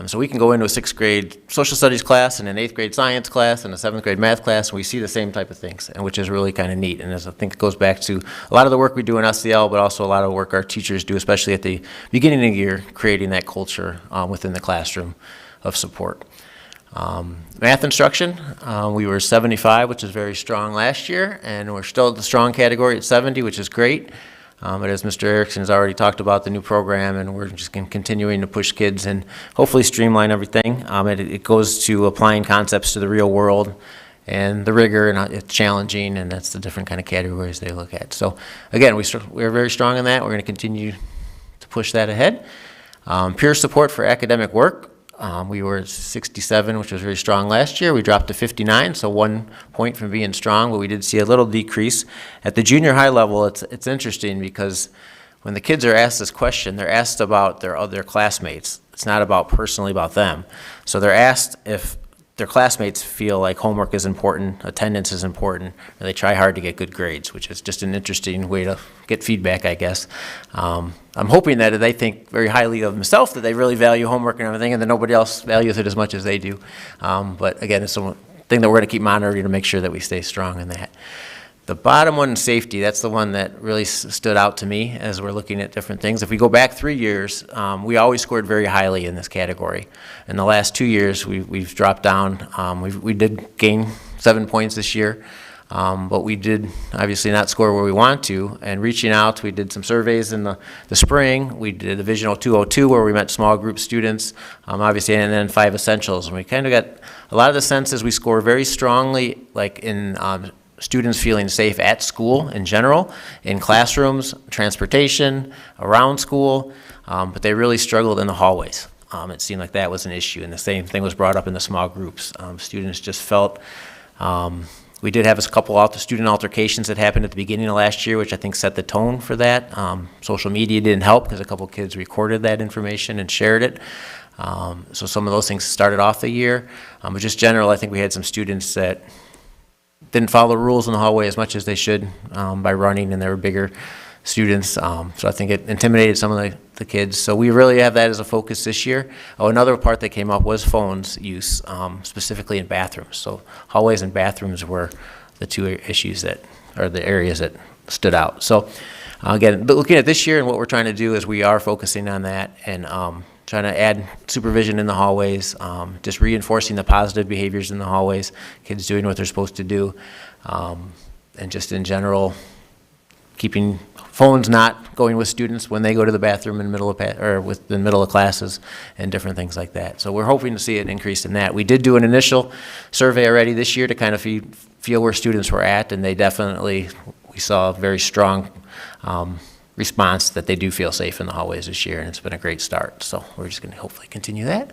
So we can go into a 6th grade social studies class and an 8th grade science class and a 7th grade math class, and we see the same type of things, and which is really kind of neat. And as I think it goes back to a lot of the work we do in SEL, but also a lot of work our teachers do, especially at the beginning of the year, creating that culture within the classroom of support. Math instruction, we were 75, which is very strong last year, and we're still at the strong category at 70, which is great. But as Mr. Erickson has already talked about the new program, and we're just continuing to push kids and hopefully streamline everything. It goes to applying concepts to the real world and the rigor, and it's challenging, and that's the different kind of categories they look at. So again, we're very strong in that. We're going to continue to push that ahead. Peer support for academic work. We were at 67, which was very strong last year. We dropped to 59, so 1 point from being strong, but we did see a little decrease. At the junior high level, it's interesting because when the kids are asked this question, they're asked about their other classmates. It's not personally about them. So they're asked if their classmates feel like homework is important, attendance is important, and they try hard to get good grades, which is just an interesting way to get feedback, I guess. I'm hoping that they think very highly of themselves, that they really value homework and everything, and that nobody else values it as much as they do. But again, it's something that we're going to keep monitoring to make sure that we stay strong in that. The bottom one, safety, that's the one that really stood out to me as we're looking at different things. If we go back 3 years, we always scored very highly in this category. In the last 2 years, we've dropped down. We did gain 7 points this year, but we did obviously not score where we want to. And reaching out, we did some surveys in the spring. We did a Divisional 202 where we met small group students, obviously, and then 5 essentials. And we kind of got a lot of the senses we score very strongly, like in students feeling safe at school in general, in classrooms, transportation, around school, but they really struggled in the hallways. It seemed like that was an issue, and the same thing was brought up in the small groups. Students just felt, we did have a couple student altercations that happened at the beginning of last year, which I think set the tone for that. Social media didn't help because a couple kids recorded that information and shared it. So some of those things started off the year, but just general, I think we had some students that didn't follow the rules in the hallway as much as they should by running, and they were bigger students. So I think it intimidated some of the kids. So we really have that as a focus this year. Another part that came up was phones use, specifically in bathrooms. So hallways and bathrooms were the 2 issues that are the areas that stood out. So again, but looking at this year and what we're trying to do is we are focusing on that and trying to add supervision in the hallways, just reinforcing the positive behaviors in the hallways, kids doing what they're supposed to do, and just in general, keeping phones not going with students when they go to the bathroom in the middle of classes and different things like that. So we're hoping to see an increase in that. We did do an initial survey already this year to kind of feel where students were at, and we saw a very strong response that they do feel safe in the hallways this year, and it's been a great start. So we're just going to hopefully continue that.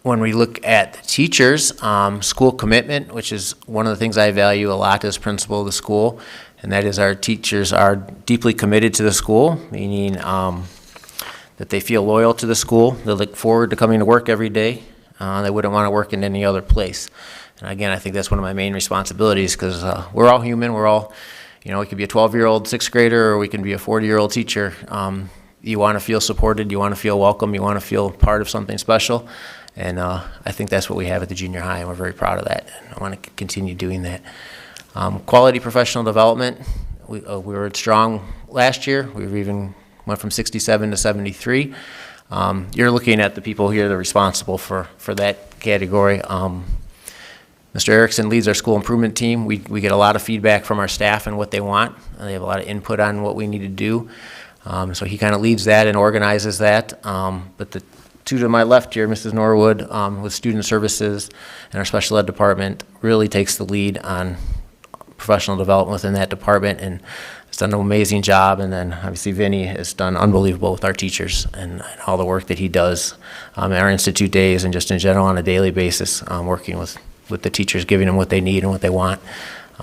When we look at the teachers, school commitment, which is one of the things I value a lot as principal of the school, and that is our teachers are deeply committed to the school, meaning that they feel loyal to the school. They look forward to coming to work every day. They wouldn't want to work in any other place. And again, I think that's one of my main responsibilities, because we're all human. We're all, we could be a 12-year-old sixth grader, or we can be a 40-year-old teacher. You want to feel supported, you want to feel welcome, you want to feel part of something special. And I think that's what we have at the junior high, and we're very proud of that. And I want to continue doing that. Quality professional development, we were strong last year. We even went from 67 to 73. You're looking at the people here that are responsible for that category. Mr. Erickson leads our school improvement team. We get a lot of feedback from our staff and what they want. They have a lot of input on what we need to do. So he kind of leads that and organizes that. But the two to my left here, Mrs. Norwood, with student services and our special ed department, really takes the lead on professional development within that department, and has done an amazing job. And then obviously Vinny has done unbelievable with our teachers and all the work that he does at our institute days and just in general on a daily basis, working with the teachers, giving them what they need and what they want.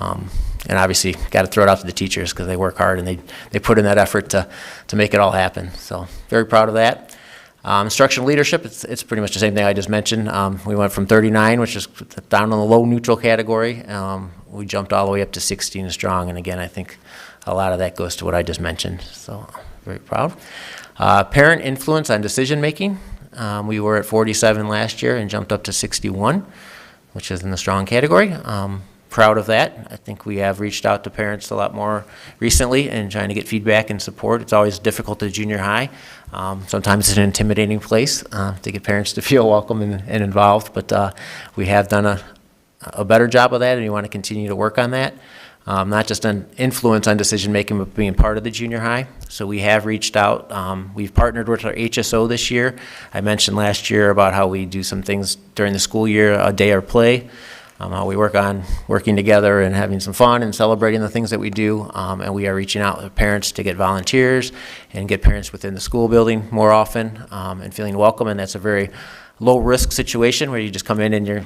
And obviously got to throw it out to the teachers, because they work hard and they put in that effort to make it all happen. So very proud of that. Instructional leadership, it's pretty much the same thing I just mentioned. We went from 39, which is down in the low neutral category. We jumped all the way up to 16 strong. And again, I think a lot of that goes to what I just mentioned. So very proud. Parent influence on decision making. We were at 47 last year and jumped up to 61, which is in the strong category. Proud of that. I think we have reached out to parents a lot more recently and trying to get feedback and support. It's always difficult at junior high. Sometimes it's an intimidating place to get parents to feel welcome and involved, but we have done a better job of that, and we want to continue to work on that. Not just on influence on decision making, but being part of the junior high. So we have reached out. We've partnered with our HSO this year. I mentioned last year about how we do some things during the school year, a day or play. How we work on working together and having some fun and celebrating the things that we do. And we are reaching out to parents to get volunteers and get parents within the school building more often and feeling welcome. And that's a very low risk situation where you just come in and you're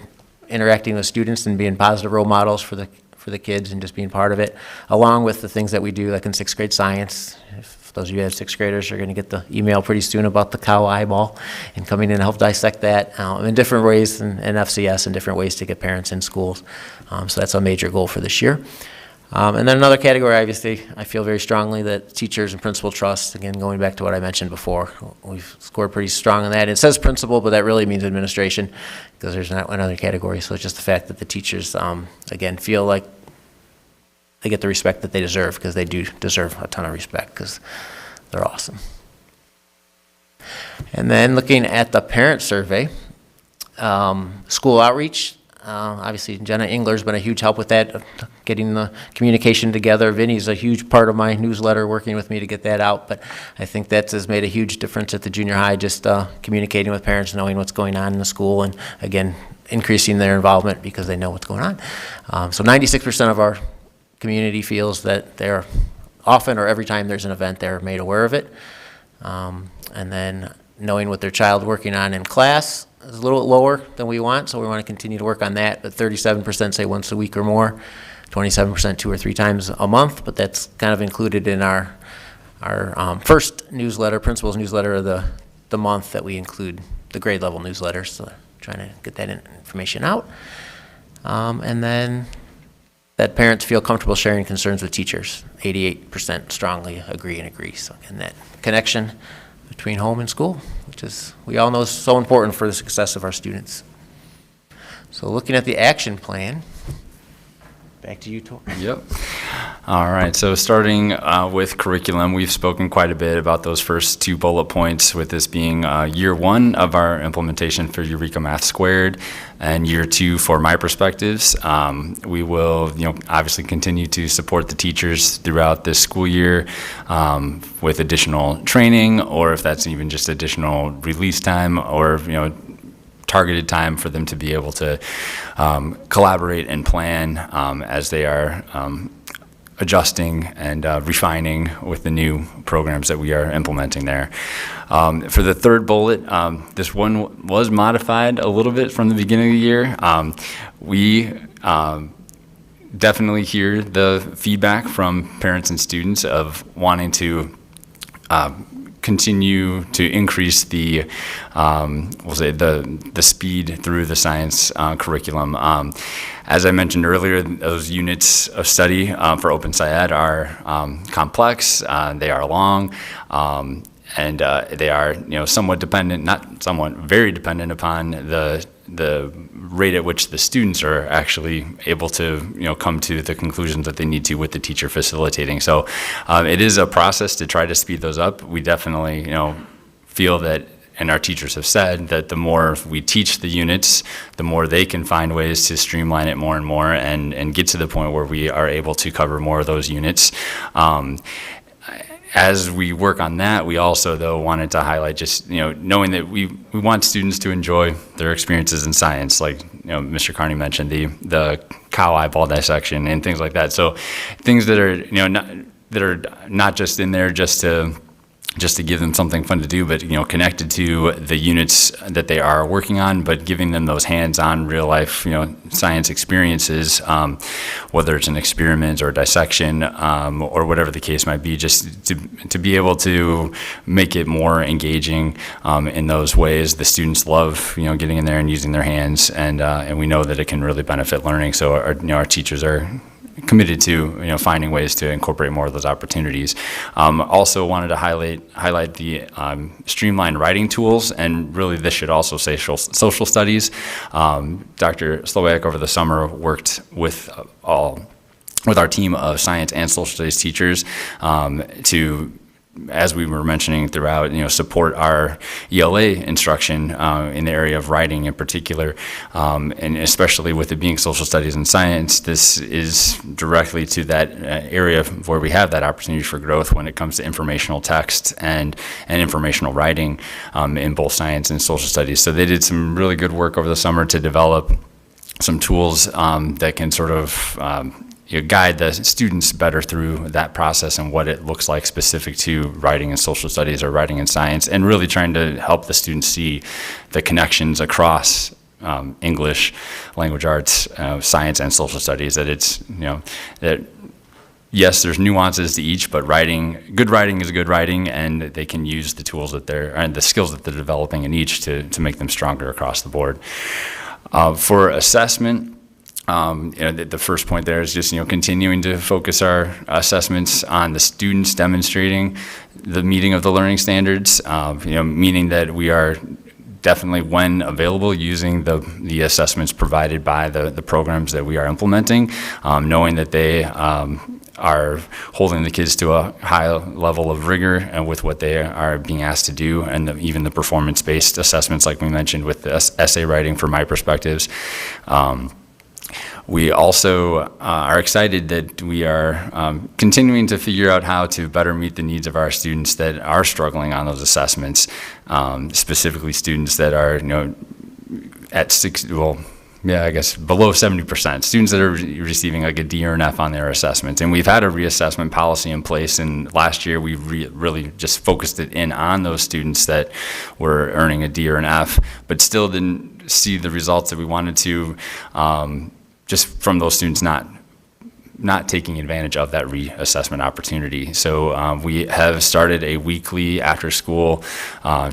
interacting with students and being positive role models for the kids and just being part of it, along with the things that we do, like in sixth grade science. If those of you who have sixth graders are going to get the email pretty soon about the cow eyeball and coming in and help dissect that in different ways, and FCS and different ways to get parents in schools. So that's a major goal for this year. And then another category, obviously, I feel very strongly that teachers and principal trust, again, going back to what I mentioned before, we've scored pretty strong on that. It says principal, but that really means administration, because there's not another category. So it's just the fact that the teachers, again, feel like they get the respect that they deserve, because they do deserve a ton of respect, because they're awesome. And then looking at the parent survey, school outreach, obviously Jenna Engler's been a huge help with that, getting the communication together. Vinny's a huge part of my newsletter, working with me to get that out, but I think that has made a huge difference at the junior high, just communicating with parents, knowing what's going on in the school, and again, increasing their involvement because they know what's going on. So 96% of our community feels that they're often or every time there's an event, they're made aware of it. And then knowing what their child working on in class is a little lower than we want, so we want to continue to work on that. But 37% say once a week or more, 27% 2 or 3 times a month, but that's kind of included in our first newsletter, principal's newsletter of the month, that we include the grade level newsletter, so trying to get that information out. And then that parents feel comfortable sharing concerns with teachers. 88% strongly agree. So again, that connection between home and school, which is, we all know, is so important for the success of our students. So looking at the action plan, back to you, Tor. Yep. All right, so starting with curriculum, we've spoken quite a bit about those first 2 bullet points, with this being year 1 of our implementation for Eureka Math Squared, and year 2 for My Perspectives. We will, obviously continue to support the teachers throughout this school year with additional training, or if that's even just additional release time, or targeted time for them to be able to collaborate and plan as they are adjusting and refining with the new programs that we are implementing there. For the third bullet, this one was modified a little bit from the beginning of the year. We definitely hear the feedback from parents and students of wanting to continue to increase the, we'll say, the speed through the science curriculum. As I mentioned earlier, those units of study for Open SciEd are complex, they are long, and they are, somewhat dependent, not somewhat, very dependent upon the rate at which the students are actually able to, come to the conclusions that they need to with the teacher facilitating. So it is a process to try to speed those up. We definitely, feel that, and our teachers have said, that the more we teach the units, the more they can find ways to streamline it more and more and get to the point where we are able to cover more of those units. As we work on that, we also, though, wanted to highlight just, knowing that we want students to enjoy their experiences in science, like, Mr. Carney mentioned, the cow eyeball dissection and things like that. So things that are, not just in there just to give them something fun to do, but, connected to the units that they are working on, but giving them those hands-on real-life, science experiences, whether it's an experiment or dissection, or whatever the case might be, just to be able to make it more engaging in those ways. The students love, getting in there and using their hands, and we know that it can really benefit learning. So our teachers are committed to finding ways to incorporate more of those opportunities. Also wanted to highlight the streamlined writing tools, and really this should also say social studies. Dr. Slowiak over the summer worked with our team of science and social studies teachers to, as we were mentioning throughout, support our ELA instruction in the area of writing in particular, and especially with it being social studies and science, this is directly to that area where we have that opportunity for growth when it comes to informational text and informational writing in both science and social studies. So they did some really good work over the summer to develop some tools that can sort of guide the students better through that process and what it looks like specific to writing in social studies or writing in science, and really trying to help the students see the connections across English, language arts, science, and social studies, that it's, that yes, there's nuances to each, but good writing is good writing, and they can use the tools and the skills that they're developing in each to make them stronger across the board. For assessment, the first point there is just, continuing to focus our assessments on the students demonstrating the meeting of the learning standards, meaning that we are definitely, when available, using the assessments provided by the programs that we are implementing, knowing that they are holding the kids to a high level of rigor and with what they are being asked to do, and even the performance-based assessments, like we mentioned with the essay writing for my perspectives. We also are excited that we are continuing to figure out how to better meet the needs of our students that are struggling on those assessments, specifically students that are, at below 70%, students that are receiving like a D or an F on their assessments. And we've had a reassessment policy in place, and last year we really just focused it in on those students that were earning a D or an F, but still didn't see the results that we wanted to, just from those students not taking advantage of that reassessment opportunity. So we have started a weekly after-school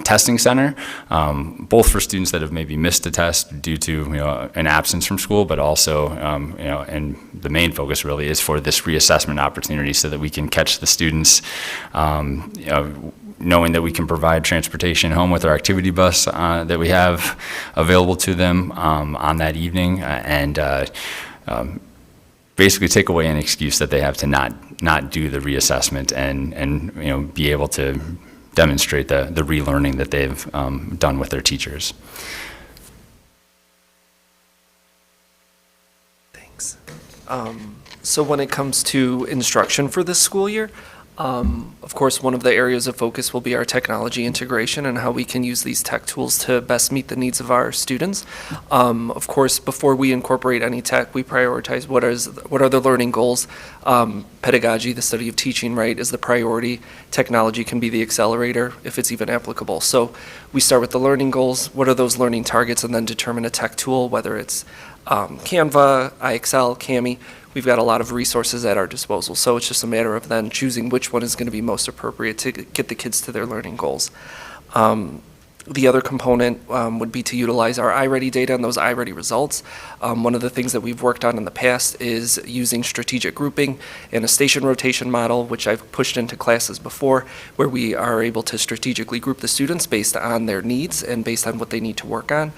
testing center, both for students that have maybe missed a test due to an absence from school, but also and the main focus really is for this reassessment opportunity, so that we can catch the students, knowing that we can provide transportation home with our activity bus that we have available to them on that evening, and basically take away an excuse that they have to not do the reassessment, and be able to demonstrate the relearning that they've done with their teachers. Thanks. So when it comes to instruction for this school year, of course, one of the areas of focus will be our technology integration and how we can use these tech tools to best meet the needs of our students. Of course, before we incorporate any tech, we prioritize what are the learning goals. Pedagogy, the study of teaching, right, is the priority. Technology can be the accelerator if it's even applicable. So we start with the learning goals. What are those learning targets, and then determine a tech tool, whether it's Canva, IXL, Cami. we've got a lot of resources at our disposal. So it's just a matter of then choosing which one is going to be most appropriate to get the kids to their learning goals. The other component would be to utilize our iReady data and those iReady results. One of the things that we've worked on in the past is using strategic grouping and a station rotation model, which I've pushed into classes before, where we are able to strategically group the students based on their needs and based on what they need to work on.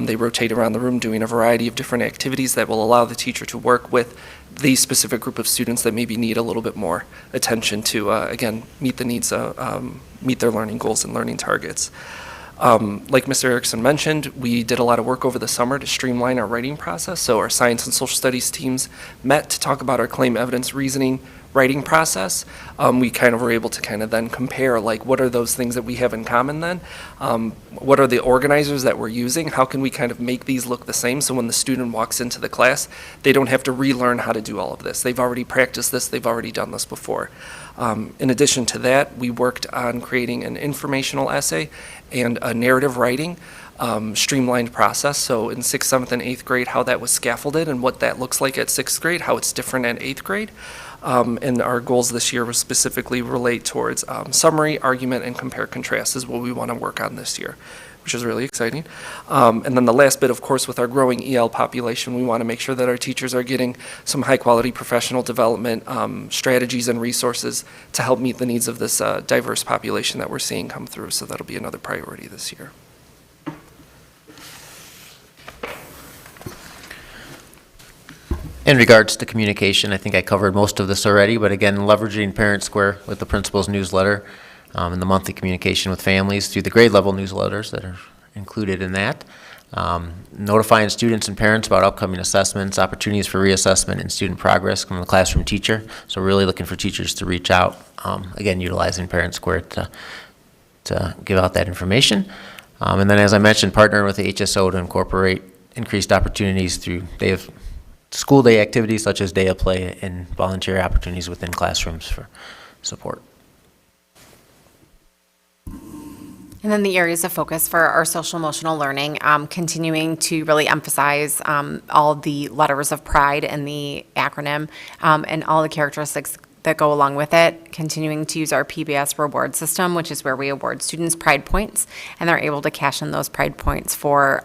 They rotate around the room doing a variety of different activities that will allow the teacher to work with the specific group of students that maybe need a little bit more attention to, again, meet the needs, meet their learning goals and learning targets. Like Mr. Erickson mentioned, we did a lot of work over the summer to streamline our writing process. So our science and social studies teams met to talk about our claim evidence reasoning writing process. We kind of were able to kind of then compare, like, what are those things that we have in common then? What are the organizers that we're using? How can we kind of make these look the same so when the student walks into the class, they don't have to relearn how to do all of this. They've already practiced this, they've already done this before. In addition to that, we worked on creating an informational essay and a narrative writing streamlined process. So in 6th, 7th, and 8th grade, how that was scaffolded and what that looks like at 6th grade, how it's different at 8th grade. And our goals this year will specifically relate towards summary, argument, and compare contrast is what we want to work on this year, which is really exciting. And then the last bit, of course, with our growing EL population, we want to make sure that our teachers are getting some high-quality professional development strategies and resources to help meet the needs of this diverse population that we're seeing come through. So that'll be another priority this year. In regards to communication, I think I covered most of this already, but again, leveraging Parent Square with the principal's newsletter and the monthly communication with families through the grade level newsletters that are included in that. Notifying students and parents about upcoming assessments, opportunities for reassessment and student progress from the classroom teacher. So really looking for teachers to reach out, again, utilizing Parent Square to give out that information. And then, as I mentioned, partnering with the HSO to incorporate increased opportunities through school day activities such as day of play and volunteer opportunities within classrooms for support. And then the areas of focus for our social emotional learning, continuing to really emphasize all the letters of pride in the acronym and all the characteristics that go along with it, continuing to use our PBS reward system, which is where we award students pride points, and they're able to cash in those pride points for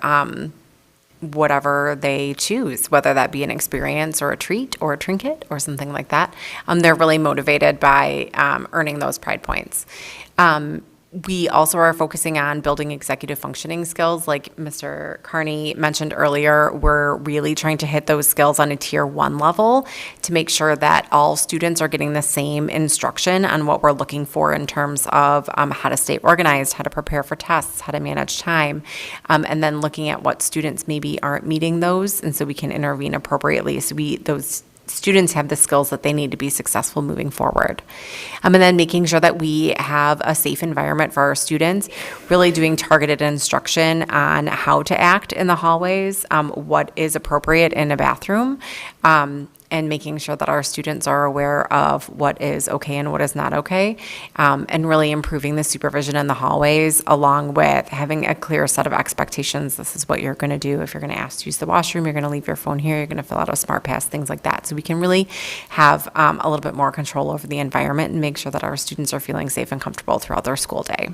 whatever they choose, whether that be an experience or a treat or a trinket or something like that. They're really motivated by earning those pride points. We also are focusing on building executive functioning skills. Like Mr. Carney mentioned earlier, we're really trying to hit those skills on a tier 1 level to make sure that all students are getting the same instruction on what we're looking for in terms of how to stay organized, how to prepare for tests, how to manage time, and then looking at what students maybe aren't meeting those, and so we can intervene appropriately. So those students have the skills that they need to be successful moving forward. And then making sure that we have a safe environment for our students, really doing targeted instruction on how to act in the hallways, what is appropriate in a bathroom, and making sure that our students are aware of what is okay and what is not okay, and really improving the supervision in the hallways, along with having a clear set of expectations. This is what you're going to do. If you're going to ask to use the washroom, you're going to leave your phone here, you're going to fill out a smart pass, things like that. So we can really have a little bit more control over the environment and make sure that our students are feeling safe and comfortable throughout their school day.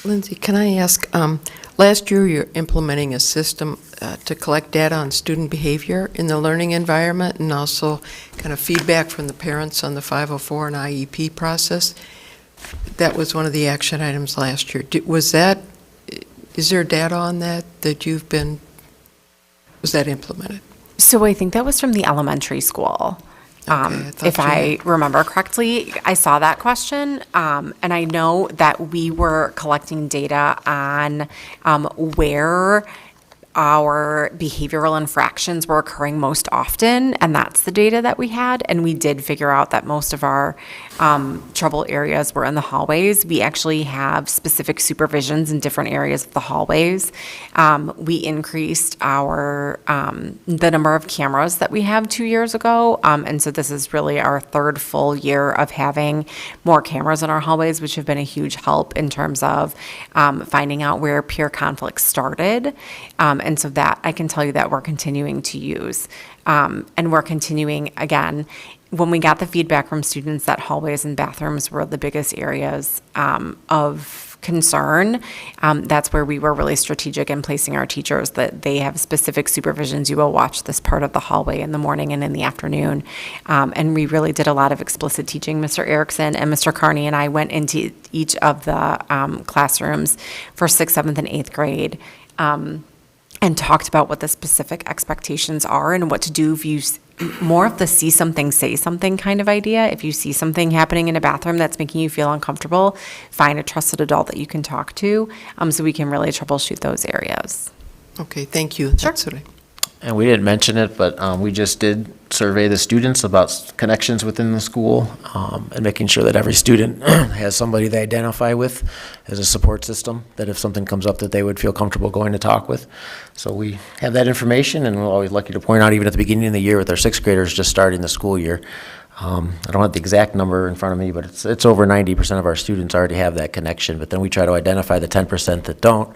Lindsay, can I ask, last year you're implementing a system to collect data on student behavior in the learning environment and also kind of feedback from the parents on the 504 and IEP process. That was one of the action items last year. Is there data on that was that implemented? So I think that was from the elementary school. If I remember correctly, I saw that question, and I know that we were collecting data on where our behavioral infractions were occurring most often, and that's the data that we had, and we did figure out that most of our trouble areas were in the hallways. We actually have specific supervisions in different areas of the hallways. We increased the number of cameras that we have 2 years ago, and so this is really our 3rd full year of having more cameras in our hallways, which have been a huge help in terms of finding out where peer conflict started, And so that, I can tell you that we're continuing to use. And we're continuing, again, when we got the feedback from students that hallways and bathrooms were the biggest areas of concern, that's where we were really strategic in placing our teachers, that they have specific supervisions. You will watch this part of the hallway in the morning and in the afternoon. And we really did a lot of explicit teaching. Mr. Erickson and Mr. Carney and I went into each of the classrooms for 6th, 7th, and 8th grade and talked about what the specific expectations are and what to do if you more of the see something, say something kind of idea. If you see something happening in a bathroom that's making you feel uncomfortable, find a trusted adult that you can talk to, so we can really troubleshoot those areas. Okay, thank you. Sure. That's what And we didn't mention it, but we just did survey the students about connections within the school and making sure that every student has somebody they identify with as a support system, that if something comes up that they would feel comfortable going to talk with. So we have that information, and we're always lucky to point out, even at the beginning of the year with our 6th graders just starting the school year, I don't have the exact number in front of me, but it's over 90% of our students already have that connection. But then we try to identify the 10% that don't,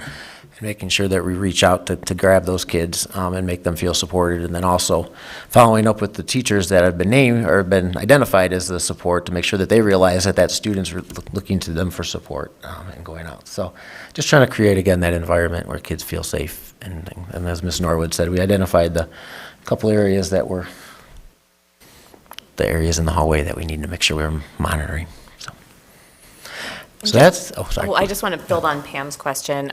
and making sure that we reach out to grab those kids and make them feel supported. And then also following up with the teachers that have been named or been identified as the support to make sure that they realize that that student's looking to them for support and going out. So just trying to create, again, that environment where kids feel safe. And as Ms. Norwood said, we identified the couple areas that were the areas in the hallway that we need to make sure we're monitoring. So that's, oh, sorry. Well, I just want to build on Pam's question.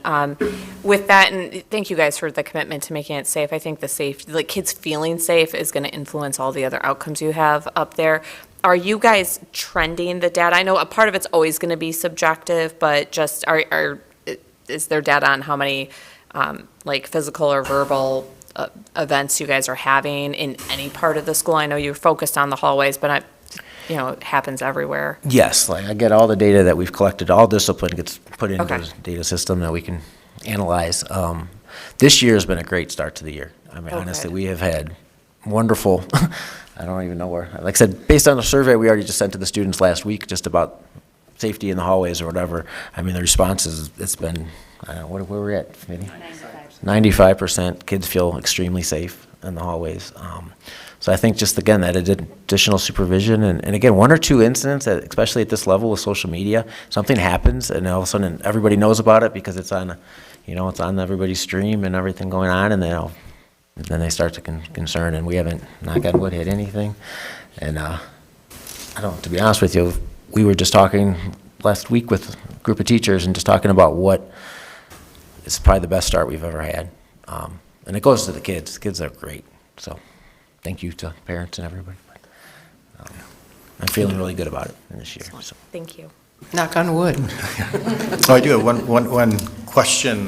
With that, and thank you guys for the commitment to making it safe. I think the safety, like kids feeling safe is going to influence all the other outcomes you have up there. Are you guys trending the data? I know a part of it's always going to be subjective, but just is there data on how many like physical or verbal events you guys are having in any part of the school? I know you're focused on the hallways, but it happens everywhere. Yes, like I get all the data that we've collected, all discipline gets put into the data system that we can analyze. This year has been a great start to the year. I mean, honestly, we have had wonderful, I don't even know where, like I said, based on the survey we already just sent to the students last week, just about safety in the hallways or whatever. I mean, the responses, it's been, I don't know, where we're at, maybe? 95% kids feel extremely safe in the hallways. So I think just, again, that additional supervision, and again, 1 or 2 incidents, especially at this level with social media, something happens, and all of a sudden everybody knows about it because it's on, it's on everybody's stream and everything going on, and then they start to concern, and we haven't, knock on wood, hit anything. And to be honest with you, we were just talking last week with a group of teachers and just talking about what is probably the best start we've ever had. And it goes to the kids. The kids are great. So thank you to parents and everybody. I'm feeling really good about it in this year. So. Thank you. Knock on wood. Oh, I do have one question.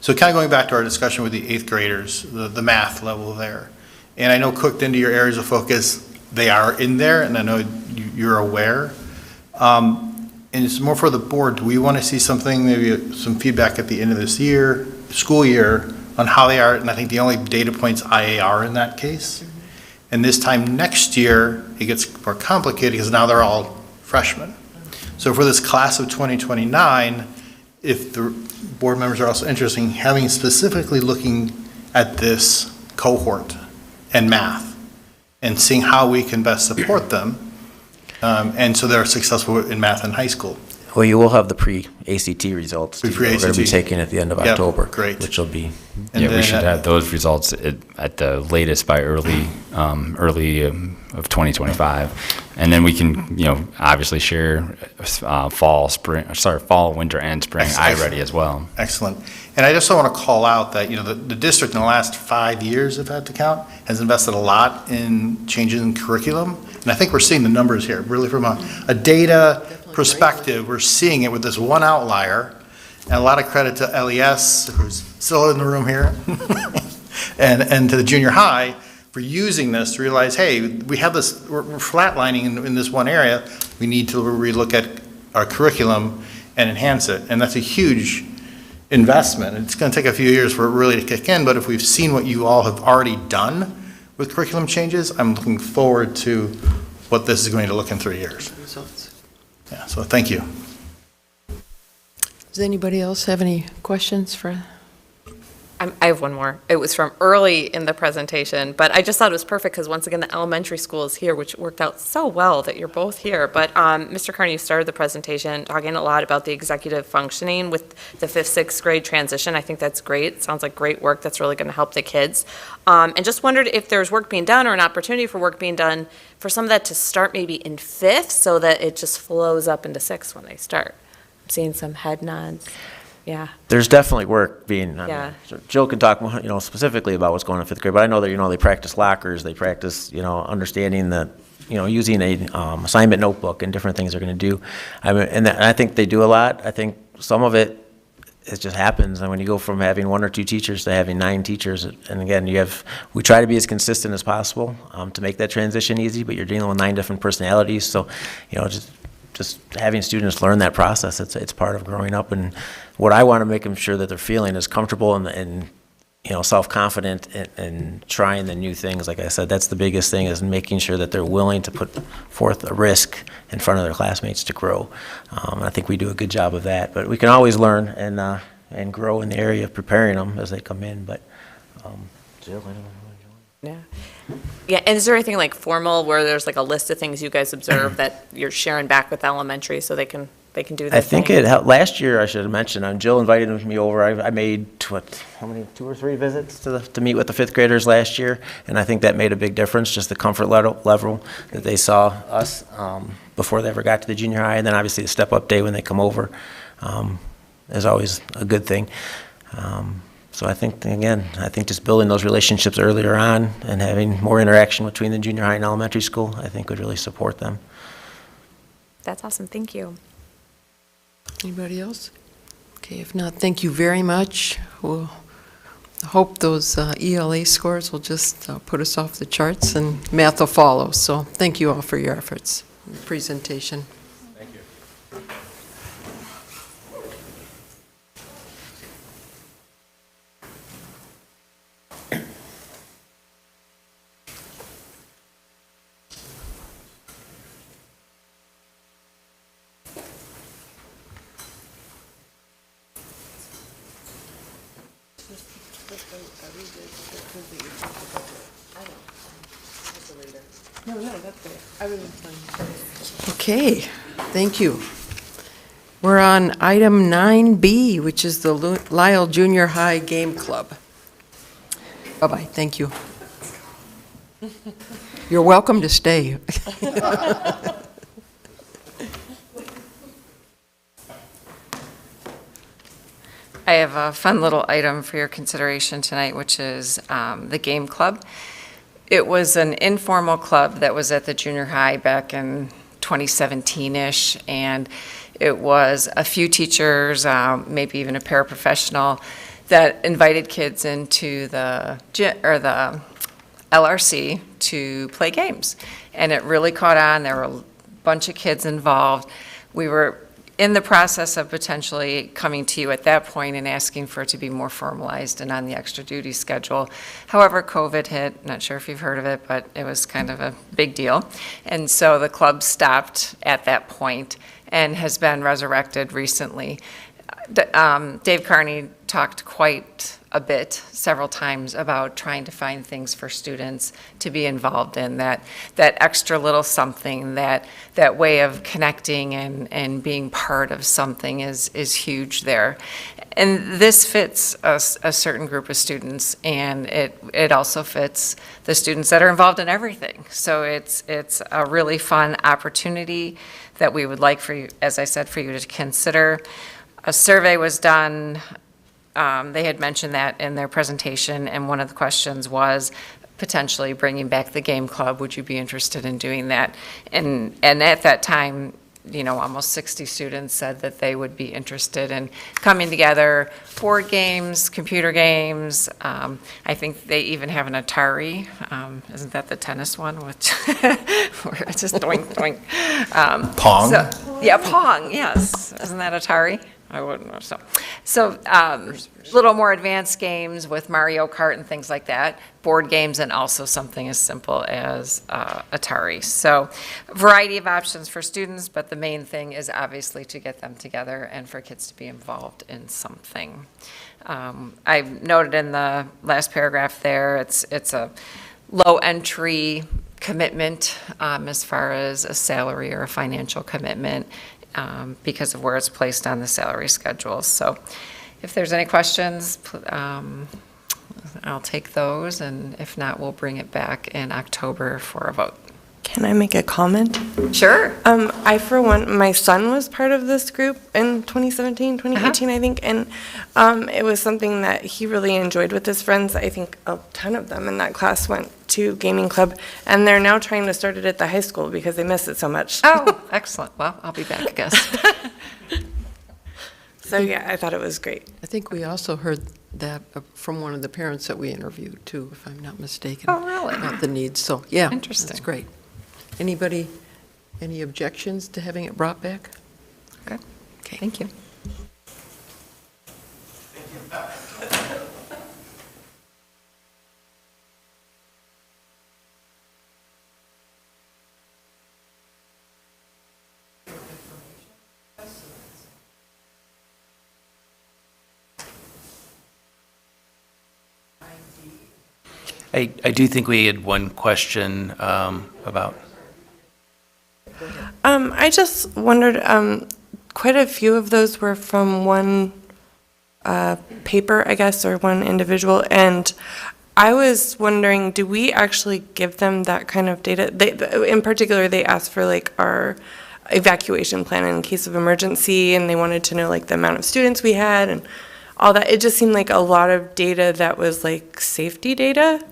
So kind of going back to our discussion with the 8th graders, the math level there. And I know cooked into your areas of focus, they are in there, and I know you're aware. And it's more for the board. Do we want to see something, maybe some feedback at the end of this year, school year, on how they are? And I think the only data point's IAR in that case. Mm-hmm. And this time next year, it gets more complicated because now they're all freshmen. So for this class of 2029, if the board members are also interested in having specifically looking at this cohort and math and seeing how we can best support them, and so they're successful in math in high school. Well, you will have the pre-ACT results. We're going to be taking at the end of October. Great. Which will be. We should have those results at the latest by early of 2025, and then we can, obviously share fall, winter, and spring iReady as well. Excellent. And I just want to call out that the district in the last 5 years, if I had to count, has invested a lot in changes in curriculum, and I think we're seeing the numbers here. Really, from a data perspective, we're seeing it with this one outlier, and a lot of credit to LES, who's still in the room here, and to the junior high for using this to realize, hey, we have this, we're flatlining in this one area, we need to relook at our curriculum and enhance it, and that's a huge investment. It's going to take a few years for it really to kick in, but if we've seen what you all have already done with curriculum changes, I'm looking forward to what this is going to look in 3 years. Yeah, so thank you. Does anybody else have any questions for? I have one more. It was from early in the presentation, but I just thought it was perfect because once again, the elementary school is here, which worked out so well that you're both here. But Mr. Carney, you started the presentation talking a lot about the executive functioning with the 5th, 6th grade transition. I think that's great. Sounds like great work that's really going to help the kids. And just wondered if there's work being done or an opportunity for work being done for some of that to start maybe in 5th so that it just flows up into 6th when they start. I'm seeing some head nods. Yeah. There's definitely work being, Yeah. so Jill can talk, specifically about what's going on in 5th grade, but I know that, they practice lockers, they practice, understanding that, using a assignment notebook and different things they're going to do. And I think they do a lot. I think some of it just happens. And when you go from having 1 or 2 teachers to having 9 teachers, and again, we try to be as consistent as possible to make that transition easy, but you're dealing with 9 different personalities. So, just having students learn that process, it's part of growing up. And what I want to make them sure that they're feeling is comfortable and self-confident and trying the new things. Like I said, that's the biggest thing, is making sure that they're willing to put forth a risk in front of their classmates to grow. And I think we do a good job of that. But we can always learn and grow in the area of preparing them as they come in. But Jill, I don't know. Yeah. Yeah, and is there anything like formal where there's like a list of things you guys observe that you're sharing back with elementary so they can do their I think thing? last year, I should have mentioned, Jill invited me over. I made, how many, 2 or 3 visits to meet with the 5th graders last year, and I think that made a big difference, just the comfort level that they saw us before they ever got to the junior high, and then obviously the step-up day when they come over is always a good thing. So I think just building those relationships earlier on and having more interaction between the junior high and elementary school, I think would really support them. That's awesome. Thank you. Anybody else? Okay, if not, thank you very much. We'll hope those ELA scores will just put us off the charts, and math will follow. So thank you all for your efforts and presentation. Thank you. Okay, thank you. We're on item 9B, which is the Lisle Junior High Game Club. Bye-bye, thank you. You're welcome to stay. I have a fun little item for your consideration tonight, which is the game club. It was an informal club that was at the junior high back in 2017-ish, and it was a few teachers, maybe even a paraprofessional, that invited kids into the LRC to play games. And it really caught on. There were a bunch of kids involved. We were in the process of potentially coming to you at that point and asking for it to be more formalized and on the extra duty schedule. However, COVID hit, not sure if you've heard of it, but it was kind of a big deal. And so the club stopped at that point and has been resurrected recently. Dave Carney talked quite a bit, several times, about trying to find things for students to be involved in, that extra little something, that way of connecting and being part of something is huge there. And this fits a certain group of students, and it also fits the students that are involved in everything. So it's a really fun opportunity that we would like for you, as I said, for you to consider. A survey was done. They had mentioned that in their presentation, and one of the questions was potentially bringing back the game club. Would you be interested in doing that? And at that time, almost 60 students said that they would be interested in coming together. Board games, computer games. I think they even have an Atari. Isn't that the tennis one? Which where it's just doink, doink. Pong? Yeah, Pong, yes. Isn't that Atari? I wouldn't know, so, little more advanced games with Mario Kart and things like that, board games, and also something as simple as Atari. So, variety of options for students, but the main thing is obviously to get them together and for kids to be involved in something. I've noted in the last paragraph there, it's a low entry commitment as far as a salary or a financial commitment because of where it's placed on the salary schedule. So if there's any questions, I'll take those, and if not, we'll bring it back in October for a vote. Can I make a comment? Sure. I, for one, my son was part of this group in 2017, 2018, I think, and it was something that he really enjoyed with his friends. I think a ton of them in that class went to gaming club, and they're now trying to start it at the high school because they miss it so much. Oh, excellent. Well, I'll be back, I guess. So, yeah, I thought it was great. I think we also heard that from one of the parents that we interviewed, too, if I'm not mistaken. Oh, really? About the needs, so, yeah. Interesting. That's great. Anybody, any objections to having it brought back? Okay. Thank you. I do think we had one question about. I just wondered, quite a few of those were from one paper, I guess, or one individual, and I was wondering, do we actually give them that kind of data? In particular, they asked for like our evacuation plan in case of emergency, and they wanted to know like the amount of students we had and all that. It just seemed like a lot of data that was like safety data.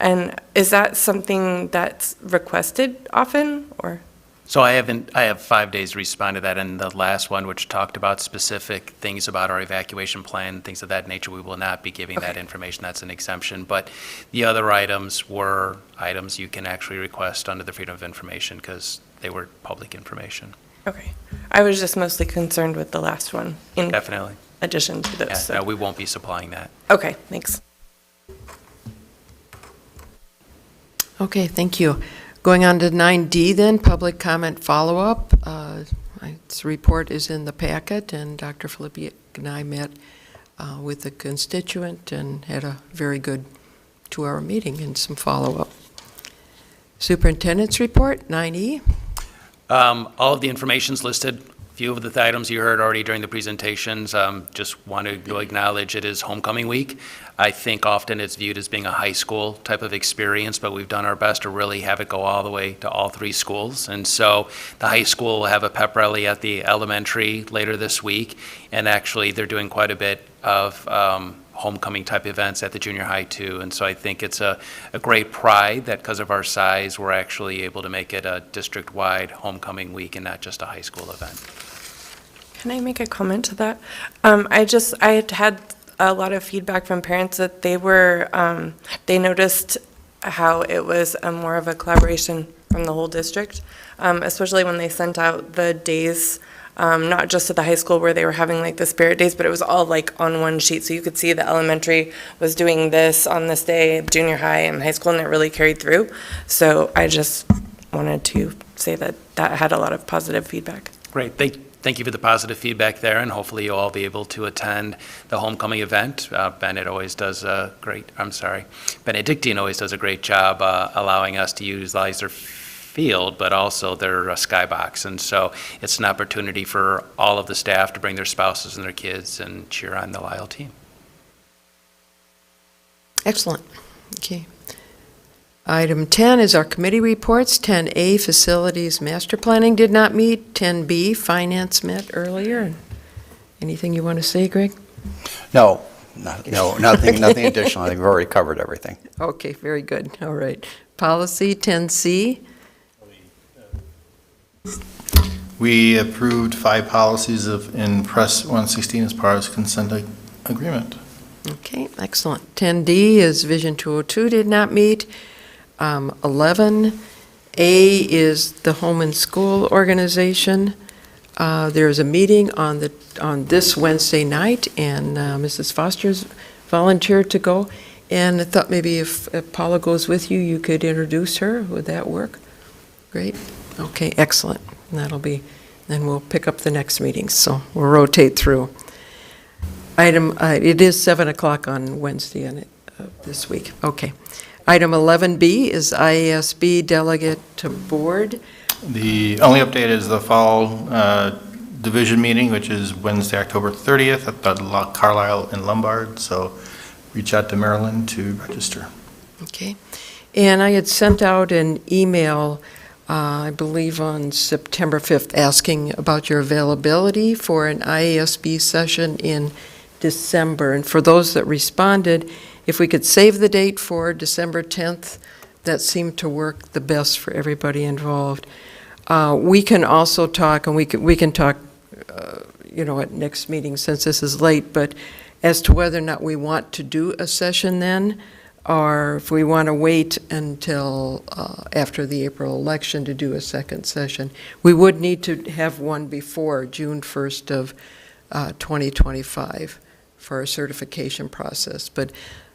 And is that something that's requested often, or? So I have 5 days to respond to that, and the last one, which talked about specific things about our evacuation plan, things of that nature, we will not be giving that information. That's an exemption. But the other items were items you can actually request under the Freedom of Information because they were public information. Okay. I was just mostly concerned with the last one. In Definitely. addition to those. Yeah, so. no, we won't be supplying that. Okay, thanks. Okay, thank you. Going on to 9D then, public comment follow-up. This report is in the packet, and Dr. Filippi and I met with the constituent and had a very good 2-hour meeting and some follow-up. Superintendent's report, 9E. All of the information's listed. A few of the items you heard already during the presentations. Just wanted to acknowledge it is homecoming week. I think often it's viewed as being a high school type of experience, but we've done our best to really have it go all the way to all 3 schools. And so the high school will have a pep rally at the elementary later this week, and actually they're doing quite a bit of homecoming type events at the junior high too. And so I think it's a great pride that because of our size, we're actually able to make it a district-wide homecoming week and not just a high school event. Can I make a comment to that? I had a lot of feedback from parents that they were, they noticed how it was more of a collaboration from the whole district, especially when they sent out the days, not just at the high school where they were having like the spirit days, but it was all like on one sheet. So you could see the elementary was doing this on this day, junior high and high school, and it really carried through. So I just wanted to say that that had a lot of positive feedback. Great. Thank you for the positive feedback there, and hopefully you'll all be able to attend the homecoming event. Benedictine always does a great job allowing us to utilize their field, but also their skybox. And so it's an opportunity for all of the staff to bring their spouses and their kids and cheer on the Lisle team. Excellent. Okay. Item 10 is our committee reports. 10A, Facilities Master Planning did not meet. 10B, Finance met earlier. Anything you want to say, Greg? No, nothing additional. I think we've already covered everything. Okay, very good. All right. Policy 10C. We approved 5 policies in Press 116 as part of consent agreement. Okay, excellent. 10D is Vision 202 did not meet. 11A is the Home and School Organization. There's a meeting on this Wednesday night, and Mrs. Foster's volunteered to go. And I thought maybe if Paula goes with you, you could introduce her. Would that work? Great. Okay, excellent. And then we'll pick up the next meeting. So we'll rotate through. It is 7 o'clock on Wednesday this week. Okay. Item 11B is IASB delegate to board. The only update is the fall division meeting, which is Wednesday, October 30th at the Carlisle in Lombard. So reach out to Marilyn to register. Okay. And I had sent out an email, I believe on September 5th, asking about your availability for an IASB session in December. And for those that responded, if we could save the date for December 10th, that seemed to work the best for everybody involved. We can also talk, and we can talk, at next meeting since this is late, but as to whether or not we want to do a session then, or if we want to wait until after the April election to do a second session. We would need to have one before June 1st of 2025 for our certification process. But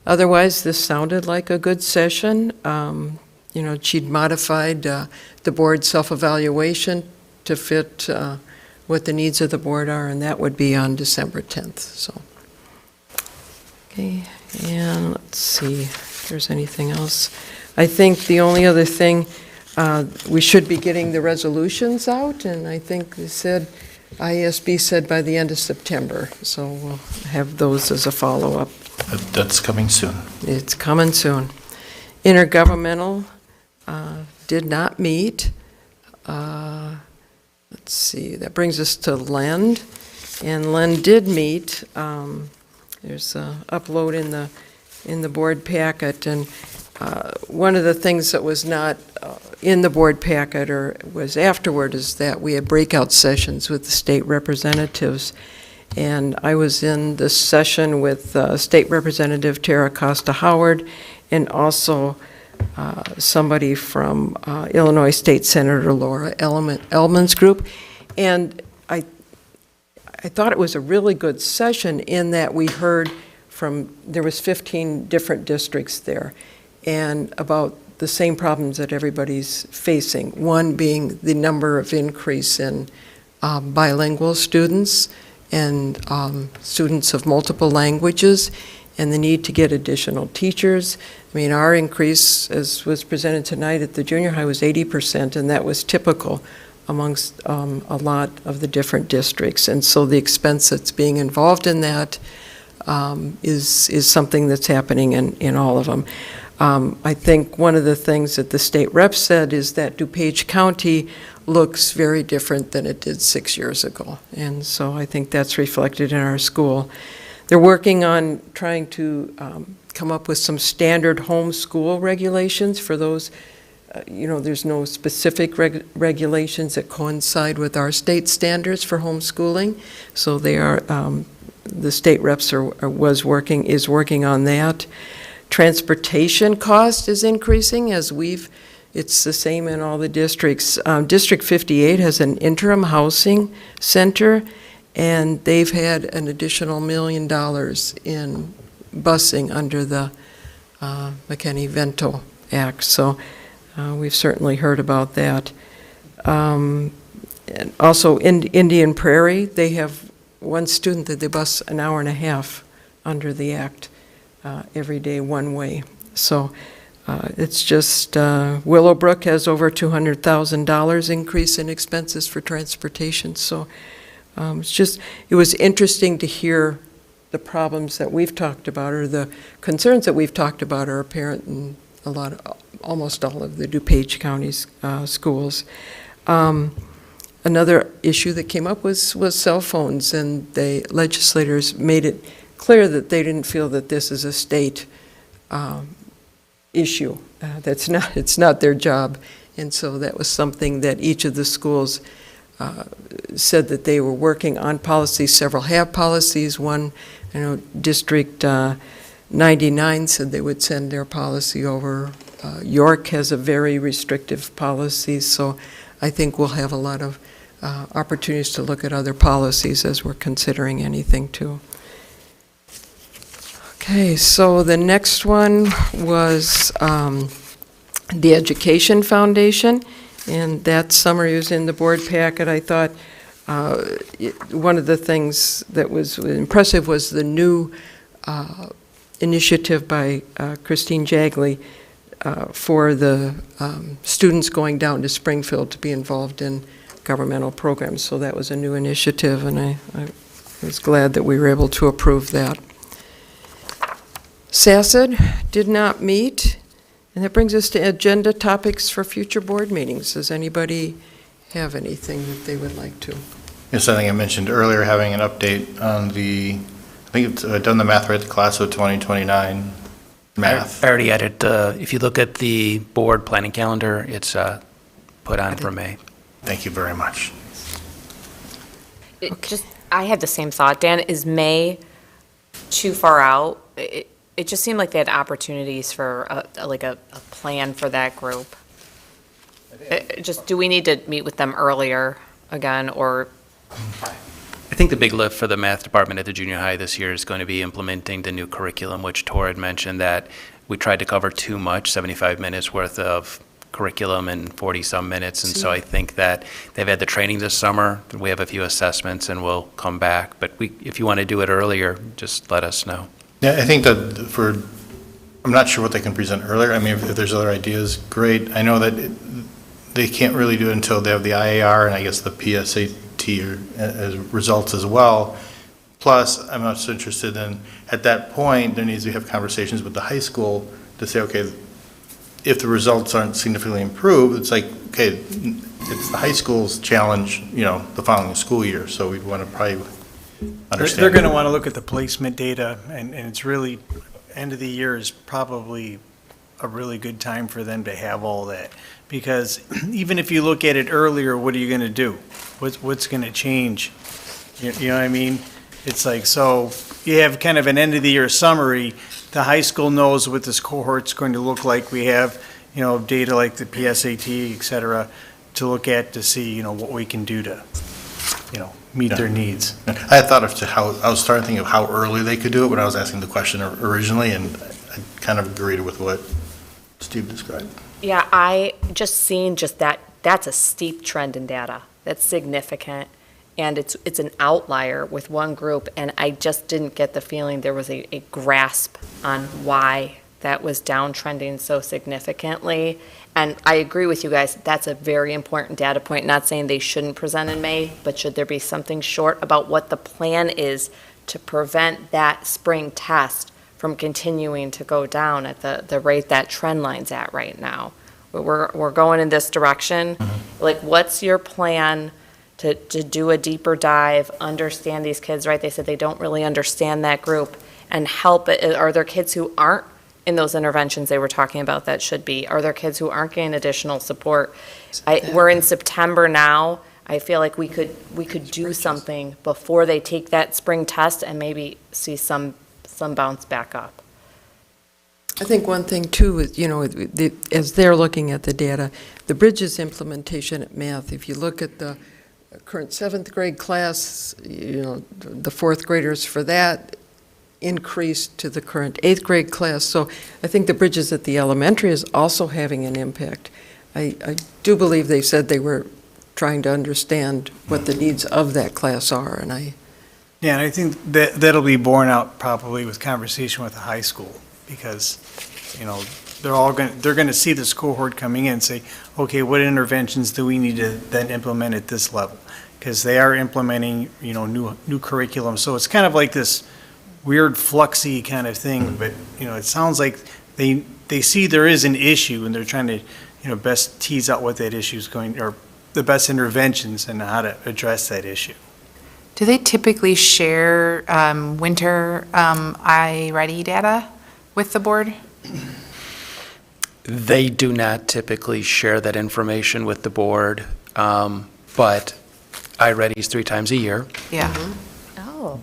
otherwise, this sounded like a good session. She'd modified the board self-evaluation to fit what the needs of the board are, and that would be on December 10th. So, okay, and let's see if there's anything else. I think the only other thing, we should be getting the resolutions out, and I think IASB said by the end of September, so we'll have those as a follow-up. That's coming soon. It's coming soon. Intergovernmental did not meet. Let's see, that brings us to LEND, and LEND did meet. There's an upload in the board packet, and one of the things that was not in the board packet or was afterward is that we had breakout sessions with the state representatives. And I was in this session with State Representative Tara Costa Howard and also somebody from Illinois State Senator Laura Elman's group. And I thought it was a really good session in that we heard there was 15 different districts there, and about the same problems that everybody's facing. One being the number of increase in bilingual students and students of multiple languages, and the need to get additional teachers. I mean, our increase, as was presented tonight at the junior high, was 80%, and that was typical amongst a lot of the different districts. And so the expense that's being involved in that is something that's happening in all of them. I think one of the things that the state rep said is that DuPage County looks very different than it did 6 years ago. And so I think that's reflected in our school. They're working on trying to come up with some standard homeschool regulations for those. There's no specific regulations that coincide with our state standards for homeschooling. So they are, the state reps is working on that. Transportation cost is increasing it's the same in all the districts. District 58 has an interim housing center, and they've had an additional $1 million in busing under the McKinney-Vento Act. So we've certainly heard about that. And also in Indian Prairie, they have one student that they bus an hour and a half under the act every day one way. So it's just Willowbrook has over $200,000 increase in expenses for transportation. So it was interesting to hear the problems that we've talked about, or the concerns that we've talked about, are apparent in almost all of the DuPage County's schools. Another issue that came up was cell phones, and the legislators made it clear that they didn't feel that this is a state issue. It's not their job, and so that was something that each of the schools said that they were working on policies. Several have policies. One, District 99 said they would send their policy over. York has a very restrictive policy, so I think we'll have a lot of opportunities to look at other policies as we're considering anything too. Okay, so the next one was the Education Foundation, and that summary was in the board packet. I thought one of the things that was impressive was the new initiative by Christine Jagley for the students going down to Springfield to be involved in governmental programs. So that was a new initiative, and I was glad that we were able to approve that. SACID did not meet, and that brings us to agenda topics for future board meetings. Does anybody have anything that they would like to? Yes, I think I mentioned earlier having an update on I think it's done the math right, the class of 2029 math. I already added, if you look at the board planning calendar, it's put on for May. Thank you very much. I had the same thought. Dan, is May too far out? It just seemed like they had opportunities for a plan for that group. Do we need to meet with them earlier again, or? I think the big lift for the math department at the junior high this year is going to be implementing the new curriculum, which Tor had mentioned that we tried to cover too much, 75 minutes worth of curriculum in 40-some minutes, and so I think that they've had the training this summer. We have a few assessments, and we'll come back. But if you want to do it earlier, just let us know. Yeah, I think that I'm not sure what they can present earlier. I mean, if there's other ideas, great. I know that they can't really do it until they have the IAR and I guess the PSAT as results as well. Plus, I'm also interested in, at that point, there needs to have conversations with the high school to say, okay, if the results aren't significantly improved, it's like, okay, it's the high school's challenge, the following school year. So we'd want to probably understand. They're going to want to look at the placement data, and it's really, end of the year is probably a really good time for them to have all that. Because even if you look at it earlier, what are you going to do? What's going to change? You know what I mean? It's like, so you have kind of an end of the year summary. The high school knows what this cohort's going to look like. We have, data like the PSAT, et cetera, to look at to see, what we can do to, meet their needs. I had thought I was starting to think of how early they could do it when I was asking the question originally, and I kind of agreed with what Steve described. Yeah, I just seen that's a steep trend in data. That's significant. And it's an outlier with one group, and I just didn't get the feeling there was a grasp on why that was downtrending so significantly. And I agree with you guys, that's a very important data point. Not saying they shouldn't present in May, but should there be something short about what the plan is to prevent that spring test from continuing to go down at the rate that trend line's at right now? We're going in this direction. Mm-hmm. Like, what's your plan to do a deeper dive, understand these kids, right? They said they don't really understand that group, and help it. Are there kids who aren't in those interventions they were talking about that should be? Are there kids who aren't getting additional support? We're in September now. I feel like we could do something before they take that spring test and maybe see some bounce back up. I think one thing too is, as they're looking at the data, the Bridges implementation at math, if you look at the current 7th grade class, the 4th graders for that increased to the current 8th grade class. So I think the Bridges at the elementary is also having an impact. I do believe they said they were trying to understand what the needs of that class are, and Yeah, and I think that'll be borne out probably with conversation with the high school, because, they're going to see this cohort coming in and say, okay, what interventions do we need to then implement at this level? Because they are implementing, new curriculum. So it's kind of like this weird fluxy kind of thing, but, it sounds like they see there is an issue, and they're trying to, best tease out what that issue is going, or the best interventions and how to address that issue. Do they typically share winter iReady data with the board? They do not typically share that information with the board, but iReady is 3 times a year. Yeah. Oh.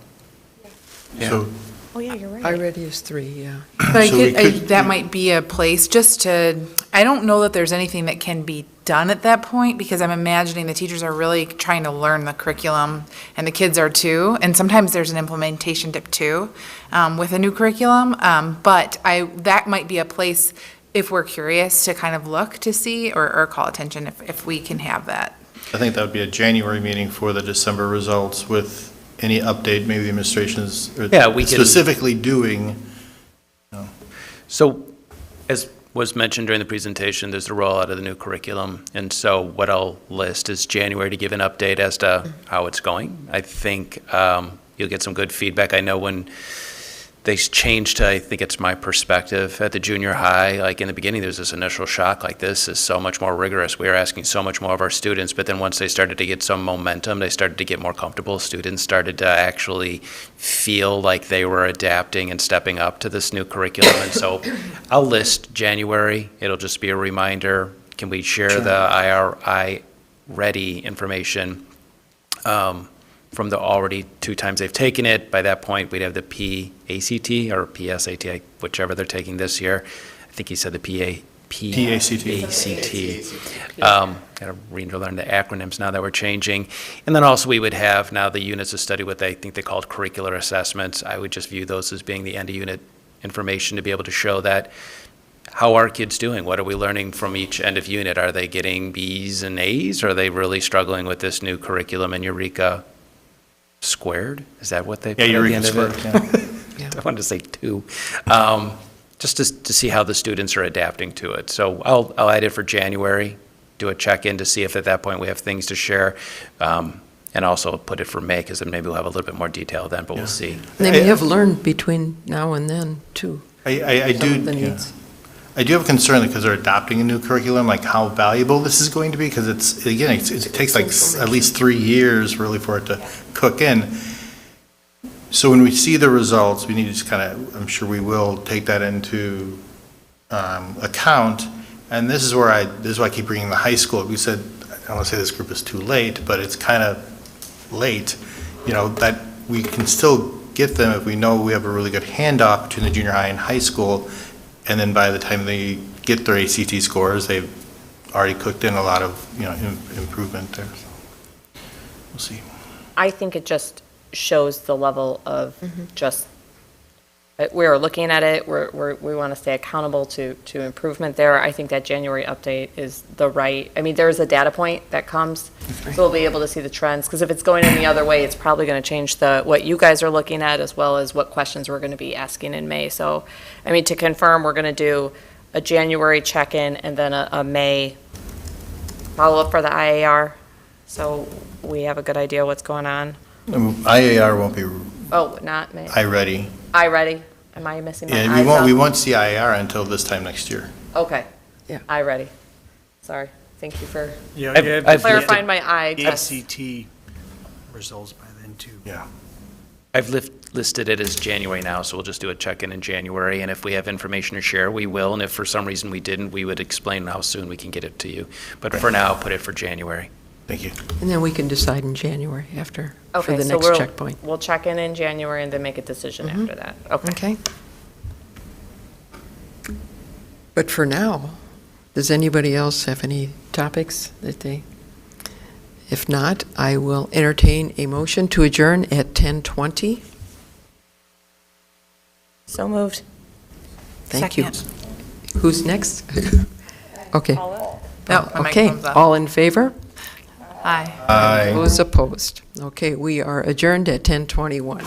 Yeah. So, Oh, yeah, you're right. iReady is 3, yeah. But So we could- that might be a place just to, I don't know that there's anything that can be done at that point, because I'm imagining the teachers are really trying to learn the curriculum, and the kids are too, and sometimes there's an implementation dip too, with a new curriculum, but that might be a place, if we're curious, to kind of look to see, or call attention if we can have that. I think that would be a January meeting for the December results with any update, maybe the administration's Yeah, we can- specifically doing. So, as was mentioned during the presentation, there's the rollout of the new curriculum, and so what I'll list is January to give an update as to how it's going. I think you'll get some good feedback. I know when they changed to, I think it's my perspective, at the junior high, like in the beginning, there's this initial shock, like this is so much more rigorous. We are asking so much more of our students, but then once they started to get some momentum, they started to get more comfortable. Students started to actually feel like they were adapting and stepping up to this new curriculum. And so I'll list January. It'll just be a reminder. Can we share the IRI ready information from the already 2 times they've taken it? By that point, we'd have the PACT or PSAT, whichever they're taking this year. I think he said the PACT. Got to relearn the acronyms now that we're changing. And then also we would have now the units of study, what I think they called curricular assessments. I would just view those as being the end of unit information to be able to show that how are kids doing? What are we learning from each end of unit? Are they getting B's and A's? Or are they really struggling with this new curriculum and Eureka squared? Is that what they put at the end of it? I wanted to say 2. Just to see how the students are adapting to it. So I'll add it for January, do a check-in to see if at that point we have things to share, and also put it for May, because then maybe we'll have a little bit more detail then, but we'll see. They may have learned between now and then, too. I do have a concern because they're adopting a new curriculum, like how valuable this is going to be, because it takes like at least 3 years really for it to cook in. So when we see the results, we need to just kind of, I'm sure we will take that into account. And this is why I keep bringing the high school. We said, I don't want to say this group is too late, but it's kind of late, that we can still get them if we know we have a really good handoff between the junior high and high school. And then by the time they get their ACT scores, they've already cooked in a lot of, improvement there. So we'll see. I think it just shows the level of just, we're looking at it, we want to stay accountable to improvement there. I think that January update is there's a data point that comes, so we'll be able to see the trends, because if it's going in the other way, it's probably going to change what you guys are looking at, as well as what questions we're going to be asking in May. So, to confirm, we're going to do a January check-in and then a May follow-up for the IAR, so we have a good idea what's going on. IAR won't be. Oh, not May. iReady. iReady. Am I missing my Yeah, we won't see IAR until this time next year. Okay. Yeah. iReady. Sorry. Thank you for I've clarifying my eye test. ACT results by then, too. Yeah. I've listed it as January now, so we'll just do a check-in in January, and if we have information to share, we will, and if for some reason we didn't, we would explain how soon we can get it to you. But for now, put it for January. Thank you. And then we can decide in January for Okay, the so next checkpoint. we'll check in January and then make a decision after that. Okay. But for now, does anybody else have any topics that they? If not, I will entertain a motion to adjourn at 10:20. So moved. Thank you. Second. Who's next? Okay. No, my Okay, microphone's off. all in favor? Aye. Aye. Those opposed? Okay, we are adjourned at 10:21.